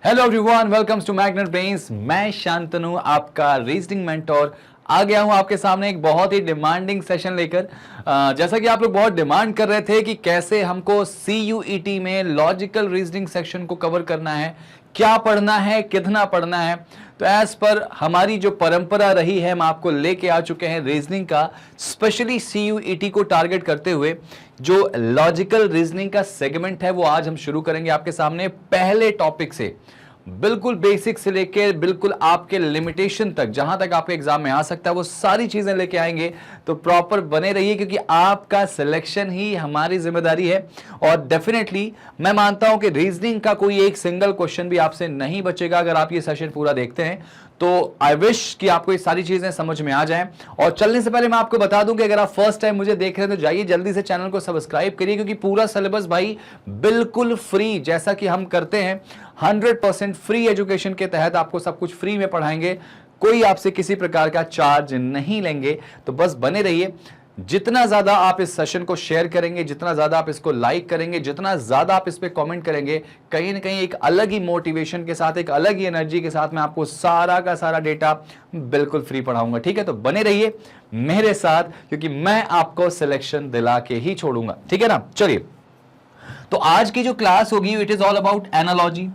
Hello everyone, welcome to magnet brains. मैं शांतनु, आपका reasoning mentor, आ गया हूं आपके सामने एक बहुत ही डिमांडिंग सेशन लेकर। जैसा कि आप लोग बहुत डिमांड कर रहे थे कि कैसे हमको CUET में लॉजिकल रीजनिंग सेक्शन को कवर करना है, क्या पढ़ना है, कितना पढ़ना है। तो एज पर हमारी जो परंपरा रही है, हम आपको लेके आ चुके हैं रीजनिंग का स्पेशली CUET को टारगेट करते हुए जो लॉजिकल रीजनिंग का सेगमेंट है वो आज हम शुरू करेंगे आपके सामने पहले टॉपिक से। बिल्कुल बेसिक से लेके बिल्कुल आपके लिमिटेशन तक, जहां तक आपके एग्जाम में आ सकता है वो सारी चीजें लेके आएंगे। तो प्रॉपर बने रहिए क्योंकि आपका सिलेक्शन ही हमारी जिम्मेदारी है। और डेफिनेटली मैं मानता हूं कि रीजनिंग का कोई एक सिंगल क्वेश्चन भी आपसे नहीं बचेगा अगर आप ये सेशन पूरा देखते हैं। तो आई विश कि आपको ये सारी चीजें समझ में आ जाएं। और चलने से पहले मैं आपको बता दूं कि अगर आप फर्स्ट टाइम मुझे देख रहे हैं तो जाइए जल्दी से चैनल को सब्सक्राइब करिए, क्योंकि पूरा सिलेबस भाई बिल्कुल फ्री, जैसा कि हम करते हैं 100% फ्री एजुकेशन के तहत आपको सब कुछ फ्री में पढ़ाएंगे। कोई आपसे किसी प्रकार का चार्ज नहीं लेंगे। तो बस बने रहिए। जितना ज्यादा आप इस सेशन को शेयर करेंगे, जितना ज्यादा आप इसको लाइक करेंगे, जितना ज्यादा आप इस पे कमेंट करेंगे, कहीं ना कहीं एक अलग ही मोटिवेशन के साथ, एक अलग ही एनर्जी के साथ मैं आपको सारा का सारा डेटा बिल्कुल फ्री पढ़ाऊंगा। ठीक है, तो बने रहिए मेरे साथ, क्योंकि मैं आपको सिलेक्शन दिला के ही छोड़ूंगा। ठीक है ना। चलिए, तो आज की जो क्लास होगी it is all about analogy.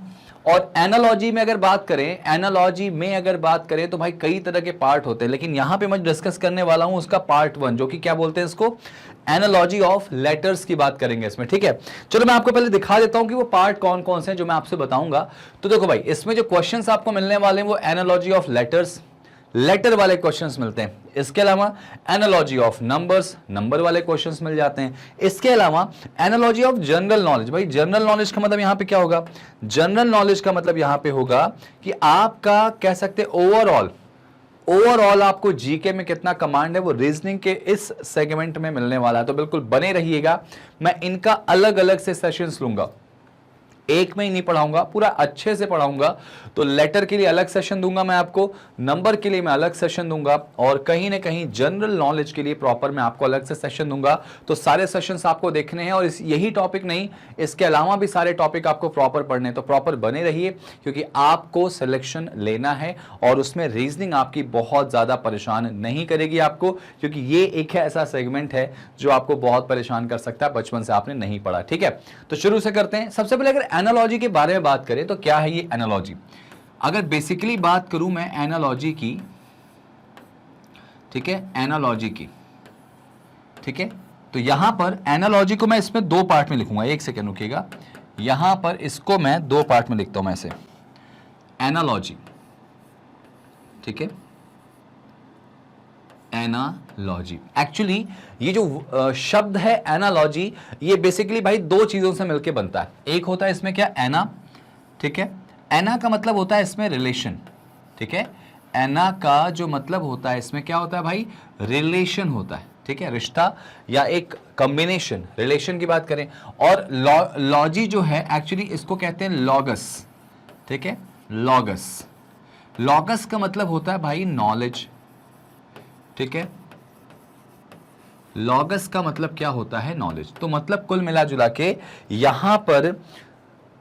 और एनालॉजी में अगर बात करें तो भाई कई तरह के पार्ट होते हैं, लेकिन यहां पे मैं डिस्कस करने वाला हूं उसका पार्ट 1, जो कि क्या बोलते हैं इसको, एनालॉजी ऑफ लेटर्स की बात करेंगे इसमें। ठीक है, चलो मैं आपको पहले दिखा देता हूं कि वो पार्ट कौन कौन से हैं जो मैं आपसे बताऊंगा। तो देखो भाई, इसमें जो क्वेश्चंस आपको मिलने वाले हैं वो एनालॉजी ऑफ लेटर्स, लेटर वाले क्वेश्चंस मिलते हैं। इसके अलावा एनालॉजी ऑफ नंबर्स, नंबर वाले क्वेश्चंस मिल जाते हैं। इसके अलावा एनालॉजी ऑफ जनरल नॉलेज। भाई जनरल नॉलेज का मतलब यहां पे क्या होगा, जनरल नॉलेज का मतलब यहां पे होगा कि आपका कह सकते ओवरऑल आपको जीके में कितना कमांड है वो रीजनिंग के इस सेगमेंट में मिलने वाला है। तो बिल्कुल बने रहिएगा। मैं इनका अलग अलग से सेशंस लूंगा, एक में ही नहीं पढ़ाऊंगा, पूरा अच्छे से पढ़ाऊंगा। तो लेटर के लिए अलग सेशन दूंगा मैं आपको, नंबर के लिए मैं अलग सेशन दूंगा, और कहीं ना कहीं जनरल नॉलेज के लिए प्रॉपर मैं आपको अलग से सेशन दूंगा। तो सारे सेशंस आपको देखने हैं, और यही टॉपिक नहीं, इसके अलावा भी सारे टॉपिक आपको प्रॉपर पढ़ने हैं। तो प्रॉपर बने रहिए, क्योंकि आपको सिलेक्शन लेना है और उसमें रीजनिंग आपकी बहुत ज्यादा परेशान नहीं करेगी आपको, क्योंकि ये एक ऐसा सेगमेंट है जो आपको बहुत परेशान कर सकता है, बचपन से आपने नहीं पढ़ा। ठीक है, तो शुरू से करते हैं। सबसे पहले अगर एनालॉजी के बारे में बात करें तो क्या है ये एनालॉजी। अगर बेसिकली बात करूं मैं एनालॉजी की, ठीक है, एनालॉजी की, ठीक है, तो यहां पर एनालॉजी को मैं इसमें दो पार्ट में लिखूंगा। एक सेकेंड रुकिएगा, यहां पर इसको मैं दो पार्ट में लिखता हूं मैं ऐसे, एनालॉजी, ठीक है, एनालॉजी। एक्चुअली ये जो शब्द है एनालॉजी, ये बेसिकली भाई दो चीजों से मिलकर बनता है। एक होता है इसमें क्या, एना, ठीक है, एना का मतलब होता है इसमें रिलेशन, ठीक है, एना का जो मतलब होता है इसमें क्या होता है भाई, रिलेशन होता है, ठीक है, रिश्ता या एक कॉम्बिनेशन, रिलेशन की बात करें। और लॉजी जो है एक्चुअली इसको कहते हैं लॉगस, ठीक है, लॉगस। लॉगस का मतलब होता है भाई नॉलेज, ठीक है, लॉगस का मतलब क्या होता है, नॉलेज। तो मतलब कुल मिला जुला के यहां पर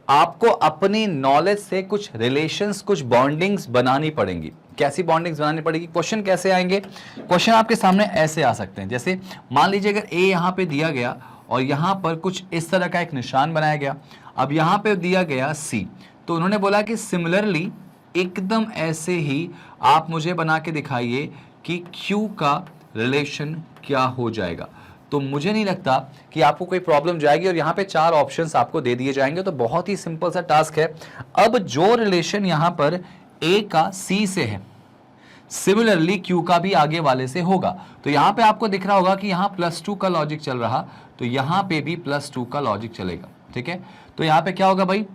आपको अपनी नॉलेज से कुछ रिलेशंस, कुछ बॉन्डिंग्स बनानी पड़ेंगी। कैसी बॉन्डिंग्स बनानी पड़ेगी, क्वेश्चन कैसे आएंगे, क्वेश्चन आपके सामने ऐसे आ सकते हैं। जैसे मान लीजिए अगर ए यहां पे दिया गया और यहां पर कुछ इस तरह का एक निशान बनाया गया, अब यहां पे दिया गया सी, तो उन्होंने बोला कि सिमिलरली एकदम ऐसे ही आप मुझे बना के दिखाइए कि क्यू का रिलेशन क्या हो जाएगा। तो मुझे नहीं लगता कि आपको कोई प्रॉब्लम जाएगी, और यहां पे चार ऑप्शंस आपको दे दिए जाएंगे। तो बहुत ही सिंपल सा टास्क है। अब जो रिलेशन यहां पर ए का सी से है, सिमिलरली क्यू का भी आगे वाले से होगा। तो यहां पे आपको दिख रहा होगा कि यहां +2 का लॉजिक चल रहा, तो यहां पे भी +2 का लॉजिक चलेगा, ठीक है। तो यहां पे क्या होगा भाई,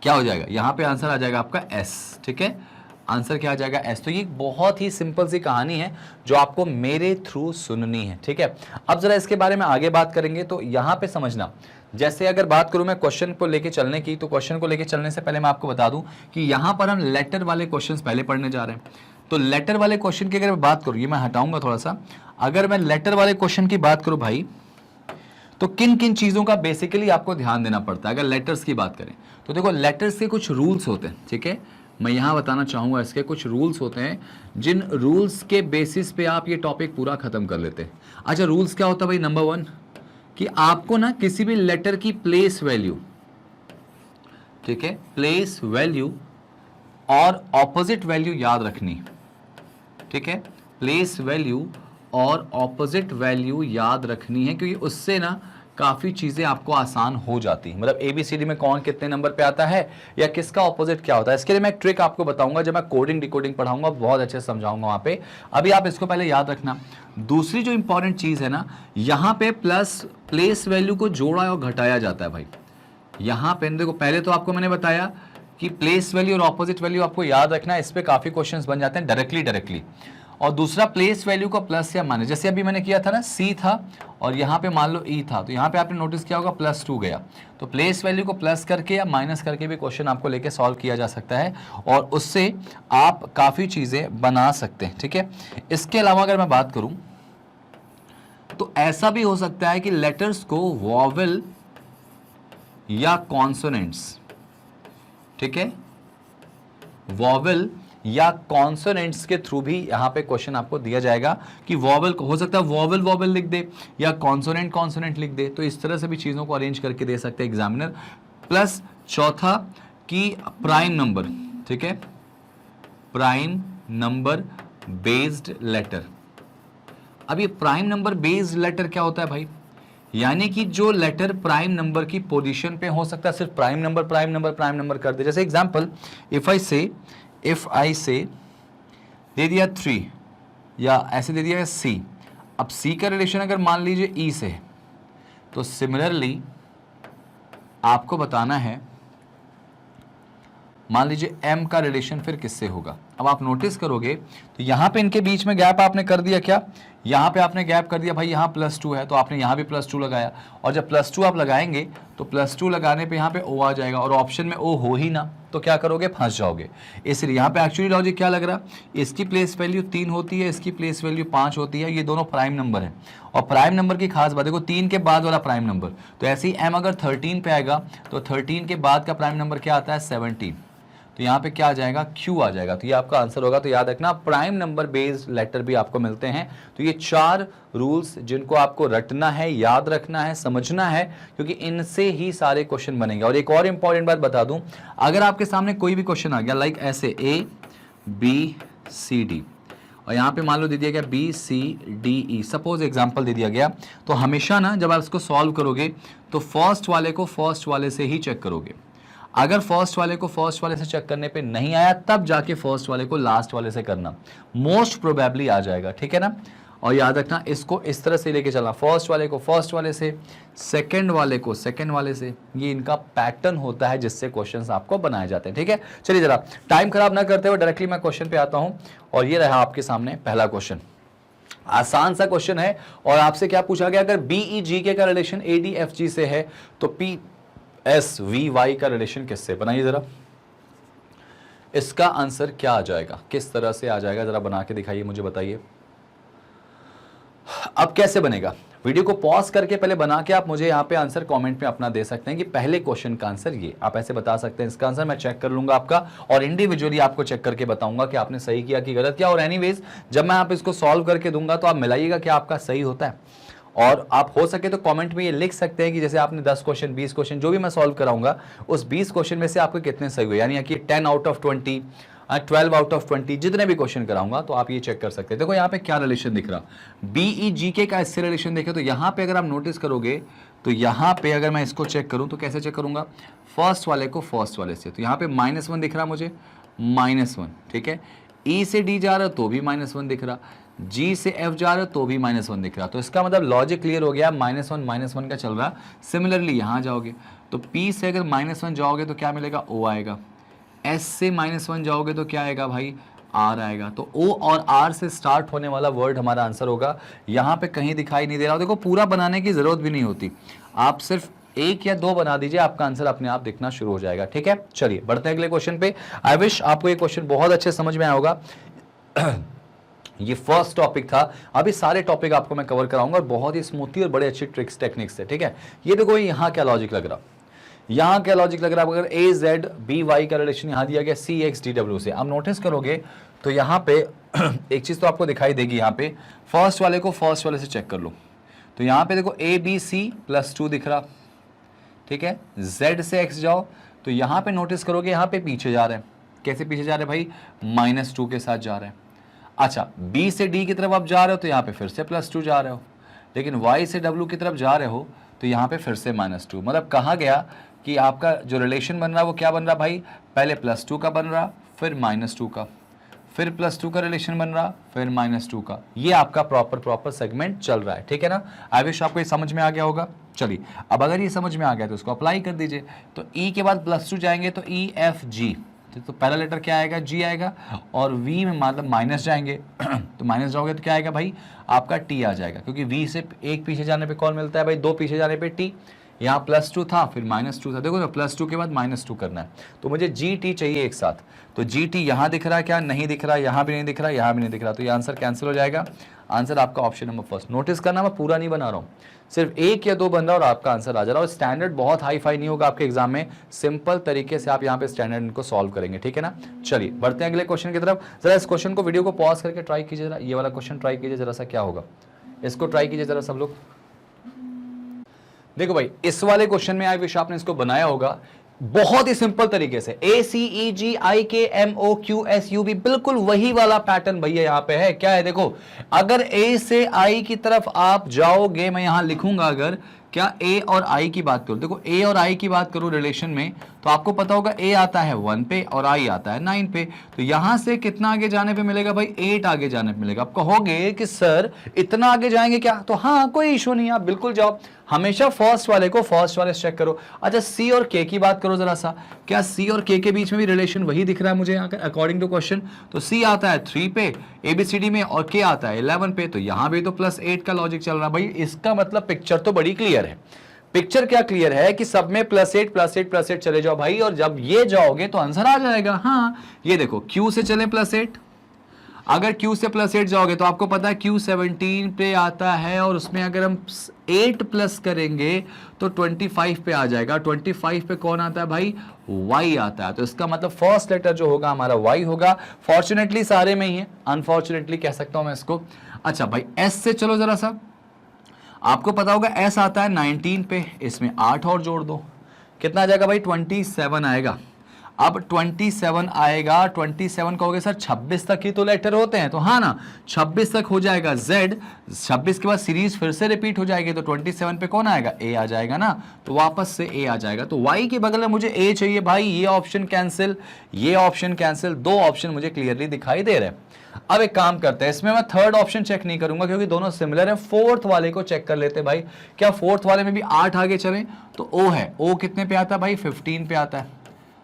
क्या हो जाएगा, यहां पे आंसर आ जाएगा आपका एस, ठीक है, आंसर क्या आ जाएगा, एस। तो ये बहुत ही सिंपल सी कहानी है जो आपको मेरे थ्रू सुननी है, ठीक है। अब जरा इसके बारे में आगे बात करेंगे। तो यहां पे समझना, जैसे अगर बात करूं मैं क्वेश्चन को लेके चलने की, तो क्वेश्चन को लेके चलने से पहले मैं आपको बता दूं कि यहां पर हम लेटर वाले क्वेश्चंस पहले पढ़ने जा रहे हैं। तो लेटर वाले क्वेश्चन की अगर मैं बात करूं, ये मैं हटाऊंगा थोड़ा सा, अगर मैं लेटर वाले क्वेश्चन की बात करूं भाई, तो तो किन किन चीजों का बेसिकली आपको ध्यान देना पड़ता है अगर लेटर्स की बात करें तो देखो लेटर्स के कुछ रूल्स होते हैं, ठीक है, मैं यहां बताना चाहूंगा इसके कुछ रूल्स होते हैं जिन रूल्स के बेसिस पे आप ये टॉपिक पूरा खत्म कर लेते हैं। अच्छा रूल्स क्या होता है भाई, नंबर 1 कि आपको ना किसी भी लेटर की प्लेस वैल्यू, ठीक है, प्लेस वैल्यू और ऑपोजिट वैल्यू याद रखनी, ठीक है, प्लेस वैल्यू और ऑपोजिट वैल्यू याद रखनी है क्योंकि उससे ना काफी चीजें आपको आसान हो जाती है। मतलब एबीसीडी में कौन कितने नंबर पे आता है या किसका ऑपोजिट क्या होता है, इसके लिए मैं एक ट्रिक आपको बताऊंगा जब मैं कोडिंग डिकोडिंग पढ़ाऊंगा, बहुत अच्छे से समझाऊंगा वहां पे। अभी आप इसको पहले याद रखना। दूसरी जो इंपॉर्टेंट चीज है ना, यहां पे प्लस प्लेस वैल्यू को जोड़ा और घटाया जाता है भाई। यहां पे देखो पहले तो आपको मैंने बताया कि प्लेस वैल्यू और ऑपोजिट वैल्यू आपको याद रखना है, इस पे काफी क्वेश्चंस बन जाते हैं डायरेक्टली। और दूसरा प्लेस वैल्यू को प्लस या माइनस, जैसे अभी मैंने किया था ना, सी था और यहाँ पे मान लो ई था, तो यहाँ पे आपने नोटिस किया होगा +2 गया, तो प्लेस वैल्यू को प्लस करके या माइनस करके भी क्वेश्चन आपको लेके सॉल्व किया जा सकता है और उससे आप काफ़ी चीज़ें बना सकते हैं, ठीक है। इसके अलावा अगर मैं बात करूँ तो ऐसा भी हो सकता है कि लेटर्स को वॉवेल या कॉन्सोनेंट्स, ठीक है, वॉवेल या कॉन्सोनेंट्स के थ्रू भी यहां पे क्वेश्चन आपको दिया जाएगा कि वॉवेल हो सकता है वॉवेल वॉवेल लिख दे या कॉन्सोनेंट कॉन्सोनेंट लिख दे, तो इस तरह से भी चीजों को अरेंज करके दे सकते हैं एग्जामिनर। प्लस चौथा कि प्राइम नंबर, ठीक है, प्राइम नंबर बेस्ड लेटर। अब ये प्राइम नंबर बेस्ड लेटर क्या होता है भाई, यानी कि जो लेटर प्राइम नंबर की पोजीशन पे हो सकता है, सिर्फ प्राइम नंबर कर दे। जैसे एग्जांपल इफ आई से दे दिया 3 या ऐसे दे दिया C, अब C का रिलेशन अगर मान लीजिए E से, तो सिमिलरली आपको बताना है मान लीजिए M का रिलेशन फिर किससे होगा। अब आप नोटिस करोगे तो यहां पे इनके बीच में गैप आपने कर दिया, क्या यहां पे आपने गैप कर दिया भाई, यहां +2 है तो आपने यहां भी +2 लगाया, और जब +2 आप लगाएंगे तो +2 लगाने पे यहां पे O आ जाएगा और ऑप्शन में O हो ही ना, तो क्या करोगे, फंस जाओगे। इसलिए यहां पे एक्चुअली लॉजिक क्या लग रहा, इसकी प्लेस वैल्यू 3 होती है, इसकी प्लेस वैल्यू 5 होती है, ये दोनों प्राइम नंबर है। और प्राइम नंबर की खास बात देखो, 3 के बाद वाला प्राइम नंबर, तो ऐसे ही M अगर 13 पे आएगा तो 13 के बाद का प्राइम नंबर क्या आता है, 17, तो यहाँ पे क्या आ जाएगा, Q आ जाएगा, तो ये आपका आंसर होगा। तो याद रखना प्राइम नंबर बेस्ड लेटर भी आपको मिलते हैं। तो ये 4 रूल्स जिनको आपको रटना है, याद रखना है, समझना है, क्योंकि इनसे ही सारे क्वेश्चन बनेंगे। और एक और इंपॉर्टेंट बात बता दूं, अगर आपके सामने कोई भी क्वेश्चन आ गया लाइक ऐसे ABCD और यहाँ पे मान लो दे दिया गया BCDE, सपोज एग्जाम्पल दे दिया गया, तो हमेशा ना जब आप इसको सॉल्व करोगे तो फर्स्ट वाले को फर्स्ट वाले से ही चेक करोगे। अगर फर्स्ट वाले को फर्स्ट वाले से चेक करने पे नहीं आया तब जाके फर्स्ट वाले को लास्ट वाले से करना, मोस्ट प्रोबेबली आ जाएगा, ठीक है ना। और याद रखना इसको इस तरह से लेके चलना, फर्स्ट वाले को फर्स्ट वाले से, सेकंड वाले को सेकंड वाले से, ये इनका पैटर्न होता है जिससे क्वेश्चंस आपको बनाए जाते हैं, ठीक है। चलिए जरा टाइम खराब ना करते हुए डायरेक्टली मैं क्वेश्चन पे आता हूं और ये रहा आपके सामने पहला क्वेश्चन। आसान सा क्वेश्चन है और आपसे क्या पूछा गया, अगर BEGK का रिलेशन ADFG से है तो PSVY का रिलेशन किससे, बनाइए जरा। इसका आंसर क्या आ जाएगा, किस तरह से आ जाएगा, जरा बना के दिखाइए, मुझे बताइए। अब कैसे बनेगा, वीडियो को पॉज करके पहले बना के आप मुझे यहाँ पे आंसर कमेंट में अपना दे सकते हैं कि पहले क्वेश्चन का आंसर ये, आप ऐसे बता सकते हैं। इसका आंसर मैं चेक कर लूंगा आपका और इंडिविजुअली आपको चेक करके बताऊंगा कि आपने सही किया कि गलत किया। और एनीवेज जब मैं आप इसको सॉल्व करके दूंगा तो आप मिलाइएगा कि आपका सही होता है। और आप हो सके तो कमेंट में ये लिख सकते हैं कि जैसे आपने 10 क्वेश्चन 20 क्वेश्चन जो भी मैं सॉल्व कराऊंगा उस 20 क्वेश्चन में से आपके कितने सही हुए, यानी कि 10 आउट ऑफ 20, 12 आउट ऑफ 20 जितने भी क्वेश्चन कराऊंगा तो आप ये चेक कर सकते हैं। देखो यहाँ पे क्या रिलेशन दिख रहा, BEGK का इससे रिलेशन देखे तो यहाँ पे अगर आप नोटिस करोगे तो यहाँ पे अगर मैं इसको चेक करूँ तो कैसे चेक करूंगा, फर्स्ट वाले को फर्स्ट वाले से, तो यहाँ पे -1 दिख रहा मुझे, -1, ठीक है। E से D जा रहा तो भी -1 दिख रहा, G से F जा रहा तो भी -1 दिख रहा, तो इसका मतलब लॉजिक क्लियर हो गया, -1 का चल रहा। सिमिलरली यहाँ जाओगे तो P से अगर -1 जाओगे तो क्या मिलेगा, O आएगा। S से -1 जाओगे तो क्या आएगा भाई, R आएगा। तो O और R से स्टार्ट होने वाला वर्ड हमारा आंसर होगा। यहाँ पे कहीं दिखाई नहीं दे रहा, देखो पूरा बनाने की जरूरत भी नहीं होती, आप सिर्फ 1 या 2 बना दीजिए, आपका आंसर अपने आप दिखना शुरू हो जाएगा, ठीक है। चलिए बढ़ते हैं अगले क्वेश्चन पे। आई विश आपको ये क्वेश्चन बहुत अच्छे समझ में आया होगा। ये फर्स्ट टॉपिक था। अभी सारे टॉपिक आपको मैं कवर कराऊंगा और बहुत ही स्मूथली और बड़े अच्छी ट्रिक्स टेक्निक्स है, ठीक है। ये देखो यहाँ क्या लॉजिक लग रहा, यहाँ क्या लॉजिक लग रहा है, अगर ए जेड बी वाई का रिलेशन यहाँ दिया गया सी एक्स डी डब्ल्यू से, आप नोटिस करोगे तो यहाँ पे एक चीज तो आपको दिखाई देगी, यहाँ पे फर्स्ट वाले को फर्स्ट वाले से चेक कर लो, तो यहाँ पे देखो ए बी सी +2 दिख रहा, ठीक है। z से x जाओ तो यहाँ पे नोटिस करोगे यहाँ पे पीछे जा रहे हैं, कैसे पीछे जा रहे हैं भाई, -2 के साथ जा रहे हैं। अच्छा b से d की तरफ आप जा रहे हो तो यहाँ पे फिर से +2 जा रहे हो, लेकिन y से w की तरफ जा रहे हो तो यहाँ पे फिर से -2। मतलब कहा गया कि आपका जो रिलेशन बन रहा है वो क्या बन रहा भाई, पहले +2 का बन रहा, फिर -2 का, फिर +2 का रिलेशन बन रहा, फिर -2 का। ये आपका प्रॉपर सेगमेंट चल रहा है, ठीक है ना। आई विश आपको ये समझ में आ गया होगा। चलिए अब अगर ये समझ में आ गया तो इसको अप्लाई कर दीजिए। तो E के बाद +2 जाएंगे तो E F G, तो पहला लेटर क्या आएगा, G आएगा, और V में मतलब माइनस जाएंगे तो माइनस जाओगे तो क्या आएगा भाई, आपका T आ जाएगा, क्योंकि V से एक पीछे जाने पे कौन मिलता है भाई, 2 पीछे जाने पे T। यहाँ +2 था फिर -2 था, देखो ना +2 के बाद -2 करना है, तो मुझे GT चाहिए एक साथ। तो GT यहाँ दिख रहा है क्या, नहीं दिख रहा, यहाँ भी नहीं दिख रहा, यहाँ भी नहीं दिख रहा, तो ये आंसर कैंसिल हो जाएगा। आंसर आपका ऑप्शन नंबर फर्स्ट। नोटिस करना मैं पूरा नहीं बना रहा हूँ, सिर्फ 1 या 2 बन रहा और आपका आंसर आ जा रहा है। और स्टैंडर्ड बहुत हाई फाई नहीं होगा आपके एग्जाम में, सिंपल तरीके से आप यहाँ पे स्टैंडर्ड इनको सॉल्व करेंगे, ठीक है ना। चलिए बढ़ते हैं अगले क्वेश्चन की तरफ। जरा इस क्वेश्चन को वीडियो को पॉज करके ट्राई कीजिए, जरा ये वाला क्वेश्चन ट्राई कीजिए जरा सा, क्या होगा इसको ट्राई कीजिए जरा सब लोग। देखो भाई इस वाले क्वेश्चन में आई विश आपने इसको बनाया होगा बहुत ही सिंपल तरीके से, ACEGIKMOQSUB, बिल्कुल वही वाला पैटर्न भैया यहाँ पे है। क्या है देखो, अगर A से I की तरफ आप जाओगे, मैं यहां लिखूंगा, अगर क्या A और I की बात करूं, देखो A और I की बात करूं रिलेशन में, तो आपको पता होगा A आता है 1 पे और I आता है 9 पे, तो यहां से कितना आगे जाने पे मिलेगा भाई, 8 आगे जाने पे मिलेगा। आप कहोगे कि सर इतना आगे जाएंगे क्या, तो हाँ कोई इशू नहीं है, आप बिल्कुल जाओ, हमेशा फर्स्ट वाले को फर्स्ट वाले से चेक करो। अच्छा C और K की बात करो जरा सा, क्या C और K के बीच में भी रिलेशन वही दिख रहा है मुझे यहाँ अकॉर्डिंग टू क्वेश्चन, तो C आता है 3 पे ABCD में और K आता है 11 पे, तो यहाँ भी तो +8 का लॉजिक चल रहा है भाई। इसका मतलब पिक्चर तो बड़ी क्लियर है। पिक्चर क्या क्लियर है कि सब में +8 +8 +8 चले जाओ भाई, और जब ये जाओगे तो आंसर आ जाएगा। हाँ ये देखो Q से चले +8, अगर Q से +8 जाओगे तो आपको पता है Q 17 पे आता है, और उसमें अगर हम 8 प्लस करेंगे तो 25 पे आ जाएगा। 25 पे कौन आता है भाई, Y आता है, तो इसका मतलब फर्स्ट लेटर जो होगा हमारा Y होगा। फॉर्चुनेटली सारे में ही है, अनफॉर्चुनेटली कह सकता हूं मैं इसको। अच्छा भाई S से चलो जरा सा, आपको पता होगा S आता है 19 पे, इसमें 8 और जोड़ दो, कितना आ जाएगा भाई, 27 आएगा। अब 27 आएगा, 27 कहोगे सर 26 तक ही तो लेटर होते हैं, तो हाँ ना 26 तक हो जाएगा Z, 26 के बाद सीरीज फिर से रिपीट हो जाएगी, तो 27 पे कौन आएगा, A आ जाएगा ना, तो वापस से A आ जाएगा। तो Y के बगल में मुझे A चाहिए भाई, ये ऑप्शन कैंसिल, ये ऑप्शन कैंसिल, 2 ऑप्शन मुझे क्लियरली दिखाई दे रहे हैं। अब एक काम करते हैं, इसमें मैं थर्ड ऑप्शन चेक नहीं करूंगा क्योंकि दोनों सिमिलर है, फोर्थ वाले को चेक कर लेते हैं भाई। क्या फोर्थ वाले में भी 8 आगे चले, तो O है, O कितने पे आता है भाई, 15 पे आता है,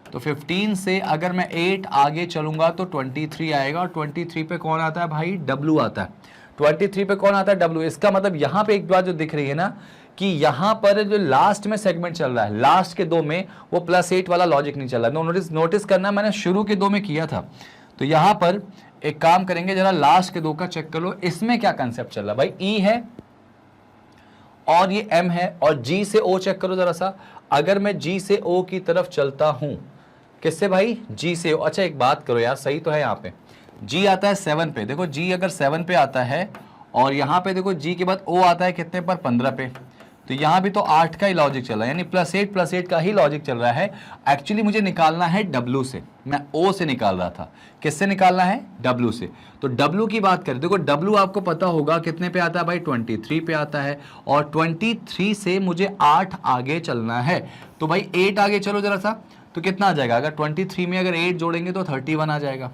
तो 15 से अगर मैं 8 आगे चलूंगा तो 23 आएगा, और 23 पे कौन आता है भाई, W आता है। 23 पे कौन आता है, W। इसका मतलब यहां पे एक बात जो दिख रही है ना, कि यहां पर जो लास्ट में सेगमेंट चल रहा है, लास्ट के 2 में वो +8 वाला लॉजिक नहीं चल रहा है। नोटिस करना, मैंने शुरू के 2 में किया था, तो यहां पर एक काम करेंगे, जरा लास्ट के 2 का चेक कर लो, इसमें क्या कंसेप्ट चल रहा है भाई, E है और ये M है, और G से O चेक करो जरा सा। अगर मैं G से O की तरफ चलता हूं, किससे भाई, G से O। अच्छा एक बात करो यार, सही तो है, यहाँ पे G आता है 7 पे, देखो G अगर 7 पे आता है, और यहाँ पे देखो G के बाद O आता है कितने पर, 15 पे, तो यहाँ भी तो 8 का ही लॉजिक चल रहा है, यानी +8 का ही लॉजिक चल रहा है। एक्चुअली मुझे निकालना है W से, मैं O से निकाल रहा था, किससे निकालना है, W से। तो W की बात करें, देखो W आपको पता होगा कितने पे आता है भाई, 23 पे आता है, और 23 से मुझे 8 आगे चलना है, तो भाई 8 आगे चलो जरा सा, तो कितना आ जाएगा, अगर 23 में अगर 8 जोड़ेंगे तो 31 आ जाएगा।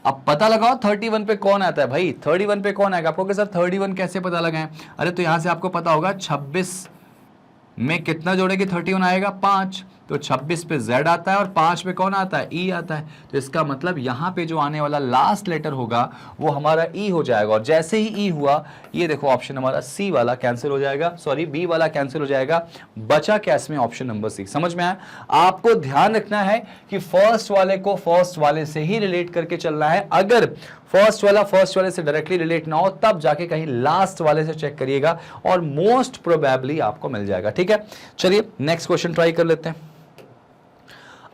अब पता लगाओ 31 पे कौन आता है भाई, 31 पे कौन आएगा। आपको सर 31 कैसे पता लगाएं, अरे तो यहां से आपको पता होगा 26 में कितना जोड़ेंगे 31 आएगा 5, तो 26 पे Z आता है और 5 पे कौन आता है, E आता है। तो इसका मतलब यहाँ पे जो आने वाला लास्ट लेटर होगा वो हमारा E हो जाएगा। और जैसे ही E हुआ, ये देखो ऑप्शन हमारा C वाला कैंसिल हो जाएगा, सॉरी B वाला कैंसिल हो जाएगा, बचा क्या इसमें, ऑप्शन नंबर C। समझ में आया? आपको ध्यान रखना है कि फर्स्ट वाले को फर्स्ट वाले से ही रिलेट करके चलना है। अगर फर्स्ट वाला फर्स्ट वाले से डायरेक्टली रिलेट ना हो तब जाके कहीं लास्ट वाले से चेक करिएगा और मोस्ट प्रोबेबली आपको मिल जाएगा। ठीक है, चलिए नेक्स्ट क्वेश्चन ट्राई कर लेते हैं।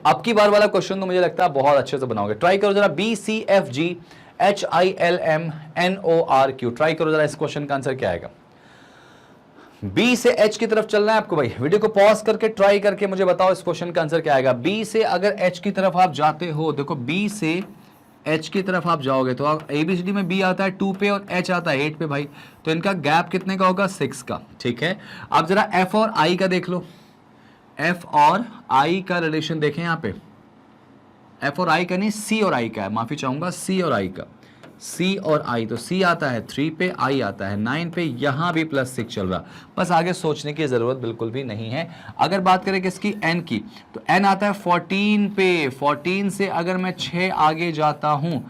अब की बार वाला क्वेश्चन तो मुझे लगता है बहुत अच्छे से बनाओगे। ट्राई करो जरा, BCFGHILMNORQ, ट्राई करो जरा, इस क्वेश्चन का आंसर क्या आएगा। बी से एच की तरफ चलना है आपको भाई। वीडियो को पॉज करके ट्राई करके मुझे बताओ इस क्वेश्चन का आंसर क्या आएगा। बी से अगर एच की तरफ आप जाते हो, देखो बी से एच की तरफ आप जाओगे तो ABCD में बी आता है 2 पे और एच आता है 8 पे भाई, तो इनका गैप कितने का होगा, 6 का। ठीक है, अब जरा एफ और आई का देख लो, एफ और आई का रिलेशन देखें यहाँ पे। एफ और आई का नहीं, सी और आई का है, माफी चाहूंगा, सी और आई का। सी और आई, तो सी आता है 3 पे, आई आता है 9 पे, यहां भी +6 चल रहा। बस आगे सोचने की जरूरत बिल्कुल भी नहीं है। अगर बात करें किसकी, एन की, तो एन आता है 14 पे। 14 से अगर मैं 6 आगे जाता हूं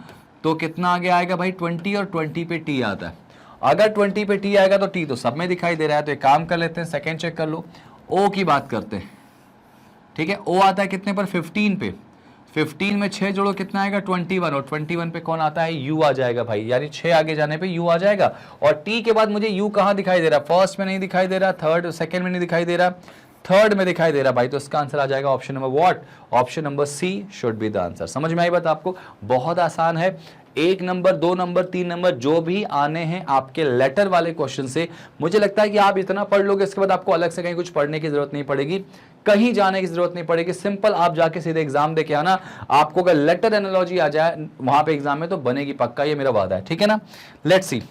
तो कितना आगे आएगा भाई, 20, और 20 पे टी आता है। अगर 20 पे टी आएगा तो टी तो सब में दिखाई दे रहा है, तो एक काम कर लेते हैं, सेकेंड चेक कर लो। ओ की बात करते हैं, ठीक है, ओ आता है कितने पर, 15 पे। 15 में 6 जोड़ो कितना आएगा, 21, और 21 पे कौन आता है, यू आ जाएगा भाई, यानी 6 आगे जाने पे यू आ जाएगा। और टी के बाद मुझे यू कहां दिखाई दे रहा है, फर्स्ट में नहीं दिखाई दे रहा, थर्ड सेकंड में नहीं दिखाई दे रहा, थर्ड में दिखाई दे रहा भाई, तो इसका आंसर आ जाएगा option number what, option number C should be the answer. समझ में आई बात आपको? बहुत आसान है। 1 नंबर, 2 नंबर, 3 नंबर जो भी आने हैं आपके लेटर वाले क्वेश्चन से, मुझे लगता है कि आप इतना पढ़ लोगे, इसके बाद आपको अलग से कहीं कुछ पढ़ने की जरूरत नहीं पड़ेगी, कहीं जाने की जरूरत नहीं पड़ेगी। सिंपल आप जाके सीधे एग्जाम देके आना। आपको अगर लेटर एनालॉजी आ जाए वहां पे एग्जाम में तो बनेगी पक्का, ये मेरा वादा है। ठीक है ना, लेट्स सी।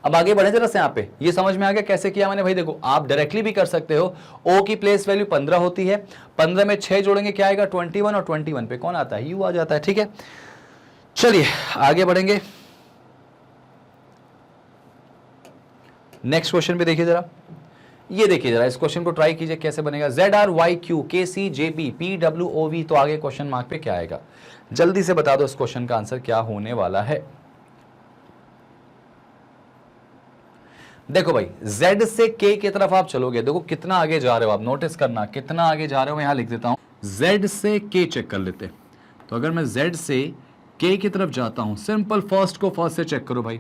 अब आगे बढ़े जरा से, यहाँ पे ये समझ में आ गया कैसे किया मैंने भाई। देखो आप डायरेक्टली भी कर सकते हो। ओ की प्लेस वैल्यू 15 होती है, 15 में 6 जोड़ेंगे क्या आएगा, 21, और 21 पे कौन आता है, यू आ जाता है। ठीक है, चलिए आगे बढ़ेंगे। नेक्स्ट क्वेश्चन पे देखिए जरा, ये देखिए जरा, इस क्वेश्चन को ट्राई कीजिए कैसे बनेगा। ZRYQ KCJB PWOV, तो आगे क्वेश्चन मार्क पे क्या आएगा, जल्दी से बता दो इस क्वेश्चन का आंसर क्या होने वाला है। देखो भाई, Z से K की तरफ आप चलोगे, देखो कितना आगे जा रहे हो आप, नोटिस करना कितना आगे जा रहे हो। मैं यहां लिख देता हूं, Z से K चेक कर लेते। तो अगर मैं Z से K की तरफ जाता हूं, सिंपल फर्स्ट को फर्स्ट से चेक करो भाई।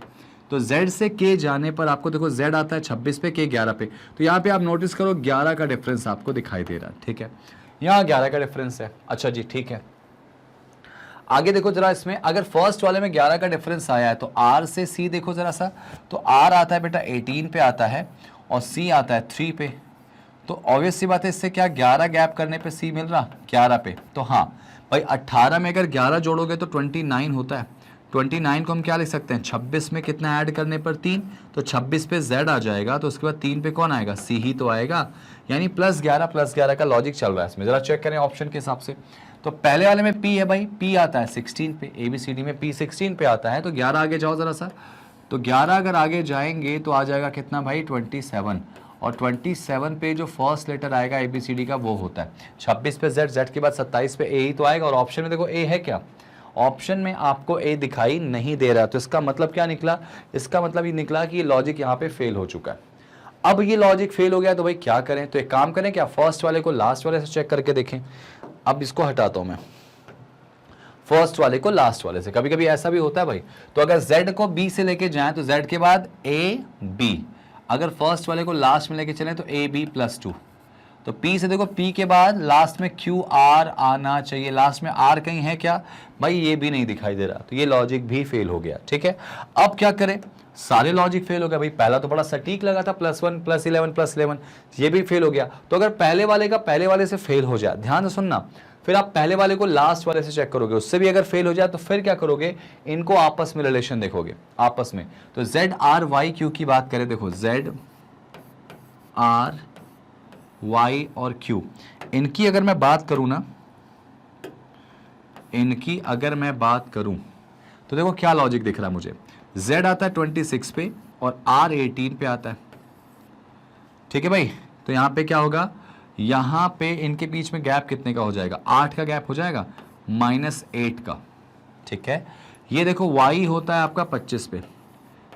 तो Z से K जाने पर आपको देखो Z आता है 26 पे, K 11 पे, तो यहाँ पे आप नोटिस करो 11 का डिफरेंस आपको दिखाई दे रहा है। ठीक है, यहाँ 11 का डिफरेंस है। अच्छा जी, ठीक है, आगे देखो जरा, इसमें अगर फर्स्ट वाले में 11 का डिफरेंस आया है तो R से C देखो जरा सा, तो R आता है बेटा 18 पे आता है और C आता है 3 पे, तो ऑब्वियस सी बात है, इससे क्या 11 गैप करने पे C मिल रहा 11 पे। तो हाँ भाई, 18 में अगर 11 जोड़ोगे तो 29 होता है। 29 को हम क्या लिख सकते हैं, 26 में कितना ऐड करने पर 3, तो 26 पे Z आ जाएगा, तो उसके बाद 3 पे कौन आएगा, C ही तो आएगा, यानी +11 का लॉजिक चल रहा है इसमें। जरा चेक करें ऑप्शन के हिसाब से। तो पहले वाले में P है भाई, P आता है 16 पे, ABCD में P 16 पे आता है, तो 11 आगे जाओ जरा सा, तो 11 अगर आगे जाएंगे तो आ जाएगा कितना भाई, 27, और 27 पे जो फर्स्ट लेटर आएगा ABCD का वो होता है 26 पे Z, Z के बाद 27 पे A ही तो आएगा। और ऑप्शन में देखो A है क्या, ऑप्शन में आपको A दिखाई नहीं दे रहा, तो इसका मतलब क्या निकला, इसका मतलब ये निकला कि ये लॉजिक यहाँ पे फेल हो चुका है। अब ये लॉजिक फेल हो गया तो भाई क्या करें, तो एक काम करें, क्या फर्स्ट वाले को लास्ट वाले से चेक करके देखें। अब इसको हटाता हूं मैं, फर्स्ट वाले को लास्ट वाले से, कभी कभी ऐसा भी होता है भाई। तो अगर Z को B से लेके जाएं तो Z के बाद A B, अगर फर्स्ट वाले को लास्ट में लेके चलें तो AB +2, तो P से देखो P के बाद लास्ट में QR आना चाहिए, लास्ट में R कहीं है क्या भाई, ये भी नहीं दिखाई दे रहा, तो ये लॉजिक भी फेल हो गया। ठीक है, अब क्या करें, सारे लॉजिक फेल हो गया भाई। पहला तो बड़ा सटीक लगा था, +1 +11 +11, ये भी फेल हो गया। तो अगर पहले वाले का पहले वाले से फेल हो जाए, ध्यान से सुनना, फिर आप पहले वाले को लास्ट वाले से चेक करोगे, उससे भी अगर फेल हो जाए तो फिर क्या करोगे, इनको आपस में रिलेशन देखोगे आपस में। तो ZRYQ की बात करें, देखो ZRY और Q, इनकी अगर मैं बात करूं ना, इनकी अगर मैं बात करूं तो देखो क्या लॉजिक दिख रहा है मुझे। Z आता है 26 पे और R 18 पे आता है। ठीक है भाई, तो यहां पे क्या होगा, यहां पे इनके बीच में गैप कितने का हो जाएगा, 8 का गैप हो जाएगा, -8 का, ठीक है। ये देखो y होता है आपका 25 पे,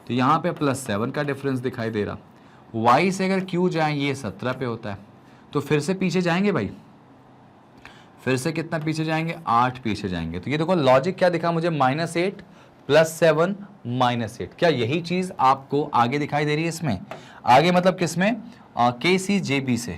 तो यहां पे +7 का डिफरेंस दिखाई दे रहा। y से अगर q जाए ये 17 पे होता है, तो फिर से पीछे जाएंगे भाई, फिर से कितना पीछे जाएंगे, 8 पीछे जाएंगे। तो ये देखो लॉजिक क्या दिखा मुझे, -8 +7 -8। क्या यही चीज आपको आगे दिखाई दे रही है इसमें, आगे मतलब किसमें, KCJB से,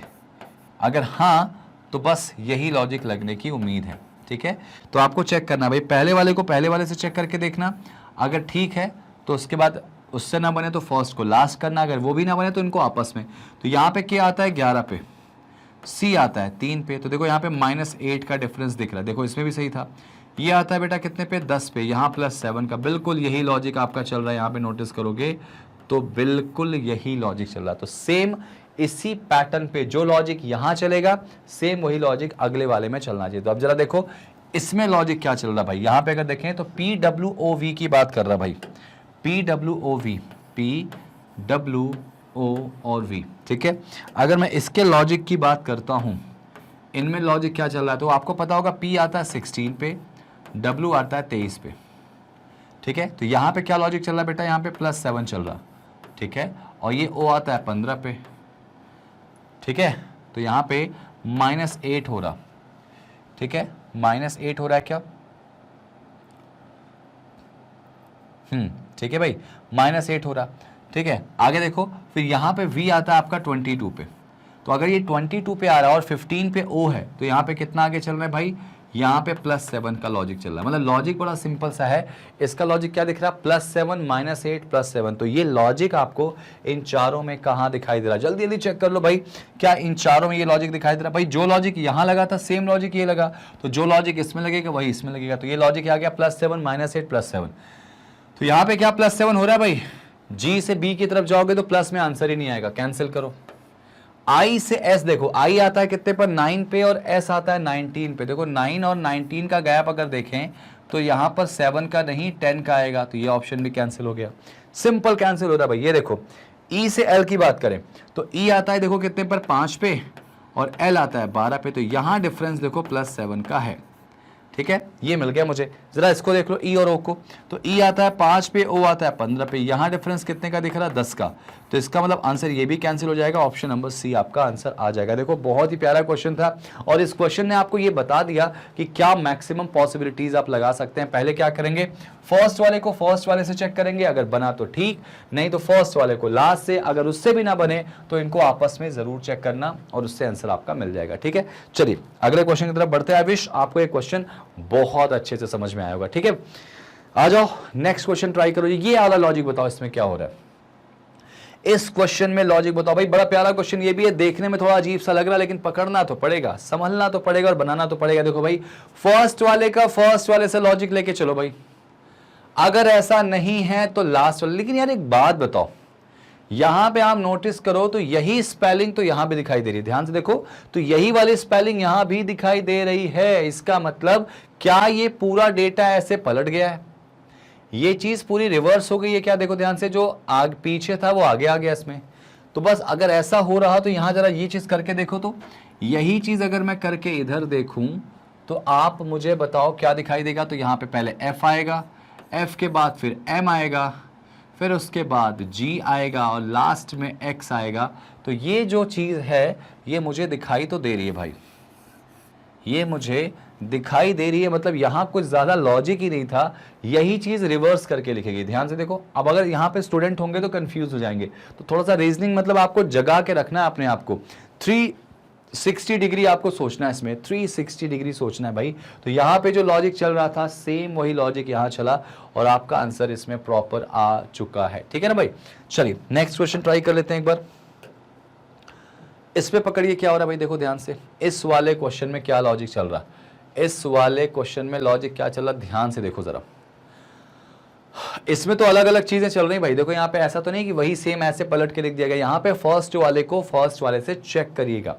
अगर हाँ तो बस यही लॉजिक लगने की उम्मीद है, ठीक है। तो आपको चेक करना भाई, पहले वाले को पहले वाले से चेक करके देखना, अगर ठीक है तो उसके बाद उससे ना बने तो फर्स्ट को लास्ट करना, अगर वो भी ना बने तो इनको आपस में। तो यहाँ पे क्या आता है 11 पे, C आता है 3 पे, तो देखो यहाँ पे -8 का डिफरेंस दिख रहा है, देखो इसमें भी सही था। ये आता है बेटा कितने पे, 10 पे, यहाँ +7 का, बिल्कुल यही लॉजिक आपका चल रहा है। यहाँ पे नोटिस करोगे तो बिल्कुल यही लॉजिक चल रहा है। तो सेम इसी पैटर्न पे जो लॉजिक यहाँ चलेगा, सेम वही लॉजिक अगले वाले में चलना चाहिए। तो अब जरा देखो इसमें लॉजिक क्या चल रहा है भाई, यहाँ पे अगर देखें तो PWOV की बात कर रहा है भाई, PWOV, PWO और V, ठीक है। अगर मैं इसके लॉजिक की बात करता हूं, इनमें लॉजिक क्या चल रहा है, तो आपको पता होगा P आता है 16 पे, W आता है 23 पे, ठीक है। तो यहाँ पे क्या लॉजिक चल रहा है बेटा, यहाँ पे +7 चल रहा, ठीक है, और ये O आता है 15 पे, ठीक है। तो यहाँ पे -8 हो रहा, ठीक है, -8 हो रहा है क्या, ठीक है भाई, -8 हो रहा, ठीक है। आगे देखो फिर यहाँ पे V आता है आपका 22 पे, तो अगर ये 22 पे आ रहा है और 15 पे O है, तो यहाँ पे कितना आगे चल रहा है भाई, यहाँ पे +7 का लॉजिक चल रहा है। मतलब लॉजिक बड़ा सिंपल सा है, इसका लॉजिक क्या दिख रहा है, +7 -8 +7। तो ये लॉजिक आपको इन चारों में कहाँ दिखाई दे रहा है, जल्दी जल्दी चेक कर लो भाई, क्या इन चारों में ये लॉजिक दिखाई दे रहा है भाई। जो लॉजिक यहाँ लगा था सेम लॉजिक ये लगा, तो जो लॉजिक इसमें लगेगा वही इसमें लगेगा। तो ये लॉजिक आ गया +7 -8 +7। तो यहाँ पे क्या +7 हो रहा है भाई, G से B की तरफ जाओगे तो प्लस में आंसर ही नहीं आएगा, कैंसिल करो। I से S देखो, I आता है कितने पर, 9 पे, और S आता है 19 पे। देखो 9 और 19 का गैप अगर देखें तो यहाँ पर 7 का नहीं 10 का आएगा, तो ये ऑप्शन भी कैंसिल हो गया, सिंपल कैंसिल हो रहा है भाई। ये देखो E से L की बात करें तो E आता है देखो कितने पर, 5 पे, और L आता है 12 पे, तो यहाँ डिफरेंस देखो +7 का है, ठीक है। ये मिल गया मुझे, जरा इसको देख लो E और O को, तो E आता है 5 पे, O आता है 15 पे, यहाँ डिफरेंस कितने का दिख रहा है, 10 का। तो इसका मतलब आंसर ये भी कैंसिल हो जाएगा, ऑप्शन नंबर C आपका आंसर आ जाएगा। देखो बहुत ही प्यारा क्वेश्चन था, और इस क्वेश्चन ने आपको ये बता दिया कि क्या मैक्सिमम पॉसिबिलिटीज आप लगा सकते हैं। पहले क्या करेंगे, फर्स्ट वाले को फर्स्ट वाले से चेक करेंगे, अगर बना तो ठीक, नहीं तो फर्स्ट वाले को लास्ट से, अगर उससे भी ना बने तो इनको आपस में जरूर चेक करना, और उससे आंसर आपका मिल जाएगा, ठीक है। चलिए अगले क्वेश्चन की तरफ बढ़ते हैं। आविश आपको एक क्वेश्चन बहुत अच्छे से समझ में आया होगा, ठीक है। आ जाओ नेक्स्ट क्वेश्चन ट्राई करो। ये वाला लॉजिक बताओ, इसमें क्या हो रहा है, इस क्वेश्चन में लॉजिक बताओ भाई। बड़ा प्यारा क्वेश्चन ये भी है, देखने में थोड़ा अजीब सा लग रहा है, लेकिन पकड़ना तो पड़ेगा, समझना तो पड़ेगा और बनाना तो पड़ेगा। देखो भाई फर्स्ट वाले का फर्स्ट वाले से लॉजिक लेके चलो भाई, अगर ऐसा नहीं है तो लास्ट वाले। लेकिन यार एक बात बताओ, यहां पे आप नोटिस करो तो यही स्पेलिंग तो यहां भी दिखाई दे रही है, ध्यान से देखो, तो यही वाली स्पेलिंग यहां भी दिखाई दे रही है। इसका मतलब क्या ये पूरा डेटा ऐसे पलट गया है, ये चीज पूरी रिवर्स हो गई है क्या? देखो ध्यान से, जो आग पीछे था वो आगे आ गया इसमें। तो बस अगर ऐसा हो रहा तो यहां जरा ये चीज करके देखो, तो यही चीज अगर मैं करके इधर देखूं तो आप मुझे बताओ क्या दिखाई देगा। तो यहां पे पहले F आएगा, F के बाद फिर M आएगा, फिर उसके बाद G आएगा और लास्ट में X आएगा। तो ये जो चीज है ये मुझे दिखाई तो दे रही है भाई, ये मुझे दिखाई दे रही है, मतलब यहां कुछ ज्यादा लॉजिक ही नहीं था, यही चीज रिवर्स करके लिखेगी। ध्यान से देखो, अब अगर यहां पे स्टूडेंट होंगे तो कंफ्यूज हो जाएंगे, तो थोड़ा सा रीजनिंग मतलब आपको जगा के रखना है अपने आप को। 360 डिग्री आपको सोचना है इसमें, 360 डिग्री सोचना है भाई। तो यहां पे जो लॉजिक चल रहा था सेम वही लॉजिक यहां चला और आपका आंसर इसमें प्रॉपर आ चुका है, ठीक है ना भाई। चलिए नेक्स्ट क्वेश्चन ट्राई कर लेते हैं एक बार। इस पे पकड़िए क्या हो रहा है भाई, देखो ध्यान से, इस वाले क्वेश्चन में क्या लॉजिक चल रहा है, इस वाले क्वेश्चन में लॉजिक क्या चल रहा है, ध्यान से देखो जरा। इसमें तो अलग अलग चीजें चल रही भाई। देखो यहाँ पे ऐसा तो नहीं कि वही सेम ऐसे पलट के लिख दिया गया, यहाँ पे फर्स्ट वाले को फर्स्ट वाले से चेक करिएगा,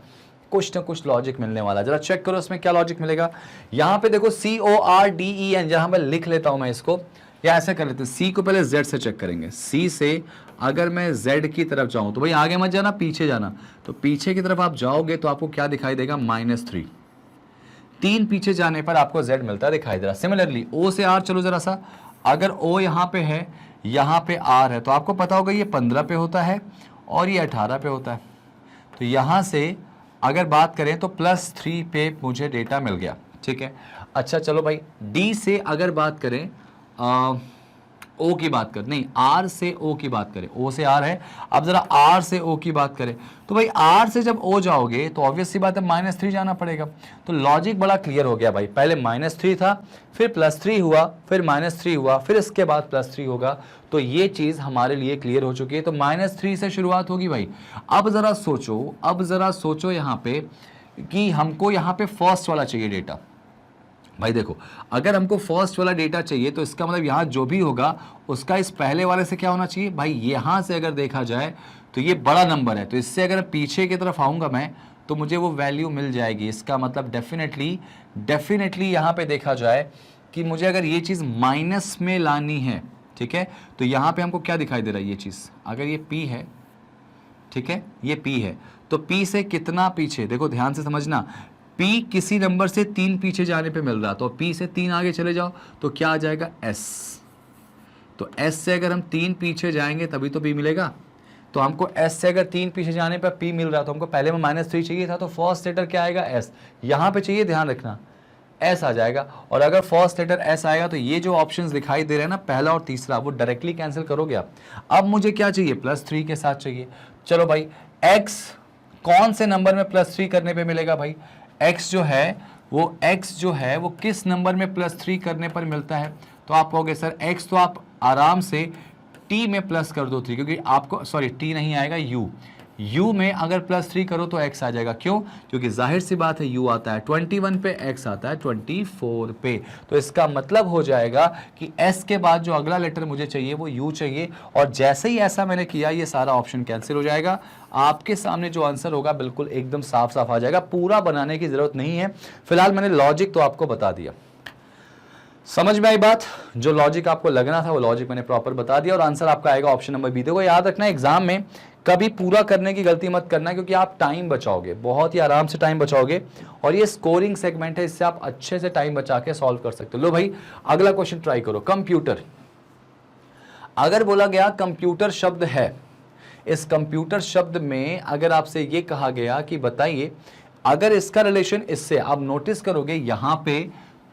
कुछ ना कुछ लॉजिक मिलने वाला। जरा चेक करो इसमें क्या लॉजिक मिलेगा। यहाँ पे देखो CORDEN, जहां मैं लिख लेता हूं मैं इसको, या ऐसा कर लेते हैं, सी को पहले जेड से चेक करेंगे। सी से अगर मैं जेड की तरफ जाऊं तो भाई आगे मत जाना, पीछे जाना। तो पीछे की तरफ आप जाओगे तो आपको क्या दिखाई देगा, -3। 3 पीछे जाने पर आपको जेड मिलता दिखाई दे रहा। सिमिलरली ओ से आर चलो जरा सा, अगर ओ यहाँ पे है, यहाँ पे आर है, तो आपको पता होगा ये 15 पे होता है और ये 18 पे होता है। तो यहाँ से अगर बात करें तो +3 पे मुझे डेटा मिल गया, ठीक है। अच्छा चलो भाई, डी से अगर बात करें, ओ की बात कर, नहीं आर से ओ की बात करें, ओ से आर है, अब जरा आर से ओ की बात करें तो भाई आर से जब ओ जाओगे तो ऑब्वियस सी बात है -3 जाना पड़ेगा। तो लॉजिक बड़ा क्लियर हो गया भाई, पहले -3 था, फिर +3 हुआ, फिर -3 हुआ, फिर इसके बाद +3 होगा। तो ये चीज हमारे लिए क्लियर हो चुकी है। तो -3 से शुरुआत होगी भाई। अब जरा सोचो यहाँ पे कि हमको यहाँ पे फर्स्ट वाला चाहिए डेटा। भाई देखो, अगर हमको फर्स्ट वाला डेटा चाहिए तो इसका मतलब यहाँ जो भी होगा उसका इस पहले वाले से क्या होना चाहिए भाई, यहाँ से अगर देखा जाए तो ये बड़ा नंबर है, तो इससे अगर पीछे की तरफ आऊँगा मैं तो मुझे वो वैल्यू मिल जाएगी। इसका मतलब डेफिनेटली यहाँ पे देखा जाए कि मुझे अगर ये चीज़ माइनस में लानी है, ठीक है, तो यहाँ पे हमको क्या दिखाई दे रहा है, ये चीज़ अगर ये P है, ठीक है, ये P है, तो P से कितना पीछे, देखो ध्यान से समझना, P किसी नंबर से 3 पीछे जाने पे मिल रहा, तो P से 3 आगे चले जाओ तो क्या आ जाएगा, S। तो S से अगर हम 3 पीछे जाएंगे तभी तो P मिलेगा। तो हमको S से अगर 3 पीछे जाने पर P मिल रहा, तो हमको पहले में -3 चाहिए था, तो फर्स्ट लेटर क्या आएगा, S। यहाँ पे चाहिए, ध्यान रखना, S आ जाएगा। और अगर फर्स्ट लेटर S आएगा तो ये जो ऑप्शंस दिखाई दे रहे हैं ना, पहला और तीसरा, वो डायरेक्टली कैंसिल करोगे आप। अब मुझे क्या चाहिए, +3 के साथ चाहिए। चलो भाई, X कौन से नंबर में +3 करने पे मिलेगा भाई, X जो है वो किस नंबर में +3 करने पर मिलता है। तो आप कहोगे सर X तो आप आराम से T में प्लस कर दो 3, क्योंकि आपको सॉरी T नहीं आएगा, U में अगर +3 करो तो X आ जाएगा। क्यों, क्योंकि जाहिर सी बात है U आता है 21 पे, X आता है 24 पे। तो इसका मतलब हो जाएगा कि S के बाद जो अगला लेटर मुझे चाहिए वो U चाहिए। और जैसे ही ऐसा मैंने किया, ये सारा ऑप्शन कैंसिल हो जाएगा। आपके सामने जो आंसर होगा बिल्कुल एकदम साफ साफ आ जाएगा, पूरा बनाने की जरूरत नहीं है। फिलहाल मैंने लॉजिक तो आपको बता दिया, समझ में आई बात। जो लॉजिक आपको लगना था वो लॉजिक मैंने प्रॉपर बता दिया, और आंसर आपका आएगा ऑप्शन नंबर बी। देखो याद रखना, एग्जाम में कभी पूरा करने की गलती मत करना, क्योंकि आप टाइम बचाओगे, बहुत ही आराम से टाइम बचाओगे, और ये स्कोरिंग सेगमेंट है, इससे आप अच्छे से टाइम बचा के सॉल्व कर सकते हो। लो भाई, अगला क्वेश्चन ट्राई करो। कंप्यूटर, अगर बोला गया कंप्यूटर शब्द है, इस कंप्यूटर शब्द में अगर आपसे ये कहा गया कि बताइए अगर इसका रिलेशन इससे, आप नोटिस करोगे यहाँ पे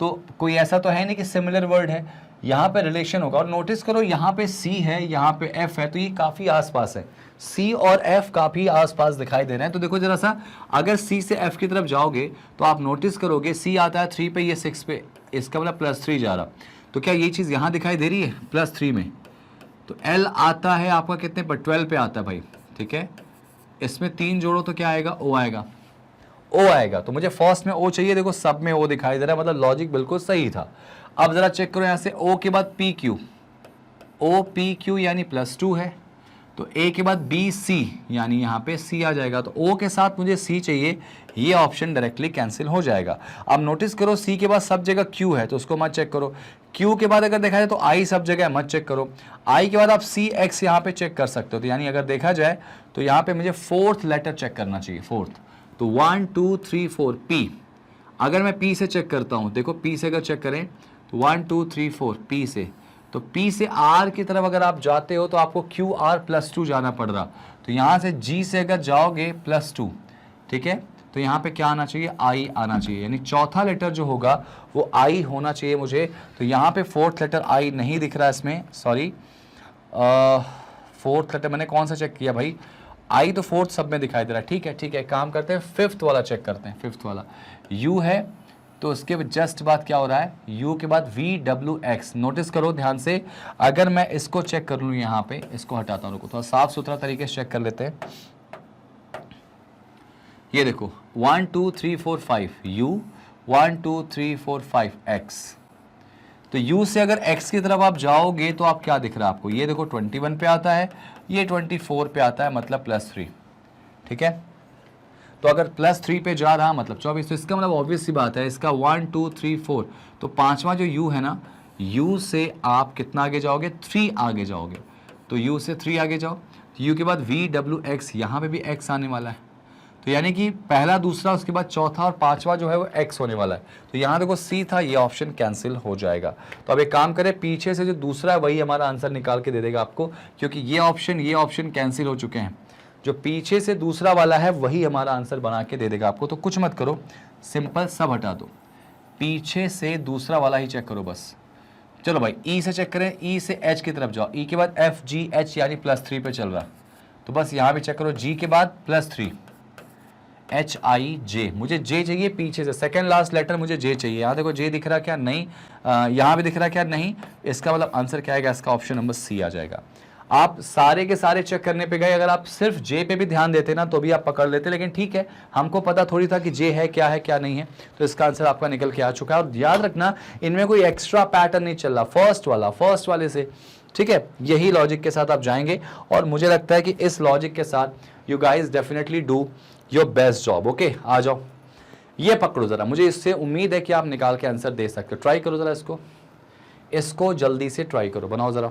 तो कोई ऐसा तो है नहीं कि सिमिलर वर्ड है, यहाँ पे रिलेशन होगा। और नोटिस करो यहाँ पे C है, यहाँ पे F है, तो ये काफी आसपास है, C और F काफी आसपास दिखाई दे रहे हैं। तो देखो जरा सा, अगर C से F की तरफ जाओगे तो आप नोटिस करोगे C आता है 3 पे, ये 6 पे, इसका मतलब +3 जा रहा। तो क्या ये चीज यहाँ दिखाई दे रही है +3 में, तो L आता है आपका कितने पर, 12 पे आता है भाई, ठीक है। इसमें 3 जोड़ो तो क्या आएगा, O आएगा, O आएगा। तो मुझे फर्स्ट में O चाहिए, देखो सब में O दिखाई दे रहा है, मतलब लॉजिक बिल्कुल सही था। अब जरा चेक करो यहाँ से, O के बाद PQ, OPQ यानी +2 है, तो A के बाद BC यानी यहाँ पे C आ जाएगा। तो O के साथ मुझे C चाहिए, ये ऑप्शन डायरेक्टली कैंसिल हो जाएगा। अब नोटिस करो C के बाद सब जगह Q है, तो उसको मत चेक करो। Q के बाद अगर देखा जाए तो I सब जगह है, मत चेक करो। I के बाद आप CX यहाँ पे चेक कर सकते हो, तो यानी अगर देखा जाए तो यहाँ पे मुझे फोर्थ लेटर चेक करना चाहिए, फोर्थ। तो 1 2 3 4 P, अगर मैं P से चेक करता हूँ, देखो P से अगर चेक करें तो 1 2 3 4 P से, तो P से R की तरफ अगर आप जाते हो तो आपको QR +2 जाना पड़ रहा। तो यहाँ से G से अगर जाओगे +2, ठीक है, तो यहाँ पे क्या आना चाहिए, I आना चाहिए, यानी चौथा लेटर जो होगा वो I होना चाहिए मुझे। तो यहाँ पे फोर्थ लेटर I नहीं दिख रहा इसमें, सॉरी, फोर्थ लेटर मैंने कौन सा चेक किया भाई, I तो फोर्थ सब में दिखाई दे रहा है। ठीक है, काम करते हैं, फिफ्थ वाला चेक करते हैं। फिफ्थ वाला U है, तो उसके जस्ट बाद क्या हो रहा है, U के बाद VWX। नोटिस करो ध्यान से, अगर मैं इसको चेक कर लूँ, यहाँ पे इसको हटाता हूँ, रुको थोड़ा साफ सुथरा तरीके से चेक कर लेते हैं। ये देखो 1 2 3 4 5 U, 1 2 3 4 5 X। तो U से अगर X की तरफ आप जाओगे तो आप क्या दिख रहा है आपको, ये देखो 21 पे आता है, ये 24 पे आता है, मतलब +3, ठीक है। तो अगर +3 पे जा रहा मतलब 24, तो इसका मतलब ऑब्वियस सी बात है, इसका 1 2 3 4, तो पांचवा जो U है ना, u से आप कितना आगे जाओगे, 3 आगे जाओगे, तो u से 3 आगे जाओ, u के बाद v w x, यहाँ पे भी x आने वाला है, तो यानी कि पहला, दूसरा, उसके बाद चौथा और पांचवा जो है वो x होने वाला है। तो यहाँ देखो c था, ये ऑप्शन कैंसिल हो जाएगा। तो अब एक काम करें, पीछे से जो दूसरा है वही हमारा आंसर निकाल के दे देगा आपको, क्योंकि ये ऑप्शन कैंसिल हो चुके हैं। जो पीछे से दूसरा वाला है वही हमारा आंसर बना के दे देगा आपको। तो कुछ मत करो, सिंपल सब हटा दो, पीछे से दूसरा वाला ही चेक करो बस। चलो भाई ई से चेक करें, ई से एच की तरफ जाओ, ई के बाद एफ जी एच यानी +3 पे चल रहा, तो बस यहाँ भी चेक करो, जी के बाद +3 एच आई जे, मुझे जे चाहिए पीछे से, सेकंड लास्ट लेटर मुझे जे चाहिए। यहाँ देखो जे दिख रहा क्या, नहीं, यहाँ भी दिख रहा क्या, नहीं, इसका मतलब आंसर क्या आएगा, इसका ऑप्शन नंबर सी आ जाएगा। आप सारे के सारे चेक करने पे गए, अगर आप सिर्फ जे पे भी ध्यान देते ना तो भी आप पकड़ लेते, लेकिन ठीक है, हमको पता थोड़ी था कि जे है क्या नहीं है, तो इसका आंसर आपका निकल के आ चुका है। और याद रखना, इनमें कोई एक्स्ट्रा पैटर्न नहीं चल रहा, फर्स्ट वाले से, ठीक है, यही लॉजिक के साथ आप जाएंगे, और मुझे लगता है कि इस लॉजिक के साथ you guys definitely do your best job. Okay, आ जाओ, ये पकड़ो जरा, मुझे इससे उम्मीद है कि आप निकाल के आंसर दे सकते हो। ट्राई करो जरा इसको जल्दी से ट्राई करो, बनाओ जरा।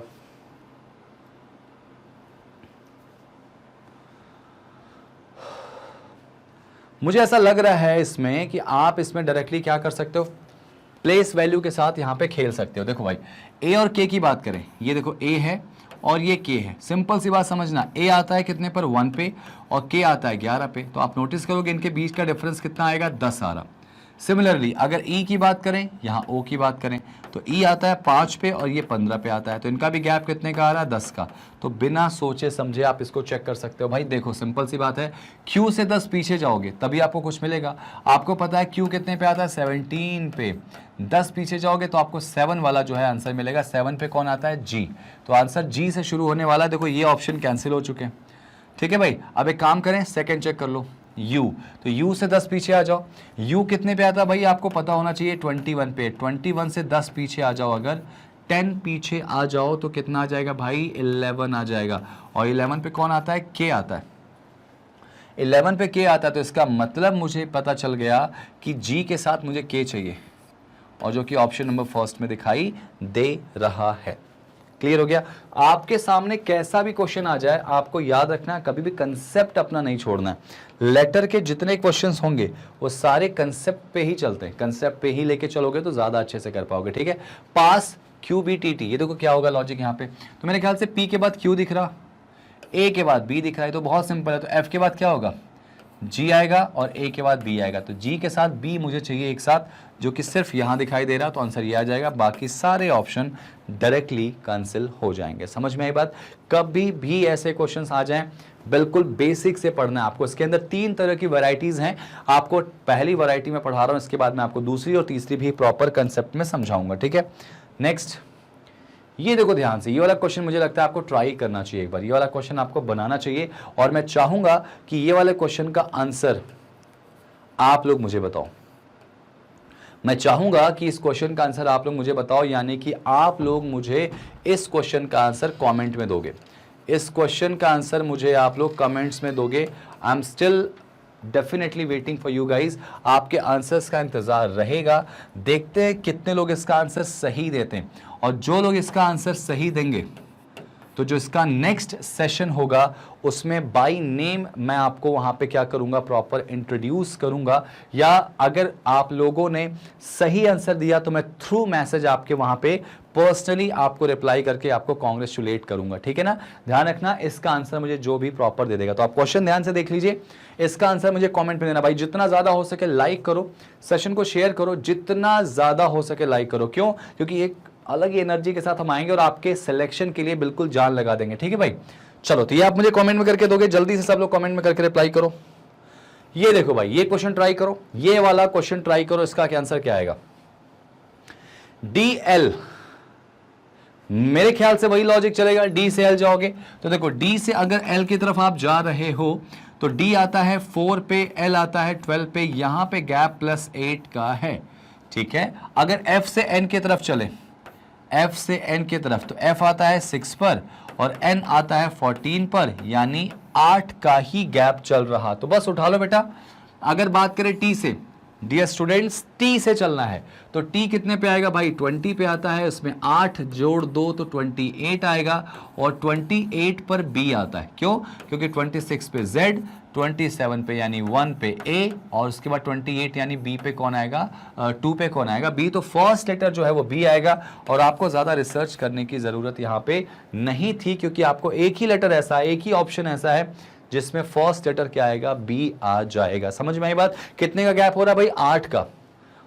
मुझे ऐसा लग रहा है इसमें कि आप इसमें डायरेक्टली क्या कर सकते हो, प्लेस वैल्यू के साथ यहाँ पे खेल सकते हो। देखो भाई, ए और के की बात करें, ये देखो ए है और ये के है, सिंपल सी बात समझना, ए आता है कितने पर, 1 पे, और के आता है 11 पे, तो आप नोटिस करोगे इनके बीच का डिफरेंस कितना आएगा, 10 आ रहा। सिमिलरली अगर ई की बात करें, यहाँ ओ की बात करें, तो ई आता है 5 पे और ये 15 पे आता है, तो इनका भी गैप कितने का आ रहा है, 10 का। तो बिना सोचे समझे आप इसको चेक कर सकते हो। भाई देखो, सिंपल सी बात है, क्यू से 10 पीछे जाओगे तभी आपको कुछ मिलेगा। आपको पता है क्यू कितने पे आता है, 17 पे, 10 पीछे जाओगे तो आपको 7 वाला जो है आंसर मिलेगा। 7 पे कौन आता है, जी, तो आंसर जी से शुरू होने वाला है। देखो ये ऑप्शन कैंसिल हो चुके हैं, ठीक है भाई। अब एक काम करें, सेकंड चेक कर लो, u, तो u से 10 पीछे आ जाओ। u कितने पे आता है भाई, आपको पता होना चाहिए, 21 पे। 21 से 10 पीछे आ जाओ, अगर 10 पीछे आ जाओ तो कितना आ जाएगा भाई, 11 आ जाएगा। और 11 पे कौन आता है, k आता है। 11 पे k आता है, तो इसका मतलब मुझे पता चल गया कि g के साथ मुझे k चाहिए, और जो कि ऑप्शन नंबर फर्स्ट में दिखाई दे रहा है। क्लियर हो गया। आपके सामने कैसा भी क्वेश्चन आ जाए, आपको याद रखना है, कभी भी कंसेप्ट अपना नहीं छोड़ना है। लेटर के जितने क्वेश्चंस होंगे वो सारे कंसेप्ट पे ही चलते हैं, कंसेप्ट पे ही लेके चलोगे तो ज्यादा अच्छे से कर पाओगे, ठीक है। पास QBTT, ये देखो क्या होगा लॉजिक यहाँ पे, तो मेरे ख्याल से P के बाद Q दिख रहा, A के बाद B दिख रहा है, तो बहुत सिंपल है। तो F के बाद क्या होगा, G आएगा, और A के बाद B आएगा, तो G के साथ B मुझे चाहिए एक साथ, जो कि सिर्फ यहाँ दिखाई दे रहा, तो आंसर ये आ जाएगा। बाकी सारे ऑप्शन डायरेक्टली कैंसिल हो जाएंगे। समझ में आई बात। कभी भी ऐसे क्वेश्चंस आ जाएं, बिल्कुल बेसिक से पढ़ना है आपको। इसके अंदर 3 तरह की वैरायटीज हैं, आपको पहली वैरायटी में पढ़ा रहा हूँ, इसके बाद मैं आपको दूसरी और तीसरी भी प्रॉपर कंसेप्ट में समझाऊंगा, ठीक है। नेक्स्ट, ये देखो ध्यान से, ये वाला क्वेश्चन मुझे लगता है आपको ट्राई करना चाहिए एक बार, ये वाला क्वेश्चन आपको बनाना चाहिए, और मैं चाहूंगा कि ये वाले क्वेश्चन का आंसर आप लोग मुझे बताओ। मैं चाहूंगा कि इस क्वेश्चन का आंसर आप लोग मुझे बताओ, यानी कि आप लोग मुझे इस क्वेश्चन का आंसर कमेंट में दोगे। इस क्वेश्चन का आंसर मुझे आप लोग कमेंट्स में दोगे। I am still definitely waiting for you guys. आपके आंसर्स का इंतजार रहेगा। देखते हैं कितने लोग इसका आंसर सही देते हैं, और जो लोग इसका आंसर सही देंगे तो जो इसका नेक्स्ट सेशन होगा उसमें बाय नेम मैं आपको वहां पे क्या करूंगा, प्रॉपर इंट्रोड्यूस करूंगा। या अगर आप लोगों ने सही आंसर दिया तो मैं थ्रू मैसेज आपके वहां पे पर्सनली आपको रिप्लाई करके आपको कांग्रेचुलेट करूंगा, ठीक है ना। ध्यान रखना, इसका आंसर मुझे जो भी प्रॉपर दे देगा। तो आप क्वेश्चन ध्यान से देख लीजिए, इसका आंसर मुझे कमेंट में देना। भाई जितना ज्यादा हो सके लाइक करो, सेशन को शेयर करो, जितना ज्यादा हो सके लाइक करो। क्यों? क्योंकि एक अलग ही एनर्जी के साथ हम आएंगे और आपके सिलेक्शन के लिए बिल्कुल जान लगा देंगे, ठीक है भाई। चलो, तो ये आप मुझे कमेंट में करके दोगे, जल्दी से सब लोग कमेंट में करके रिप्लाई करो। ये देखो भाई, ये क्वेश्चन ट्राई करो, ये वाला क्वेश्चन ट्राई करो। इसका क्या आंसर क्या आएगा, DL। मेरे ख्याल से वही लॉजिक चलेगा, D से L जाओगे तो देखो D से अगर L की तरफ आप जा रहे हो तो D आता है 4 पे, L आता है 12 पे, यहां पे गैप +8 का है, ठीक है। अगर F से N की तरफ चले, F से N की तरफ, तो F आता है 6 पर और N आता है 14 पर, यानी 8 का ही गैप चल रहा। तो बस उठा लो बेटा। अगर बात करें T से, डियर स्टूडेंट्स टी से चलना है, तो टी कितने पे आएगा भाई 20 पे आता है, उसमें 8 जोड़ 2 तो 28 आएगा, और 28 पर बी आता है। क्यों? क्योंकि 26 पे जेड, 27 पे यानी 1 पे ए, और उसके बाद 28 यानी बी पे कौन आएगा, 2 पे कौन आएगा, बी। तो फर्स्ट लेटर जो है वो बी आएगा, और आपको ज़्यादा रिसर्च करने की ज़रूरत यहाँ पे नहीं थी, क्योंकि आपको एक ही लेटर ऐसा है, एक ही ऑप्शन ऐसा है जिसमें फर्स्ट लेटर क्या आएगा, बी आ जाएगा। समझ में आई बात? कितने का गैप हो रहा है भाई, 8 का,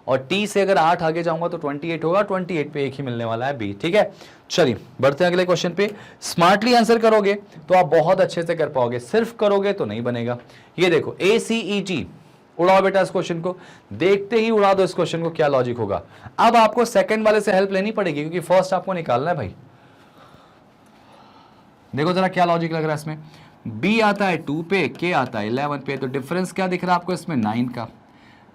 और टी से अगर 8 आगे जाऊंगा तो 28 होगा, 28 पे एक ही मिलने वाला है, बी। ठीक है, चलिए बढ़ते हैं अगले क्वेश्चन पे। स्मार्टली आंसर करोगे तो आप बहुत अच्छे से कर पाओगे, सिर्फ करोगे तो नहीं बनेगा। ये देखो ACET, उड़ाओ बेटा इस क्वेश्चन को, देखते ही उड़ा दो इस क्वेश्चन को, क्या लॉजिक होगा। अब आपको सेकंड वाले से हेल्प लेनी पड़ेगी, क्योंकि फर्स्ट आपको निकालना है भाई। देखो जरा क्या लॉजिक लग रहा है इसमें, बी आता है 2 पे, के आता है 11 पे, तो डिफरेंस क्या दिख रहा है आपको इसमें, 9 का।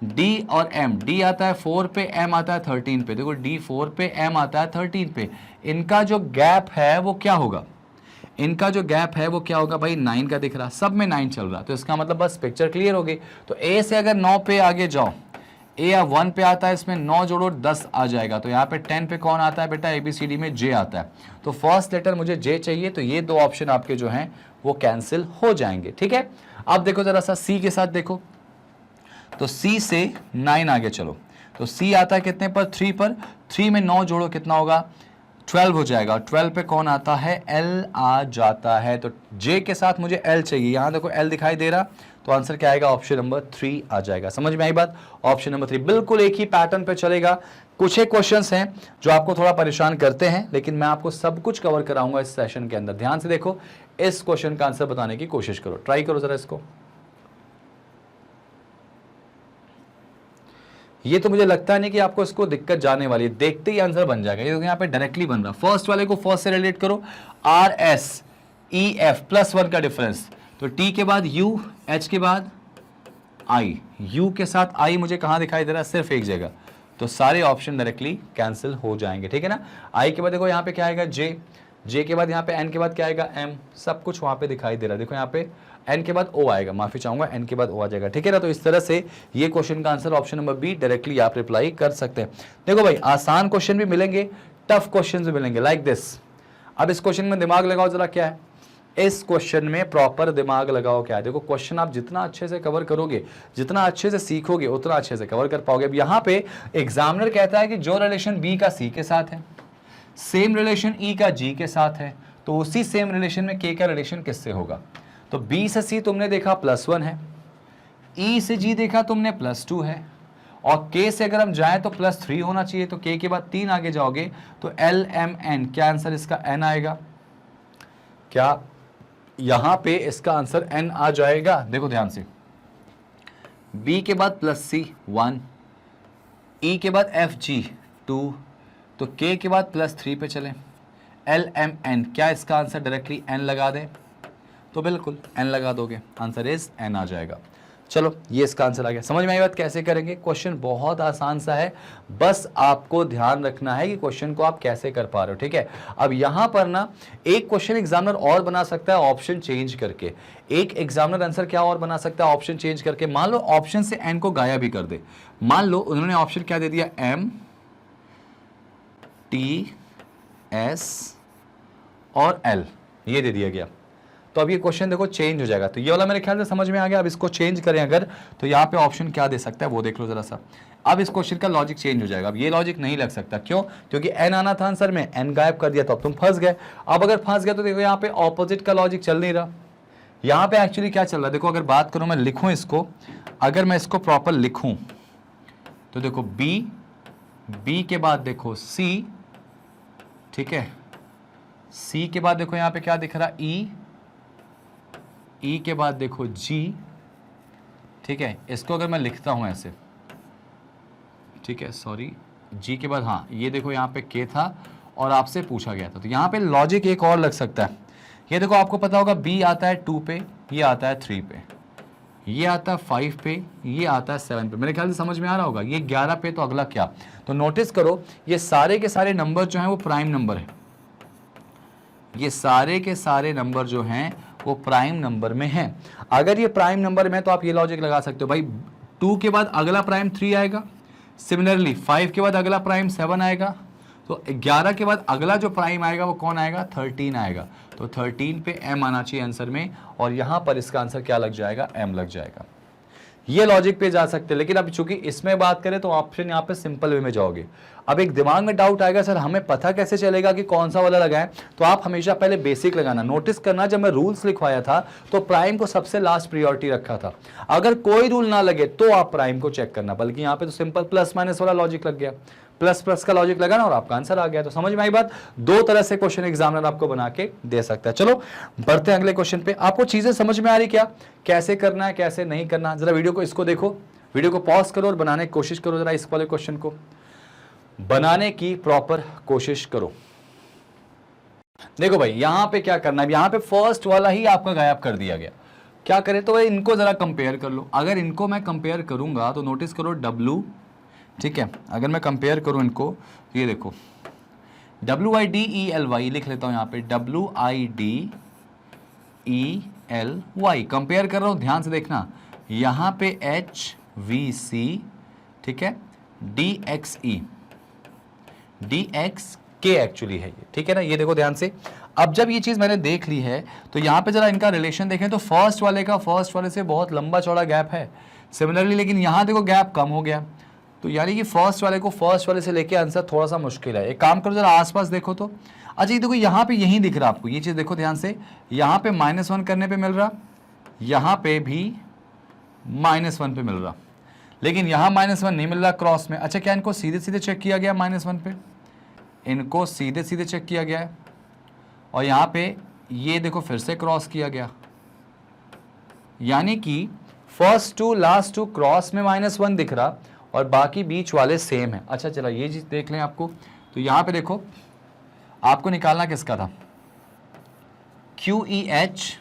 डी और एम, डी आता है 4 पे, एम आता है 13 पे। देखो डी 4 पे, एम आता है 13 पे, इनका जो गैप है वो क्या होगा, इनका जो गैप है वो क्या होगा भाई, 9 का दिख रहा, सब में 9 चल रहा, तो इसका मतलब बस पिक्चर क्लियर हो गई। तो ए से अगर 9 पे आगे जाओ, ए या 1 पे आता है, इसमें 9 जोड़ो 10 आ जाएगा, तो यहाँ पे 10 पे कौन आता है बेटा, ABCD में जे आता है, तो फर्स्ट लेटर मुझे जे चाहिए, तो ये दो ऑप्शन आपके जो हैं वो कैंसिल हो जाएंगे। ठीक है, अब देखो जरा सा सी के साथ देखो, तो सी से 9 आगे चलो, तो सी आता है कितने पर, 3 पर, 3 में 9 जोड़ो कितना होगा, 12 हो जाएगा, और 12 पे कौन आता है, एल आ जाता है, तो जे के साथ मुझे एल चाहिए, यहां देखो एल दिखाई दे रहा, तो आंसर क्या आएगा, ऑप्शन नंबर 3 आ जाएगा। समझ में आई बात? ऑप्शन नंबर 3 बिल्कुल एक ही पैटर्न पे चलेगा। कुछ एक क्वेश्चंस हैं जो आपको थोड़ा परेशान करते हैं, लेकिन मैं आपको सब कुछ कवर कराऊंगा इस सेशन के अंदर। ध्यान से देखो, इस क्वेश्चन का आंसर बताने की कोशिश करो, ट्राई करो जरा इसको। ये तो मुझे लगता नहीं कि आपको इसको दिक्कत जाने वाली है, देखते ही आंसर बन जाएगा, ये तो यहाँ पे डायरेक्टली बन रहा। फर्स्ट वाले को फर्स्ट से रिलेट करो, RSEF +1 का डिफरेंस, तो T के बाद U, H के बाद I, U के साथ I मुझे कहाँ दिखाई दे रहा है, सिर्फ एक जगह, तो सारे ऑप्शन डायरेक्टली कैंसिल हो जाएंगे। ठीक है ना, I के बाद देखो यहाँ पे क्या आएगा, J के बाद यहाँ पे N के बाद क्या आएगा, M, सब कुछ वहाँ पे दिखाई दे रहा है। देखो यहाँ पे N के बाद O आएगा, माफी चाहूंगा, N के बाद O आ जाएगा। ठीक है ना, तो इस तरह से ये क्वेश्चन का answer option number be directly आप रिप्लाई कर सकते हैं। देखो भाई, आसान क्वेश्चन भी मिलेंगे, टफ क्वेश्चन भी मिलेंगे, लाइक दिस। अब इस क्वेश्चन में दिमाग लगाओ जरा, क्या है इस क्वेश्चन में, प्रॉपर दिमाग लगाओ क्या है। देखो क्वेश्चन आप जितना अच्छे से कवर करोगे, जितना अच्छे से सीखोगे, उतना अच्छे से कवर कर पाओगे। अब यहाँ पे एग्जामिनर कहता है कि जो रिलेशन बी का सी के साथ है, सेम रिलेशन ई का जी के साथ है, तो उसी सेम रिलेशन में के का रिलेशन किससे होगा। तो बी से सी तुमने देखा +1 है, ई से जी देखा तुमने +2 है, और के से अगर हम जाएं तो +3 होना चाहिए, तो के के बाद 3 आगे जाओगे तो LMN, क्या आंसर इसका n आएगा, क्या यहां पे इसका आंसर n आ जाएगा। देखो ध्यान से, B के बाद +C 1, E के बाद FG 2, तो K के बाद +3 पे चलें, LMN, क्या इसका आंसर डायरेक्टली n लगा दें, तो बिल्कुल n लगा दोगे, आंसर इज n आ जाएगा। चलो ये इसका आंसर आ गया। समझ में आई बात कैसे करेंगे, क्वेश्चन बहुत आसान सा है, बस आपको ध्यान रखना है कि क्वेश्चन को आप कैसे कर पा रहे हो। ठीक है, अब यहां पर ना एक क्वेश्चन एग्जामिनर और बना सकता है ऑप्शन चेंज करके, एक एग्जामिनर आंसर क्या और बना सकता है ऑप्शन चेंज करके। मान लो ऑप्शन से n को गायब भी कर दे, मान लो उन्होंने ऑप्शन क्या दे दिया, M T S और L, ये दे दिया गया, तो अब ये क्वेश्चन देखो चेंज हो जाएगा। तो ये वाला मेरे ख्याल से समझ में आ गया। अब इसको चेंज करें अगर, तो यहाँ पे ऑप्शन क्या दे सकता है वो देख लो जरा सा। अब इस क्वेश्चन का लॉजिक चेंज हो जाएगा। अब ये लॉजिक नहीं लग सकता, क्यों, क्योंकि n आना था आंसर में, n गायब कर दिया तो अब तुम फंस गए। अब अगर फंस गए तो देखो यहाँ पे ऑपोजिट का लॉजिक चल नहीं रहा, यहाँ पे एक्चुअली क्या चल रहा है। देखो अगर बात करूँ, मैं लिखूँ इसको, अगर मैं इसको प्रॉपर लिखूँ तो देखो B के बाद देखो C, ठीक है, C के बाद देखो यहाँ पे क्या दिख रहा, E के बाद देखो G, ठीक है, इसको अगर मैं लिखता हूं ऐसे, ठीक है, सॉरी, G के बाद हाँ ये देखो यहाँ पे K था और आपसे पूछा गया था, तो यहाँ पे लॉजिक एक और लग सकता है। ये देखो आपको पता होगा B आता है 2 पे, ये आता है 3 पे, ये आता है 5 पे, ये आता है 7 पे। मेरे ख्याल से समझ में आ रहा होगा। ये 11 पे, तो अगला क्या, तो नोटिस करो ये सारे के सारे नंबर जो हैं वो प्राइम नंबर है, ये सारे के सारे नंबर जो हैं वो प्राइम नंबर में हैं। अगर ये प्राइम नंबर में, तो आप ये लॉजिक लगा सकते हो भाई 2 के बाद अगला प्राइम 3 आएगा, सिमिलरली 5 के बाद अगला प्राइम 7 आएगा, तो 11 के बाद अगला जो प्राइम आएगा वो कौन आएगा, 13 आएगा। तो 13 पे m आना चाहिए आंसर में, और यहां पर इसका आंसर क्या लग जाएगा, m लग जाएगा। ये लॉजिक पे जा सकते हैं, लेकिन अब चूंकि इसमें बात करें तो ऑप्शन यहाँ पे सिंपल वे में जाओगे। अब एक दिमाग में डाउट आएगा, सर हमें पता कैसे चलेगा कि कौन सा वाला लगाएं? तो आप हमेशा पहले बेसिक लगाना। नोटिस करना, जब मैं रूल्स लिखवाया था तो प्राइम को सबसे लास्ट प्रायोरिटी रखा था। अगर कोई रूल ना लगे तो आप प्राइम को चेक करना, बल्कि यहाँ पे तो सिंपल प्लस माइनस वाला लॉजिक लग गया, प्लस प्लस का लॉजिक लगा ना और आपका आंसर आ गया। तो समझ में आई बात? दो तरह से क्वेश्चन एग्जामिनर आपको बना के दे सकता है। चलो बढ़ते हैं अगले क्वेश्चन पे। आपको चीजें समझ में आ रही क्या, कैसे करना है कैसे नहीं करना? जरा वीडियो को इसको देखो, वीडियो को पॉज करो और बनाने की कोशिश करो, जरा इस वाले क्वेश्चन को बनाने की प्रॉपर कोशिश करो। देखो भाई यहां पे क्या करना है, यहां पे फर्स्ट वाला ही आपका गायब कर दिया गया। क्या करें तो भाई इनको जरा कंपेयर कर लो। अगर इनको मैं कंपेयर करूंगा तो नोटिस करो W, ठीक है, अगर मैं कंपेयर करूं इनको, ये देखो WIDELY लिख लेता हूं यहां पे, WIDELY कंपेयर कर रहा हूं, ध्यान से देखना, यहां पे HVC, ठीक है, DXE एक्चुअली है ये, ठीक है ना, ये देखो ध्यान से। अब जब ये चीज मैंने देख ली है तो यहां पे जरा इनका रिलेशन देखें तो फर्स्ट वाले का फर्स्ट वाले से बहुत लंबा चौड़ा गैप है सिमिलरली, लेकिन यहां देखो गैप कम हो गया। तो यानी कि फर्स्ट वाले को फर्स्ट वाले से लेके आंसर थोड़ा सा मुश्किल है। एक काम करो जरा आसपास देखो तो, अच्छा ये देखो यहाँ पे यही दिख रहा आपको, ये चीज देखो ध्यान से, यहाँ पे -1 करने पे मिल रहा, यहाँ पे भी -1 पे मिल रहा, लेकिन यहाँ -1 नहीं मिल रहा क्रॉस में। अच्छा क्या इनको सीधे सीधे चेक किया गया -1 पे? इनको सीधे सीधे चेक किया गया है, और यहाँ पे ये देखो फिर से क्रॉस किया गया, यानी कि first two last two cross में -1 दिख रहा और बाकी बीच वाले सेम है। अच्छा चला ये चीज देख लें आपको, तो यहां पे देखो आपको निकालना किसका था, QEH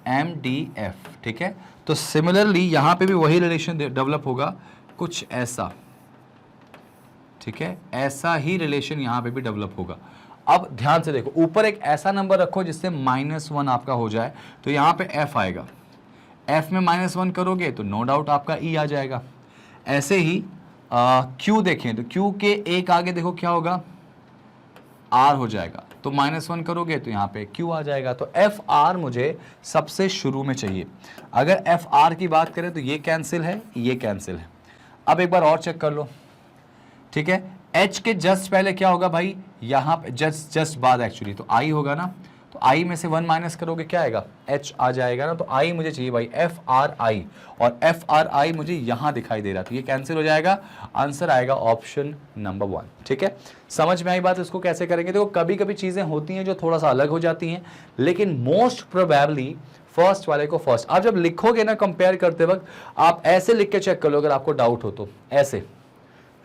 MDF, ठीक है। तो सिमिलरली यहां पे भी वही रिलेशन डेवलप होगा कुछ ऐसा, ठीक है, ऐसा ही रिलेशन यहां पे भी डेवलप होगा। अब ध्यान से देखो, ऊपर एक ऐसा नंबर रखो जिससे -1 आपका हो जाए, तो यहां पे F आएगा, F में -1 करोगे तो नो डाउट आपका E आ जाएगा। ऐसे ही Q देखें तो Q के एक आगे देखो क्या होगा, R हो जाएगा, तो -1 करोगे तो यहाँ पे Q आ जाएगा। तो FR मुझे सबसे शुरू में चाहिए। अगर FR की बात करें तो ये कैंसिल है, ये कैंसिल है। अब एक बार और चेक कर लो, ठीक है, H के जस्ट पहले क्या होगा भाई, यहाँ पे जस्ट बाद एक्चुअली तो I होगा ना, तो I में से 1 माइनस करोगे क्या आएगा, H आ जाएगा ना। तो I मुझे चाहिए भाई FRI, और FRI मुझे यहाँ दिखाई दे रहा, तो ये कैंसिल हो जाएगा, आंसर आएगा ऑप्शन नंबर 1, ठीक है। समझ में आई बात? इसको कैसे करेंगे? देखो कभी कभी चीज़ें होती हैं जो थोड़ा सा अलग हो जाती हैं, लेकिन मोस्ट प्रोबेबली फर्स्ट वाले को फर्स्ट। आप जब लिखोगे ना कंपेयर करते वक्त, आप ऐसे लिख के चेक कर लो, अगर आपको डाउट हो तो ऐसे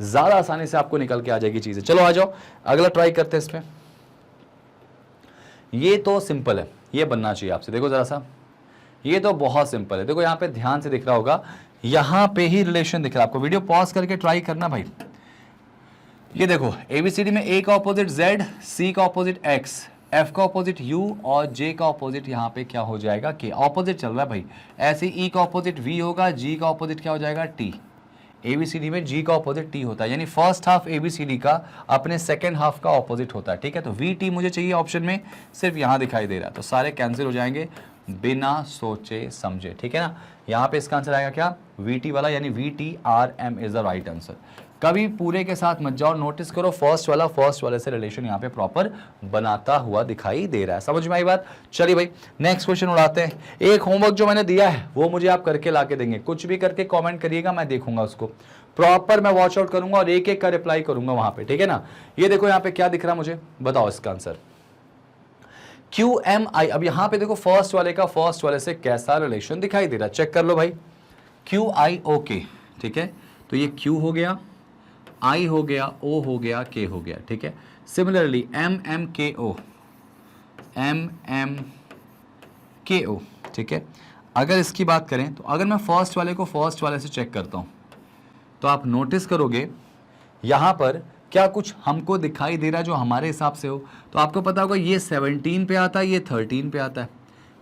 ज्यादा आसानी से आपको निकल के आ जाएगी चीजें। चलो आ जाओ अगला ट्राई करते हैं इसमें। ये तो सिंपल है, ये बनना चाहिए आपसे, देखो जरा सा, ये तो बहुत सिंपल है। देखो यहाँ पे ध्यान से दिख रहा होगा, यहाँ पे ही रिलेशन दिख रहा है आपको। वीडियो पॉज करके ट्राई करना भाई। ये देखो ABCD में A का ऑपोजिट Z, C का ऑपोजिट X, F का ऑपोजिट U और J का ऑपोजिट यहाँ पे क्या हो जाएगा K। ऑपोजिट चल रहा है भाई। ऐसे E का ऑपोजिट V होगा, G का ऑपोजिट क्या हो जाएगा T। ABCD में G का ऑपोजिट T होता है, यानी फर्स्ट हाफ ABCD का अपने सेकेंड हाफ का ऑपोजिट होता है, ठीक है। तो VT मुझे चाहिए ऑप्शन में, सिर्फ यहाँ दिखाई दे रहा है, तो सारे कैंसिल हो जाएंगे बिना सोचे समझे, ठीक है ना। यहाँ पे इसका आंसर आएगा क्या, VT वाला, यानी VTRM is the right answer. कभी पूरे के साथ मत जाओ, नोटिस करो फर्स्ट वाले से रिलेशन यहाँ पे प्रॉपर बनाता हुआ दिखाई दे रहा है। समझ में आई बात? चलिए भाई नेक्स्ट क्वेश्चन उड़ाते हैं। एक होमवर्क जो मैंने दिया है वो मुझे आप करके ला के देंगे, कुछ भी करके कमेंट करिएगा, मैं देखूंगा उसको प्रॉपर, मैं वॉच आउट करूंगा और एक एक का रिप्लाई करूंगा वहां पे, ठीक है ना। ये देखो यहाँ पे क्या दिख रहा है मुझे, बताओ इसका आंसर। QMI, अब यहाँ पे देखो फर्स्ट वाले का फर्स्ट वाले से कैसा रिलेशन दिखाई दे रहा है, चेक कर लो भाई। QIOK, ठीक है, तो ये Q हो गया, I हो गया, O हो गया, K हो गया, ठीक है। सिमिलरली MMKO, ठीक है। अगर इसकी बात करें तो अगर मैं फर्स्ट वाले को फर्स्ट वाले से चेक करता हूं तो आप नोटिस करोगे यहां पर क्या कुछ हमको दिखाई दे रहा है जो हमारे हिसाब से हो। तो आपको पता होगा ये 17 पे आता है, ये 13 पे आता है,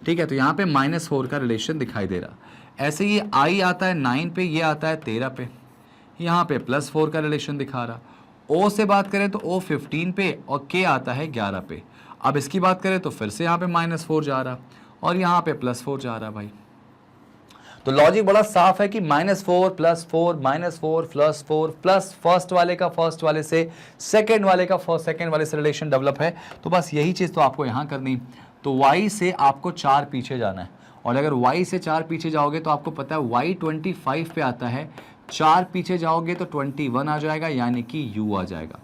ठीक है, तो यहाँ पे -4 का रिलेशन दिखाई दे रहा। ऐसे ये I आता है 9 पे, ये आता है 13 पे, यहाँ पे +4 का रिलेशन दिखा रहा। O से बात करें तो O 15 पे और K आता है 11 पे। अब इसकी बात करें तो फिर से यहाँ पे -4 जा रहा और यहाँ पे +4 जा रहा भाई। तो लॉजिक बड़ा साफ है कि -4 +4 -4 +4 प्लस फर्स्ट वाले का फर्स्ट वाले से, सेकंड वाले का फर्स्ट सेकंड वाले से रिलेशन डेवलप है। तो बस यही चीज़ तो आपको यहाँ करनी। तो y से आपको 4 पीछे जाना है, और अगर y से 4 पीछे जाओगे तो आपको पता है y 25 पे आता है, 4 पीछे जाओगे तो 21 आ जाएगा, यानी कि u आ जाएगा।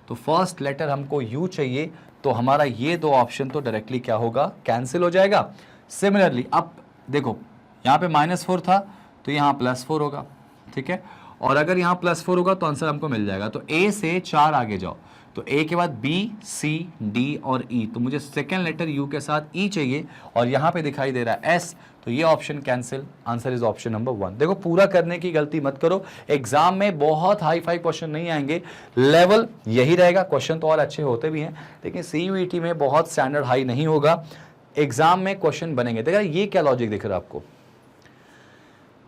तो फर्स्ट लेटर हमको u चाहिए, तो हमारा ये दो ऑप्शन तो डायरेक्टली क्या होगा, कैंसिल हो जाएगा। सिमिलरली अब देखो यहाँ पे -4 था तो यहाँ +4 होगा, ठीक है, और अगर यहाँ +4 होगा तो आंसर हमको मिल जाएगा। तो A से 4 आगे जाओ, तो A के बाद B, C, D और E, तो मुझे सेकेंड लेटर U के साथ E चाहिए, और यहाँ पे दिखाई दे रहा है S, तो ये option cancel. Answer is option number 1। देखो पूरा करने की गलती मत करो, एग्जाम में बहुत हाई फाई क्वेश्चन नहीं आएंगे, लेवल यही रहेगा। क्वेश्चन तो और अच्छे होते भी हैं, लेकिन CUET में बहुत स्टैंडर्ड हाई नहीं होगा, एग्जाम में क्वेश्चन बनेंगे। देखा ये क्या लॉजिक दिख रहा है आपको,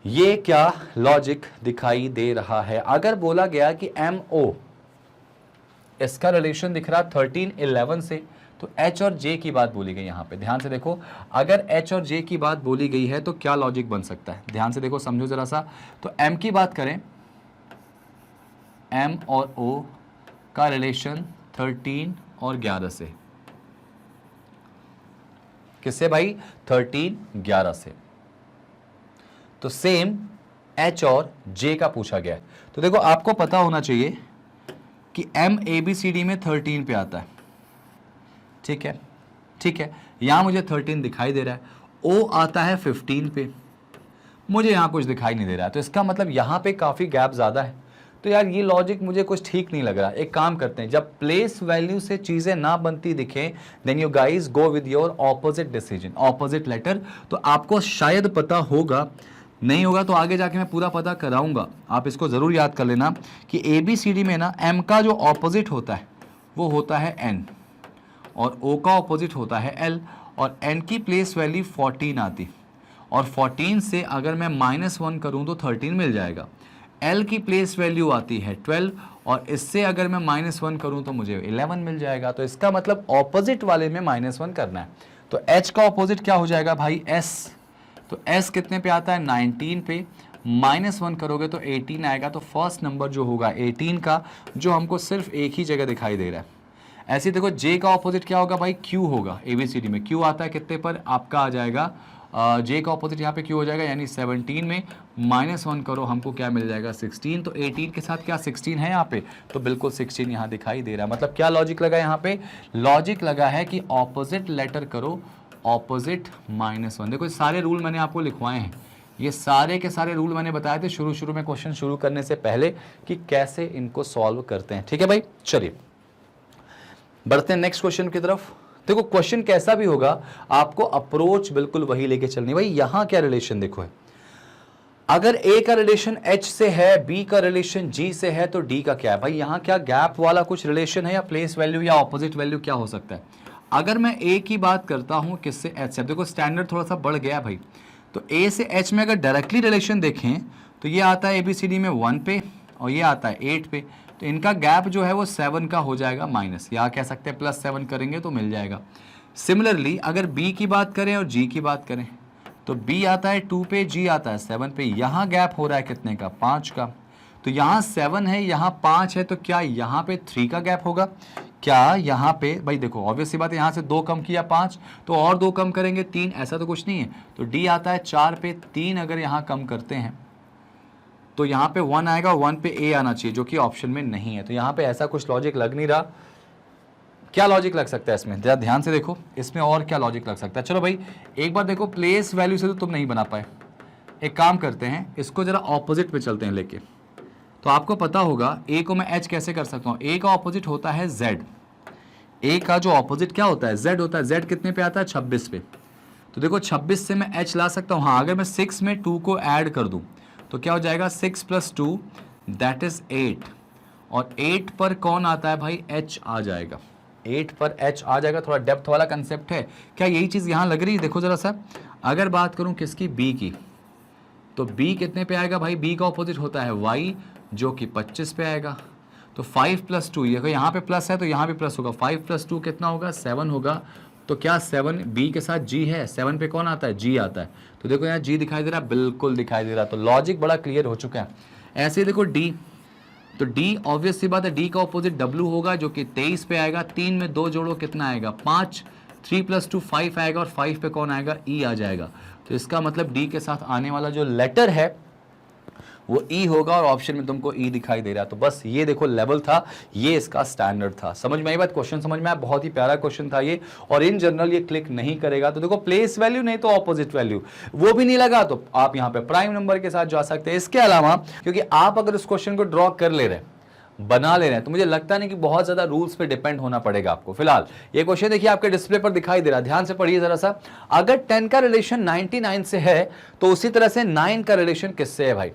ये क्या लॉजिक दिखाई दे रहा है। अगर बोला गया कि MO, इसका रिलेशन दिख रहा 13 11 से, तो H और J की बात बोली गई। यहाँ पे ध्यान से देखो, अगर H और J की बात बोली गई है तो क्या लॉजिक बन सकता है, ध्यान से देखो, समझो जरा सा। तो M की बात करें, M और O का रिलेशन 13 और 11 से, किससे भाई, 13 11 से। तो सेम H और J का पूछा गया है। तो देखो आपको पता होना चाहिए कि M ABCD में 13 पे आता है, ठीक है, ठीक है, यहां मुझे 13 दिखाई दे रहा है। O आता है 15 पे, मुझे यहां कुछ दिखाई नहीं दे रहा है, तो इसका मतलब यहां पे काफी गैप ज्यादा है। तो यार ये लॉजिक मुझे कुछ ठीक नहीं लग रहा। एक काम करते हैं, जब प्लेस वैल्यू से चीजें ना बनती दिखें, then you guys go with your opposite decision, opposite letter. तो आपको शायद पता होगा, नहीं होगा तो आगे जाके मैं पूरा पता कराऊंगा। आप इसको जरूर याद कर लेना कि ABCD में ना M का जो ऑपोजिट होता है वो होता है N, और O का ऑपोजिट होता है L, और N की प्लेस वैल्यू 14 आती, और 14 से अगर मैं -1 करूं तो 13 मिल जाएगा। L की प्लेस वैल्यू आती है 12, और इससे अगर मैं -1 करूं तो मुझे 11 मिल जाएगा। तो इसका मतलब ऑपोजिट वाले में -1 करना है। तो H का ऑपोजिट क्या हो जाएगा भाई, S। तो S कितने पे आता है, 19 पे, -1 करोगे तो 18 आएगा। तो फर्स्ट नंबर जो होगा 18 का, जो हमको सिर्फ एक ही जगह दिखाई दे रहा है। ऐसे देखो J का ऑपोजिट क्या होगा भाई, Q होगा। ABCD में Q आता है कितने पर, आपका आ जाएगा J का ऑपोजिट यहाँ पे Q हो जाएगा, यानी 17 में -1 करो हमको क्या मिल जाएगा, 16। तो 18 के साथ क्या 16 है यहाँ पे, तो बिल्कुल 16 यहाँ दिखाई दे रहा है। मतलब क्या लॉजिक लगा यहाँ पे, लॉजिक लगा है कि ऑपोजिट लेटर करो, ऑपोजिट -1। देखो सारे रूल मैंने आपको लिखवाए हैं, ये सारे के सारे रूल मैंने बताए थे शुरू में क्वेश्चन शुरू करने से पहले कि कैसे इनको सॉल्व करते हैं, ठीक है भाई। चलिए बढ़ते हैं नेक्स्ट क्वेश्चन की तरफ। देखो क्वेश्चन कैसा भी होगा, आपको अप्रोच बिल्कुल वही लेके चलनी। भाई यहां क्या रिलेशन देखो है, अगर A का रिलेशन H से है, B का रिलेशन G से है, तो D का क्या है भाई, यहां क्या गैप वाला कुछ रिलेशन है, या प्लेस वैल्यू या ऑपोजिट वैल्यू क्या हो सकता है। अगर मैं A की बात करता हूं किससे, H से, देखो स्टैंडर्ड थोड़ा सा बढ़ गया भाई। तो A से H में अगर डायरेक्टली रिलेशन देखें तो ये आता है ABCD में 1 पे, और ये आता है 8 पे। तो इनका गैप जो है वो 7 का हो जाएगा माइनस, या कह सकते हैं +7 करेंगे तो मिल जाएगा। सिमिलरली अगर B की बात करें और G की बात करें, तो B आता है 2 पे, G आता है 7 पे। यहाँ गैप हो रहा है कितने का, 5 का। तो यहाँ 7 है, यहाँ 5 है, तो क्या यहाँ पे 3 का गैप होगा, क्या यहाँ पे, भाई देखो ऑब्वियस सी बात है, यहाँ से 2 कम किया 5, तो और 2 कम करेंगे 3, ऐसा तो कुछ नहीं है। तो D आता है 4 पे, 3 अगर यहाँ कम करते हैं तो यहाँ पे 1 आएगा, 1 पे A आना चाहिए, जो कि ऑप्शन में नहीं है। तो यहाँ पे ऐसा कुछ लॉजिक लग नहीं रहा। क्या लॉजिक लग सकता है इसमें, जरा ध्यान से देखो, इसमें और क्या लॉजिक लग सकता है। चलो भाई एक बार देखो, प्लेस वैल्यू से तो तुम नहीं बना पाए, एक काम करते हैं, इसको जरा ऑपोजिट पे चलते हैं लेके। तो आपको पता होगा A को मैं H कैसे कर सकता हूँ, A का ऑपोजिट होता है Z। A का जो ऑपोजिट क्या होता है, Z होता है। Z कितने पे आता है, 26 पे। तो देखो 26 से मैं H ला सकता हूँ। हाँ, अगर मैं 6 में 2 को ऐड कर दूँ तो क्या हो जाएगा, 6 + 2 दैट इज 8, और 8 पर कौन आता है भाई, H आ जाएगा। 8 पर h आ जाएगा, थोड़ा डेप्थ वाला कंसेप्ट है क्या, यही चीज़ यहाँ लग रही है। देखो जरा सा, अगर बात करूँ किसकी, b की, तो b कितने पे आएगा भाई, b का ऑपोजिट होता है y, जो कि 25 पे आएगा। तो 5 + 2, ये यहाँ पे प्लस है तो यहाँ भी प्लस होगा, 5 + 2 कितना होगा, 7 होगा। तो क्या 7 b के साथ g है, 7 पे कौन आता है, g आता है। तो देखो यहाँ g दिखाई दे रहा है, बिल्कुल दिखाई दे रहा है, तो लॉजिक बड़ा क्लियर हो चुका है। ऐसे ही देखो d, तो d ऑब्वियस सी बात है, d का ऑपोजिट w होगा, जो कि 23 पे आएगा। 3 में 2 जोड़ो कितना आएगा, 5, 3 + 2 5 आएगा, और 5 पे कौन आएगा, e आ जाएगा। तो इसका मतलब d के साथ आने वाला जो लेटर है वो ई होगा, और ऑप्शन में तुमको ई दिखाई दे रहा है। तो बस ये देखो लेवल था, ये इसका स्टैंडर्ड था। समझ में आई बात, क्वेश्चन समझ में आया, बहुत ही प्यारा क्वेश्चन था ये। और इन जनरल ये क्लिक नहीं करेगा, तो देखो प्लेस वैल्यू नहीं तो ऑपोजिट वैल्यू, वो भी नहीं लगा तो आप यहाँ पे प्राइम नंबर के साथ जा सकते हैं। इसके अलावा क्योंकि आप अगर उस क्वेश्चन को ड्रॉ कर ले रहे हैं, बना ले रहे हैं, तो मुझे लगता नहीं कि बहुत ज्यादा रूल्स पे डिपेंड होना पड़ेगा आपको। फिलहाल ये क्वेश्चन देखिए आपके डिस्प्ले पर दिखाई दे रहा है, ध्यान से पढ़िए जरा सा। अगर 10 का रिलेशन 99 से है तो उसी तरह से 9 का रिलेशन किससे है भाई।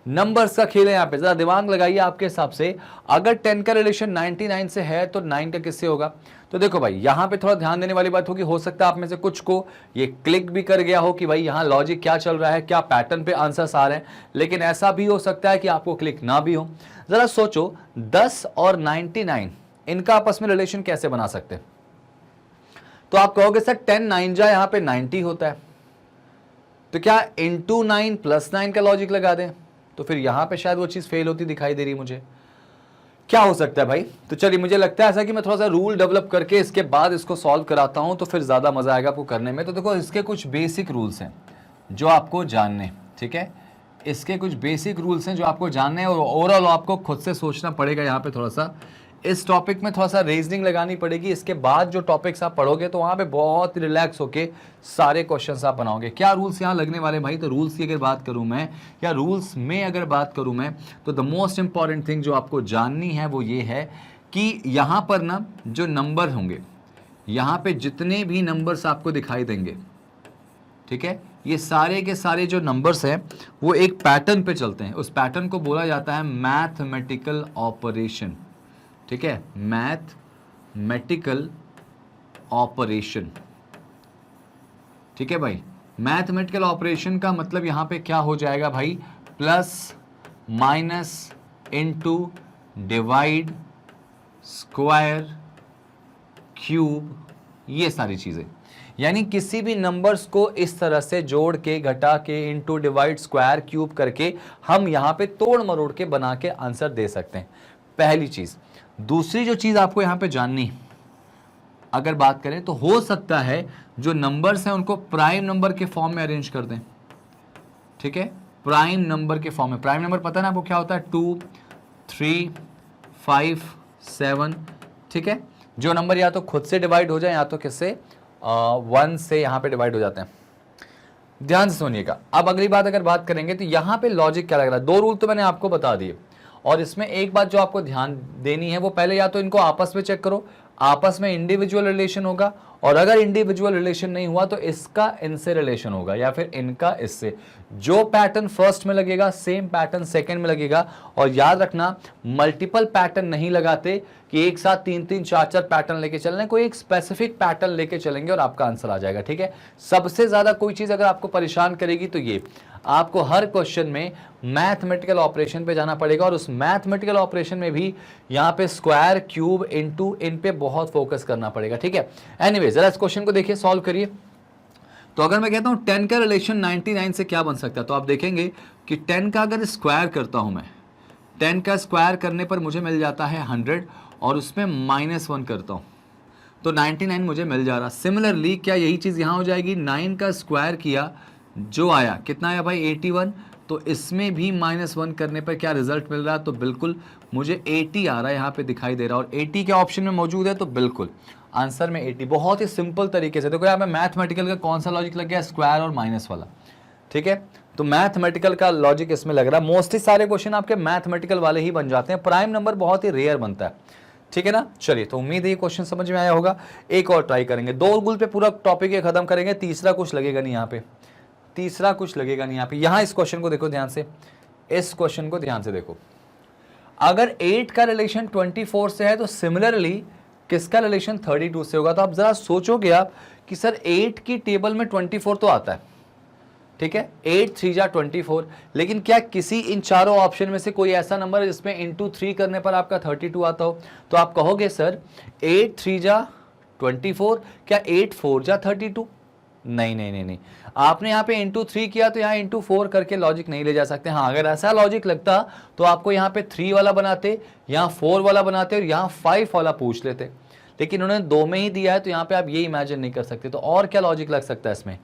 नंबर्स का खेल है यहाँ पे, जरा दिमाग लगाइए आपके हिसाब से। अगर 10 का रिलेशन 99 से है तो 9 का किससे होगा। तो देखो भाई यहाँ पे थोड़ा ध्यान देने वाली बात होगी, हो सकता है आप में से कुछ को ये क्लिक भी कर गया हो कि भाई यहाँ लॉजिक क्या चल रहा है, क्या पैटर्न पे आंसर्स आ रहे हैं, लेकिन ऐसा भी हो सकता है कि आपको क्लिक ना भी हो। जरा सोचो 10 और 99 इनका आपस में रिलेशन कैसे बना सकते हैं। तो आप कहोगे सर 10 9 जा यहाँ पे 90 होता है, तो क्या इंटू 9 + 9 का लॉजिक लगा दें, तो फिर यहां पे शायद वो चीज फेल होती दिखाई दे रही मुझे। क्या हो सकता है भाई, तो चलिए मुझे लगता है ऐसा कि मैं थोड़ा सा रूल डेवलप करके इसके बाद इसको सॉल्व कराता हूं, तो फिर ज्यादा मजा आएगा आपको करने में। तो देखो इसके कुछ बेसिक रूल्स हैं जो आपको जानने, ठीक है, इसके कुछ बेसिक रूल्स हैं जो आपको जानने हैं, और ओवरऑल आपको खुद से सोचना पड़ेगा। यहाँ पे थोड़ा सा इस टॉपिक में थोड़ा सा रीजनिंग लगानी पड़ेगी। इसके बाद जो टॉपिक्स आप पढ़ोगे तो वहाँ पे बहुत रिलैक्स होके सारे क्वेश्चंस आप बनाओगे। क्या रूल्स यहाँ लगने वाले भाई, तो रूल्स की अगर बात करूँ मैं, या रूल्स में अगर बात करूँ मैं, तो द मोस्ट इंपॉर्टेंट थिंग जो आपको जाननी है वो ये है कि यहाँ पर ना जो नंबर होंगे, यहाँ पे जितने भी नंबर्स आपको दिखाई देंगे, ठीक है, ये सारे के सारे जो नंबर्स हैं वो एक पैटर्न पे चलते हैं। उस पैटर्न को बोला जाता है मैथमेटिकल ऑपरेशन, ठीक है, मैथमेटिकल ऑपरेशन, ठीक है भाई। मैथमेटिकल ऑपरेशन का मतलब यहां पे क्या हो जाएगा भाई, plus minus into divide square cube, ये सारी चीजें। यानी किसी भी नंबर्स को इस तरह से जोड़ के, घटा के, इनटू डिवाइड स्क्वायर क्यूब करके हम यहां पे तोड़ मरोड़ के बना के आंसर दे सकते हैं, पहली चीज। दूसरी जो चीज आपको यहां पे जाननी अगर बात करें, तो हो सकता है जो नंबर्स हैं उनको प्राइम नंबर के फॉर्म में अरेंज कर दें, ठीक है, प्राइम नंबर के फॉर्म में। प्राइम नंबर पता है ना आपको क्या होता है, 2 3 5 7, ठीक है, जो नंबर या तो खुद से डिवाइड हो जाए या तो किससे 1 से यहां पे डिवाइड हो जाते हैं। ध्यान से सुनिएगा। अब अगली बात अगर बात करेंगे तो यहां पे लॉजिक क्या लग रहा है, दो रूल तो मैंने आपको बता दिए, और इसमें एक बात जो आपको ध्यान देनी है वो पहले या तो इनको आपस में चेक करो, आपस में इंडिविजुअल रिलेशन होगा, और अगर इंडिविजुअल रिलेशन नहीं हुआ तो इसका इनसे रिलेशन होगा या फिर इनका इससे। जो पैटर्न फर्स्ट में लगेगा सेम पैटर्न सेकंड में लगेगा, और याद रखना मल्टीपल पैटर्न नहीं लगाते कि एक साथ 3 4 पैटर्न लेके चल रहे हैं, कोई एक स्पेसिफिक पैटर्न लेके चलेंगे और आपका आंसर आ जाएगा, ठीक है। सबसे ज्यादा कोई चीज अगर आपको परेशान करेगी तो ये, आपको हर क्वेश्चन में मैथमेटिकल ऑपरेशन पे जाना पड़ेगा, और उस मैथमेटिकल ऑपरेशन में भी यहाँ पे स्क्वायर क्यूब इनटू इन पे बहुत फोकस करना पड़ेगा, ठीक है। एनीवे जरा इस क्वेश्चन को देखिए, सॉल्व करिए। तो अगर मैं कहता हूं 10 का रिलेशन 99 से क्या बन सकता है, तो आप देखेंगे कि 10 का अगर स्क्वायर करता हूं मैं, 10 का स्क्वायर करने पर मुझे मिल जाता है 100, और उसमें -1 करता हूं तो 99 मुझे मिल जा रहा। सिमिलरली क्या यही चीज यहां हो जाएगी, 9 का स्क्वायर किया जो आया, कितना आया भाई 81, तो इसमें भी -1 करने पर क्या रिजल्ट मिल रहा है, तो बिल्कुल मुझे 80 आ रहा है, यहाँ पे दिखाई दे रहा है, और 80 के ऑप्शन में मौजूद है, तो बिल्कुल आंसर में 80। बहुत ही सिंपल तरीके से देखो यहाँ पे मैथमेटिकल का कौन सा लॉजिक लग गया, स्क्वायर और माइनस वाला, ठीक है। तो मैथमेटिकल का लॉजिक इसमें लग रहा है। मोस्टली सारे क्वेश्चन आपके मैथमेटिकल वाले ही बन जाते हैं, प्राइम नंबर बहुत ही रेयर बनता है, ठीक है ना। चलिए, तो उम्मीद है ये क्वेश्चन समझ में आया होगा। एक और ट्राई करेंगे, 2 रूल पे पूरा टॉपिक ये खत्म करेंगे, तीसरा कुछ लगेगा नहीं यहाँ पे, तीसरा कुछ लगेगा नहीं यहाँ पे। यहाँ इस क्वेश्चन को देखो ध्यान से, इस क्वेश्चन को ध्यान से देखो। अगर 8 का रिलेशन 24 से है तो सिमिलरली किसका रिलेशन 32 से होगा? तो आप जरा सोचोगे आप कि सर 8 की टेबल में 24 तो आता है, ठीक है, 8 3 जा 24, लेकिन क्या किसी इन चारों ऑप्शन में से कोई ऐसा नंबर है जिसमें इंटू 3 करने पर आपका 32 आता हो? तो आप कहोगे सर 8 3 जा 24, क्या 8 4 जा 32? नहीं नहीं नहीं नहीं, आपने यहाँ पे इंटू 3 किया तो यहाँ इंटू 4 करके लॉजिक नहीं ले जा सकते। हाँ, अगर ऐसा लॉजिक लगता तो आपको यहाँ पे 3 वाला बनाते, यहाँ 4 वाला बनाते और यहाँ 5 वाला पूछ लेते, लेकिन उन्होंने 2 में ही दिया है, तो यहाँ पे आप ये इमेजिन नहीं कर सकते। तो और क्या लॉजिक लग सकता है इसमें?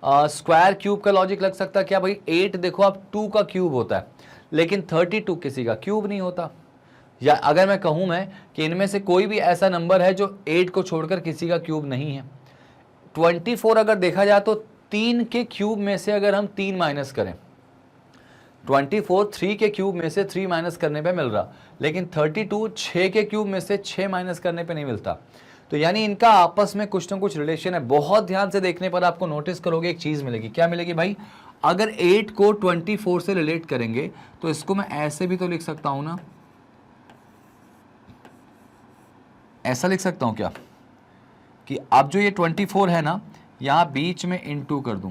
स्क्वायर क्यूब का लॉजिक लग सकता है। क्या भाई 8 देखो आप 2 का क्यूब होता है, लेकिन 32 किसी का क्यूब नहीं होता। या अगर मैं कहूँ मैं कि इनमें से कोई भी ऐसा नंबर है जो 8 को छोड़कर किसी का क्यूब नहीं है। 24 अगर देखा जाए तो 3 के क्यूब में से अगर हम 3 माइनस करें, 24 3 के क्यूब में से 3 माइनस करने पे मिल रहा, लेकिन 32 6 के क्यूब में से 6 माइनस करने पे नहीं मिलता। तो यानी इनका आपस में कुछ ना कुछ रिलेशन है। बहुत ध्यान से देखने पर आपको नोटिस करोगे एक चीज मिलेगी। क्या मिलेगी भाई? अगर 8 को 24 से रिलेट करेंगे तो इसको मैं ऐसे भी तो लिख सकता हूं ना, ऐसा लिख सकता हूं क्या कि अब जो ये 24 है ना, यहां बीच में इनटू कर दूं।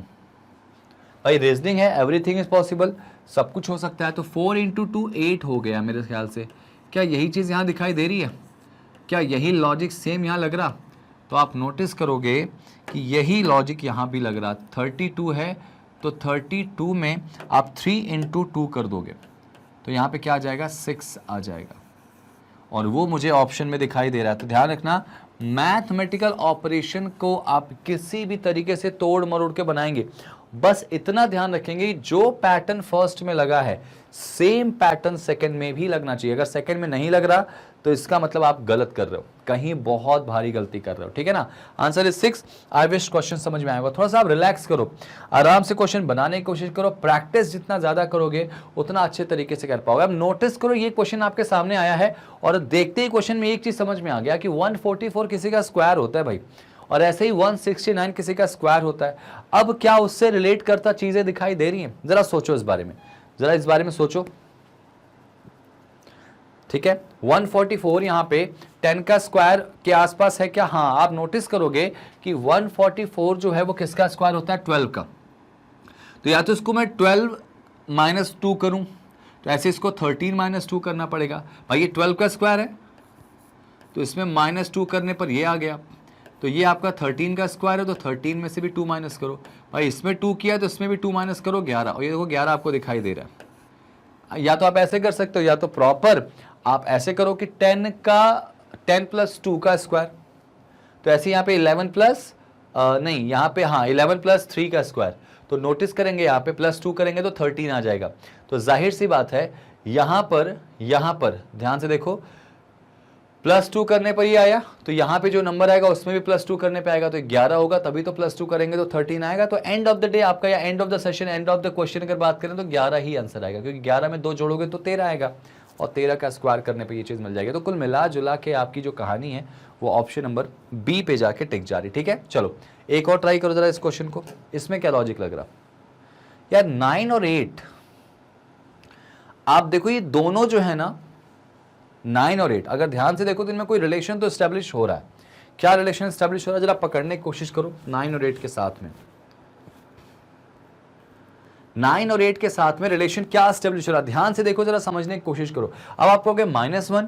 भाई रीजनिंग है, एवरीथिंग इज पॉसिबल, सब कुछ हो सकता है। तो 4 इंटू 2 8 हो गया मेरे ख्याल से। क्या यही चीज़ यहाँ दिखाई दे रही है? क्या यही लॉजिक सेम यहाँ लग रहा? तो आप नोटिस करोगे कि यही लॉजिक यहाँ भी लग रहा। 32 है तो 32 में आप 3 इंटू 2 कर दोगे तो यहाँ पे क्या आ जाएगा? 6 आ जाएगा, और वो मुझे ऑप्शन में दिखाई दे रहा है। तो ध्यान रखना, मैथमेटिकल ऑपरेशन को आप किसी भी तरीके से तोड़ मरोड़ के बनाएंगे, बस इतना ध्यान रखेंगे जो पैटर्न फर्स्ट में लगा है सेम पैटर्न सेकंड में भी लगना चाहिए। अगर सेकंड में नहीं लग रहा तो इसका मतलब आप गलत कर रहे हो, कहीं बहुत भारी गलती कर रहे हो, ठीक है ना। Answer is 6। I wish question समझ में आएगा। थोड़ा सा आप रिलैक्स करो, आराम से क्वेश्चन बनाने की कोशिश करो। प्रैक्टिस जितना ज्यादा करोगे उतना अच्छे तरीके से कर पाओगे। अब नोटिस करो, ये क्वेश्चन आपके सामने आया है और देखते ही क्वेश्चन में एक चीज समझ में आ गया कि 144 किसी का स्क्वायर होता है भाई, और ऐसे ही 169 किसी का स्क्वायर होता है। अब क्या उससे रिलेट करता चीजें दिखाई दे रही हैं? जरा सोचो इस बारे में, जरा इस बारे में सोचो, ठीक है। 144 यहाँ पे 10 का स्क्वायर के आसपास है क्या? हाँ, आप नोटिस करोगे कि 144 जो है वो किसका स्क्वायर होता है? 12 का। तो या तो इसको मैं 12 माइनस 2 करूं, तो ऐसे इसको 13 माइनस 2 करना पड़ेगा। भाई ये 12 का स्क्वायर है तो इसमें माइनस 2 करने पर ये आ गया, तो ये आपका 13 का स्क्वायर है तो 13 में से भी 2 माइनस करो। भाई इसमें 2 किया तो इसमें भी 2 माइनस करो, 11। और ये देखो 11 आपको दिखाई दे रहा है। या तो आप ऐसे कर सकते हो, या तो प्रॉपर आप ऐसे करो कि 10 प्लस 2 का स्क्वायर, तो ऐसे यहाँ पे 11 प्लस नहीं, यहाँ पे हाँ 11 प्लस 3 का स्क्वायर। तो नोटिस करेंगे यहाँ पे प्लस 2 करेंगे तो 13 आ जाएगा। तो जाहिर सी बात है यहाँ पर ध्यान से देखो, प्लस 2 करने पर ही आया, तो यहाँ पे जो नंबर आएगा उसमें भी प्लस 2 करने पे आएगा, तो 11 होगा, तभी तो प्लस 2 करेंगे तो 13 आएगा। तो एंड ऑफ द डे आपका, या end of the session, end of the question अगर बात करें तो 11 ही आंसर आएगा, क्योंकि 11 में 2 जोड़ोगे तो 13 आएगा, और 13 का स्क्वायर करने पे ये चीज़ मिल जाएगी। तो कुल मिला जुला के आपकी जो कहानी है वो ऑप्शन नंबर बी पे जाके टिक जा रही, ठीक है। चलो एक और ट्राई करो जरा इस क्वेश्चन को, इसमें क्या लॉजिक लग रहा यार? 9 और 8, आप देखो ये दोनों जो है ना 9 और 8, अगर ध्यान से देखो तो इनमें कोई रिलेशन तो स्टैब्लिश हो रहा है। क्या रिलेशन स्टैब्लिश हो रहा है जरा पकड़ने की कोशिश करो। 9 और 8 के साथ में, 9 और 8 के साथ में रिलेशन क्या स्टैब्लिश हो रहा है? ध्यान से देखो, जरा समझने की कोशिश करो। अब आप कहोगे -1,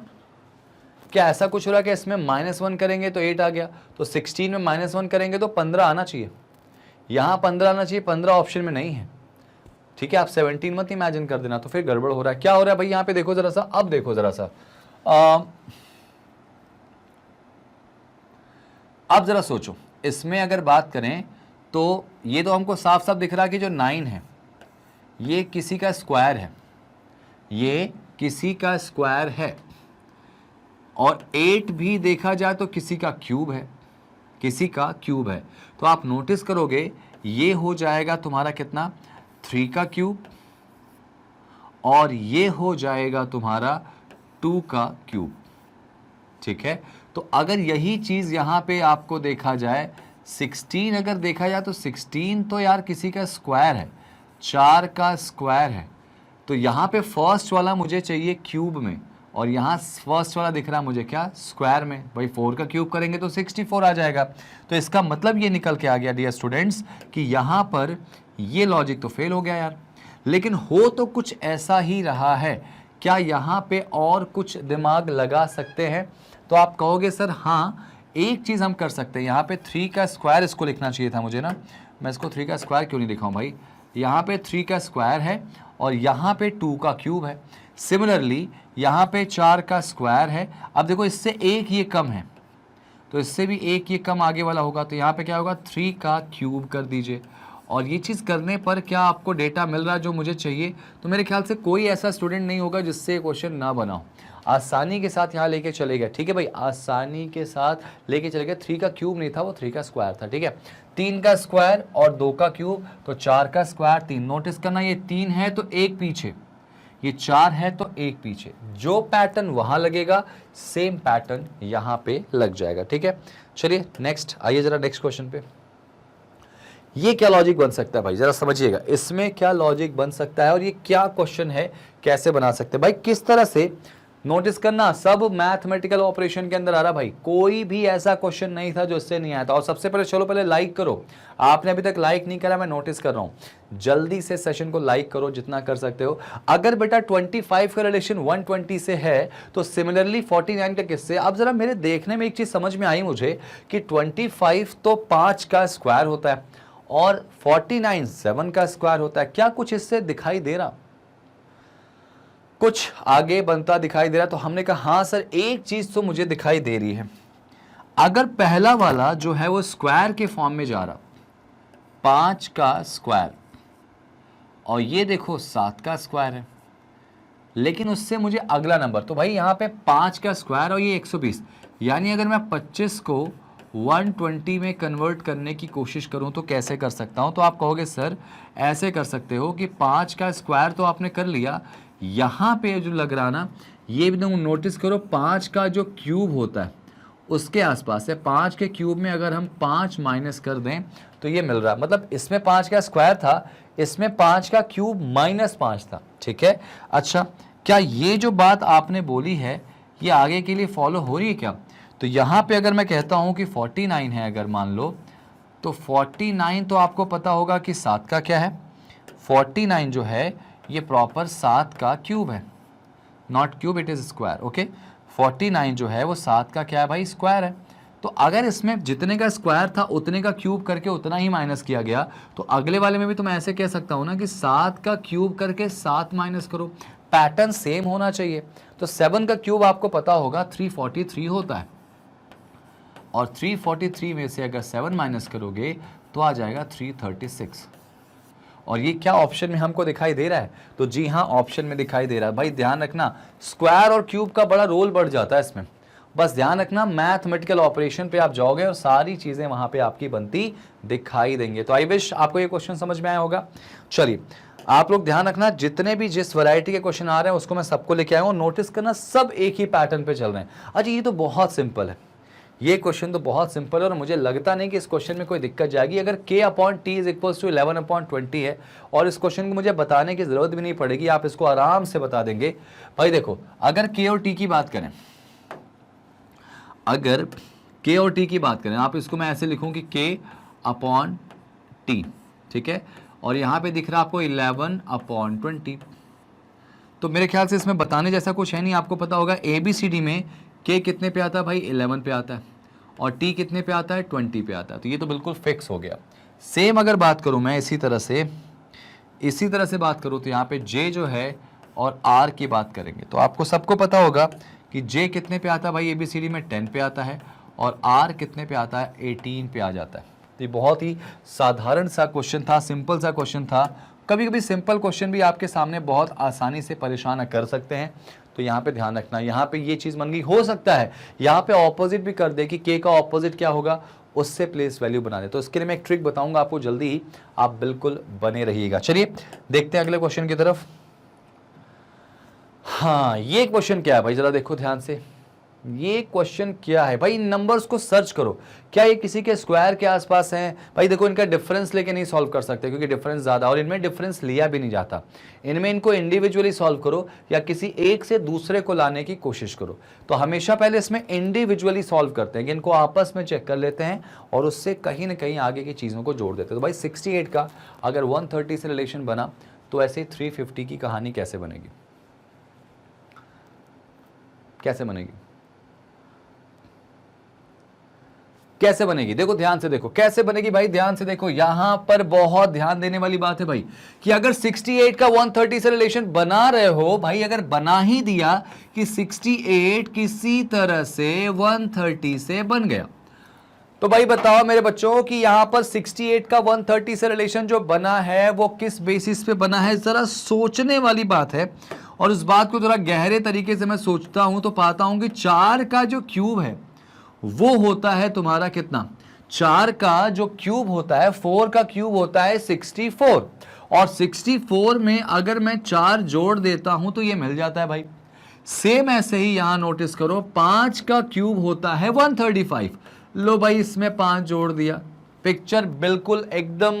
क्या ऐसा कुछ हो रहा है कि इसमें -1 करेंगे तो 8 आ गया, तो 16 में -1 करेंगे तो 15 आना चाहिए, यहां 15 आना चाहिए, 15 ऑप्शन में नहीं है, ठीक है। आप 17 मत इमेजिन कर देना, तो फिर गड़बड़ हो रहा है। क्या हो रहा है भाई यहाँ पे? देखो जरा सा, अब देखो जरा सा, अब जरा सोचो, इसमें अगर बात करें तो ये तो हमको साफ साफ दिख रहा है कि जो 9 है ये किसी का स्क्वायर है, ये किसी का स्क्वायर है, और 8 भी देखा जाए तो किसी का क्यूब है, किसी का क्यूब है। तो आप नोटिस करोगे ये हो जाएगा तुम्हारा कितना? 3 का क्यूब, और ये हो जाएगा तुम्हारा 2 का क्यूब, ठीक है। तो अगर यही चीज यहां पे आपको देखा जाए, 16 अगर देखा जाए तो 16 तो यार किसी का स्क्वायर है, 4 का स्क्वायर है। तो यहां पे फर्स्ट वाला मुझे चाहिए क्यूब में, और यहाँ फर्स्ट वाला दिख रहा है मुझे क्या, स्क्वायर में। भाई 4 का क्यूब करेंगे तो 64 आ जाएगा। तो इसका मतलब ये निकल के आ गया डियर स्टूडेंट्स कि यहाँ पर ये लॉजिक तो फेल हो गया यार। लेकिन हो तो कुछ ऐसा ही रहा है, क्या यहाँ पे और कुछ दिमाग लगा सकते हैं? तो आप कहोगे सर हाँ, एक चीज़ हम कर सकते हैं, यहाँ पे 3 का स्क्वायर इसको लिखना चाहिए था मुझे ना, मैं इसको 3 का स्क्वायर क्यों नहीं लिखा हूँ भाई। यहाँ पे 3 का स्क्वायर है और यहाँ पे 2 का क्यूब है। सिमिलरली यहाँ पे 4 का स्क्वायर है। अब देखो इससे एक ये कम है तो इससे भी एक ये कम आगे वाला होगा, तो यहाँ पे क्या होगा, 3 का क्यूब कर दीजिए। और ये चीज़ करने पर क्या आपको डेटा मिल रहा है जो मुझे चाहिए? तो मेरे ख्याल से कोई ऐसा स्टूडेंट नहीं होगा जिससे क्वेश्चन ना बनाओ। आसानी के साथ यहाँ लेके चले गए, ठीक है भाई, आसानी के साथ लेके चले गए। 3 का क्यूब नहीं था, वो 3 का स्क्वायर था, ठीक है। 3 का स्क्वायर और 2 का क्यूब, तो 4 का स्क्वायर 3। नोटिस करना ये 3 है तो एक पीछे, ये 4 है तो एक पीछे। जो पैटर्न वहां लगेगा सेम पैटर्न यहां पे लग जाएगा, ठीक है। चलिए नेक्स्ट, आइए जरा नेक्स्ट क्वेश्चन पे। ये क्या लॉजिक बन सकता है भाई, जरा समझिएगा, इसमें क्या लॉजिक बन सकता है और ये क्या क्वेश्चन है, कैसे बना सकते हैं भाई, किस तरह से। नोटिस करना सब मैथमेटिकल ऑपरेशन के अंदर आ रहा भाई, कोई भी ऐसा क्वेश्चन नहीं था जो इससे नहीं आया था। और सबसे पहले चलो पहले लाइक करो, आपने अभी तक लाइक नहीं करा, मैं नोटिस कर रहा हूं। जल्दी से सेशन को लाइक करो जितना कर सकते हो। अगर बेटा 25 का रिलेशन 120 से है तो सिमिलरली 49 का किससे। अब जरा मेरे देखने में एक चीज समझ में आई मुझे कि 25 तो 5 का स्क्वायर होता है और 49 7 का स्क्वायर होता है। क्या कुछ इससे दिखाई दे रहा, कुछ आगे बनता दिखाई दे रहा? तो हमने कहा हाँ सर, एक चीज तो मुझे दिखाई दे रही है। अगर पहला वाला जो है वो स्क्वायर के फॉर्म में जा रहा, 5 का स्क्वायर, और ये देखो 7 का स्क्वायर है, लेकिन उससे मुझे अगला नंबर, तो भाई यहाँ पे 5 का स्क्वायर और ये 120, यानी अगर मैं 25 को 120 में कन्वर्ट करने की कोशिश करूं तो कैसे कर सकता हूं? तो आप कहोगे सर ऐसे कर सकते हो कि 5 का स्क्वायर तो आपने कर लिया, यहाँ पे जो लग रहा ना, ये भी तुम नोटिस करो, 5 का जो क्यूब होता है उसके आसपास है। 5 के क्यूब में अगर हम 5 माइनस कर दें तो ये मिल रहा, मतलब इसमें 5 का स्क्वायर था, इसमें 5 का क्यूब -5 था, ठीक है। अच्छा, क्या ये जो बात आपने बोली है ये आगे के लिए फॉलो हो रही है क्या? तो यहाँ पे अगर मैं कहता हूँ कि 49 है, अगर मान लो, तो 49 तो आपको पता होगा कि 7 का क्या है, 49 जो है ये प्रॉपर 7 का क्यूब है, not cube, it is square, okay. 49 जो है वो 7 का क्या है भाई, स्क्वायर है। तो अगर इसमें जितने का स्क्वायर था उतने का क्यूब करके उतना ही माइनस किया गया, तो अगले वाले में भी तो मैं ऐसे कह सकता हूँ ना कि 7 का क्यूब करके 7 माइनस करो, पैटर्न सेम होना चाहिए। तो 7 का क्यूब आपको पता होगा 343 होता है, और 343 में से अगर 7 माइनस करोगे तो आ जाएगा 336। और ये क्या ऑप्शन में हमको दिखाई दे रहा है? तो जी हाँ, ऑप्शन में दिखाई दे रहा है। भाई ध्यान रखना, स्क्वायर और क्यूब का बड़ा रोल बढ़ जाता है इसमें। बस ध्यान रखना, मैथमेटिकल ऑपरेशन पे आप जाओगे और सारी चीजें वहां पे आपकी बनती दिखाई देंगे। तो आई विश आपको ये क्वेश्चन समझ में आया होगा। चलिए आप लोग ध्यान रखना, जितने भी जिस वैरायटी के क्वेश्चन आ रहे हैं उसको मैं सबको लेके आया हूँ। नोटिस करना, सब एक ही पैटर्न पे चल रहे हैं। अच्छा, ये तो बहुत सिंपल है, ये क्वेश्चन तो बहुत सिंपल है और मुझे लगता नहीं कि इस क्वेश्चन में कोई दिक्कत जाएगी। अगर k/t इज इक्वल्स टू 11/20 है और इस क्वेश्चन को मुझे बताने की जरूरत भी नहीं पड़ेगी, आप इसको आराम से बता देंगे। भाई देखो, अगर k और t की बात करें, अगर k और t की बात करें, आप इसको मैं ऐसे लिखूं कि k/t, ठीक है, और यहां पे दिख रहा है आपको 11/20। तो मेरे ख्याल से इसमें बताने जैसा कुछ है नहीं। आपको पता होगा ABCD में k कितने पे आता है भाई, 11 पे आता है, और t कितने पे आता है, 20 पे आता है। तो ये तो बिल्कुल फिक्स हो गया। सेम अगर बात करूं मैं इसी तरह से बात करूं, तो यहाँ पे j जो है और r की बात करेंगे, तो आपको सबको पता होगा कि j कितने पे आता है भाई, ABCD में 10 पे आता है, और r कितने पे आता है, 18 पे आ जाता है। तो ये बहुत ही साधारण सा क्वेश्चन था, सिंपल सा क्वेश्चन था। कभी कभी सिंपल क्वेश्चन भी आपके सामने बहुत आसानी से परेशान कर सकते हैं। तो यहाँ पे ध्यान रखना, यहाँ पे ये चीज बन गई। हो सकता है यहाँ पे ऑपोजिट भी कर दे कि k का ऑपोजिट क्या होगा, उससे प्लेस वैल्यू बना दे। तो इसके लिए मैं एक ट्रिक बताऊंगा आपको जल्दी ही, आप बिल्कुल बने रहिएगा। चलिए देखते हैं अगले क्वेश्चन की तरफ। हाँ, ये क्वेश्चन क्या है भाई, जरा देखो ध्यान से। ये क्वेश्चन क्या है भाई, इन नंबर्स को सर्च करो, क्या ये किसी के स्क्वायर के आसपास हैं? भाई देखो इनका डिफरेंस लेके नहीं सॉल्व कर सकते क्योंकि डिफरेंस ज्यादा, और इनमें डिफरेंस लिया भी नहीं जाता। इनमें इनको इंडिविजुअली सॉल्व करो या किसी एक से दूसरे को लाने की कोशिश करो। तो हमेशा पहले इसमें इंडिविजुअली सॉल्व करते हैं कि इनको आपस में चेक कर लेते हैं और उससे कहीं ना कहीं आगे की चीजों को जोड़ देते हैं। तो भाई 68 का अगर 130 से रिलेशन बना तो ऐसे 350 की कहानी कैसे बनेगी, कैसे बनेगी, कैसे बनेगी? देखो ध्यान से देखो कैसे बनेगी भाई, ध्यान से देखो। यहां पर बहुत ध्यान देने वाली बात है भाई कि अगर 68 का 130 से रिलेशन बना रहे हो भाई, अगर बना ही दिया कि 68 किसी तरह से 130 से बन गया, तो भाई बताओ मेरे बच्चों कि यहां पर 68 का 130 से रिलेशन जो बना है वो किस बेसिस पे बना है? जरा सोचने वाली बात है। और उस बात को जरा गहरे तरीके से मैं सोचता हूं तो पाता हूं कि 4 का जो क्यूब है वो होता है तुम्हारा कितना? 4 का जो क्यूब होता है, 4 का क्यूब होता है 64, और 64 में अगर मैं 4 जोड़ देता हूं तो ये मिल जाता है भाई। सेम ऐसे ही यहां नोटिस करो, 5 का क्यूब होता है 135। लो भाई इसमें 5 जोड़ दिया, पिक्चर बिल्कुल एकदम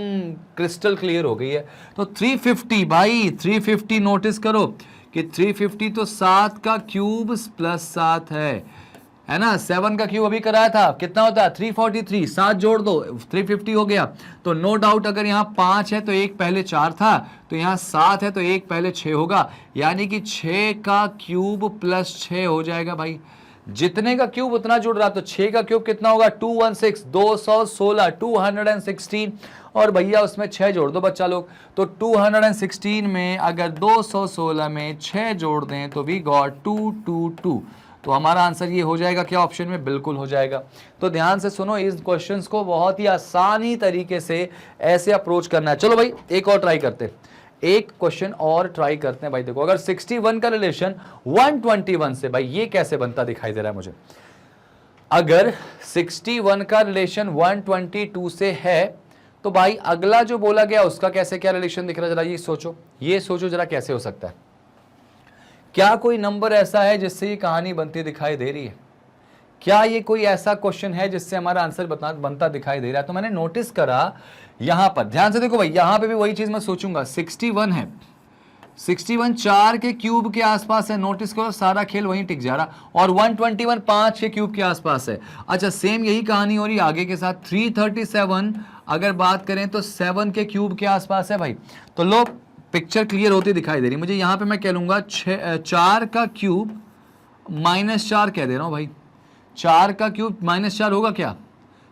क्रिस्टल क्लियर हो गई है। तो 350 भाई, 350 नोटिस करो कि 350 तो 7 का क्यूब प्लस 7 है ना। 7 का क्यूब अभी कराया था, कितना होता है? 343, 7 जोड़ दो 350 हो गया। तो नो डाउट अगर यहाँ 5 है तो एक पहले 4 था, तो यहाँ 7 है तो एक पहले 6 होगा, यानी कि 6 का क्यूब प्लस 6 हो जाएगा भाई। जितने का क्यूब उतना जुड़ रहा, तो 6 का क्यूब कितना होगा? 216, 216, 216, और भैया उसमें 6 जोड़ दो बच्चा लोग। तो 216 में अगर 216 में 6 जोड़ दें तो वी गॉट 222। तो हमारा आंसर ये हो जाएगा क्या ऑप्शन में? बिल्कुल हो जाएगा। तो ध्यान से सुनो, इस क्वेश्चंस को बहुत ही आसानी तरीके से ऐसे अप्रोच करना है। चलो भाई एक और ट्राई करते हैं, एक क्वेश्चन और ट्राई करते हैं भाई। देखो अगर 61 का रिलेशन 121 से, भाई ये कैसे बनता दिखाई दे रहा है मुझे। अगर 61 का रिलेशन 122 से है तो भाई अगला जो बोला गया उसका कैसे क्या रिलेशन दिख रहा है? जरा ये सोचो, ये सोचो जरा कैसे हो सकता है। क्या कोई नंबर ऐसा है जिससे ये कहानी बनती दिखाई दे रही है? क्या ये कोई ऐसा क्वेश्चन है जिससे हमारा आंसर बनता दिखाई दे रहा है? तो मैंने नोटिस करा यहां पर, ध्यान से देखो भाई, यहां पे भी वही चीज मैं सोचूंगा। 61 है, 61 4 के क्यूब के आसपास है, नोटिस करो सारा खेल वहीं टिक जा रहा। और 121 5 के क्यूब के आसपास है। अच्छा सेम यही कहानी हो रही है आगे के साथ। 337 अगर बात करें तो 7 के क्यूब के आसपास है भाई। तो लो पिक्चर क्लियर होती दिखाई दे रही मुझे। यहां पे मैं कह लूंगा 4 का क्यूब -4 कह दे रहा हूं भाई। 4 का क्यूब -4 होगा क्या?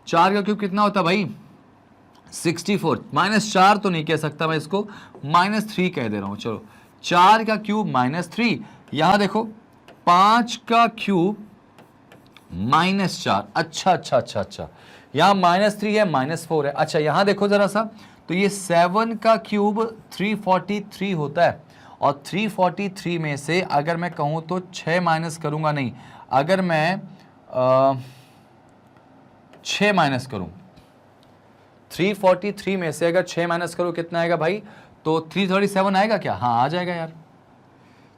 4 का क्यूब कितना होता भाई? 64। -4 तो नहीं कह सकता मैं, इसको -3 कह दे रहा हूं। चलो 4 का क्यूब -3, यहां देखो 5 का क्यूब -4। अच्छा अच्छा अच्छा अच्छा, यहां -3 है, -4 है। अच्छा यहां देखो जरा सा, तो ये 7 का क्यूब 343 होता है, और 343 में से अगर मैं कहूं तो 6 माइनस करूंगा, नहीं अगर मैं 6 माइनस करूं, 343 में से अगर 6 माइनस करूं कितना आएगा भाई? तो 337 आएगा क्या? हाँ आ जाएगा यार,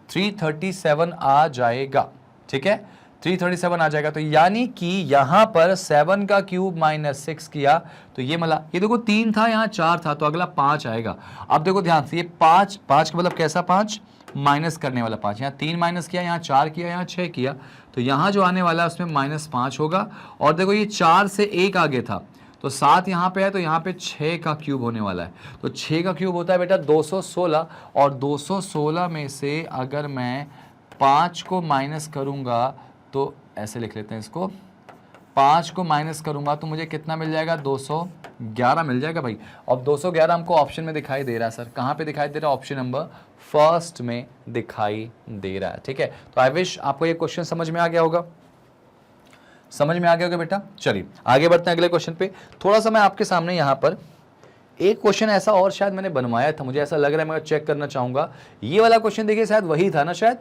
337 आ जाएगा। ठीक है 337 आ जाएगा। तो यानी कि यहां पर 7 का क्यूब -6 किया तो ये मला, ये देखो 3 था यहाँ 4 था, तो अगला 5 आएगा। अब देखो ध्यान से, ये 5 का मतलब कैसा 5? माइनस करने वाला 5। यहाँ 3 माइनस किया, यहाँ 4 किया, यहाँ 6 किया, तो यहाँ जो आने वाला है उसमें -5 होगा। और देखो ये 4 से 1 आगे था, तो 7 यहाँ पे है, तो यहाँ पे 6 का क्यूब होने वाला है। तो 6 का क्यूब होता है बेटा 216, और 216 में से अगर मैं 5 को माइनस करूँगा तो ऐसे लिख लेते हैं इसको, 5 को माइनस करूंगा तो मुझे कितना मिल जाएगा? 211 मिल जाएगा भाई। अब 211 हमको ऑप्शन में दिखाई दे रहा है सर, कहाँ पे दिखाई दे रहा है? ऑप्शन नंबर फर्स्ट में दिखाई दे रहा है। ठीक है, तो आई विश आपको ये क्वेश्चन समझ में आ गया होगा, समझ में आ गया होगा बेटा। चलिए आगे बढ़ते हैं अगले क्वेश्चन पे। थोड़ा सा मैं आपके सामने यहाँ पर एक क्वेश्चन ऐसा और शायद मैंने बनवाया था, मुझे ऐसा लग रहा है, मैं चेक करना चाहूंगा। ये वाला क्वेश्चन देखिए शायद वही था ना, शायद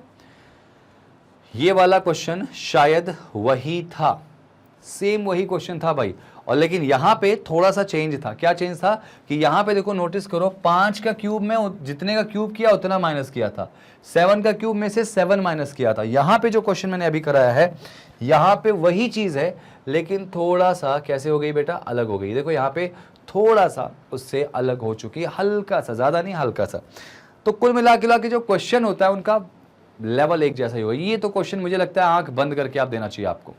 ये वाला क्वेश्चन शायद वही था। सेम वही क्वेश्चन था भाई। और लेकिन यहाँ पे थोड़ा सा चेंज था। क्या चेंज था कि यहाँ पे देखो, नोटिस करो, 5 का क्यूब में जितने का क्यूब किया उतना माइनस किया था, 7 का क्यूब में से 7 माइनस किया था। यहाँ पे जो क्वेश्चन मैंने अभी कराया है, यहाँ पे वही चीज है, लेकिन थोड़ा सा कैसे हो गई बेटा, अलग हो गई। देखो यहाँ पे थोड़ा सा उससे अलग हो चुकी है, हल्का सा, ज्यादा नहीं, हल्का सा। तो कुल मिला के जो क्वेश्चन होता है उनका लेवल एक जैसा ही होगा। ये तो क्वेश्चन मुझे लगता है आंख बंद करके आप देना चाहिए आपको।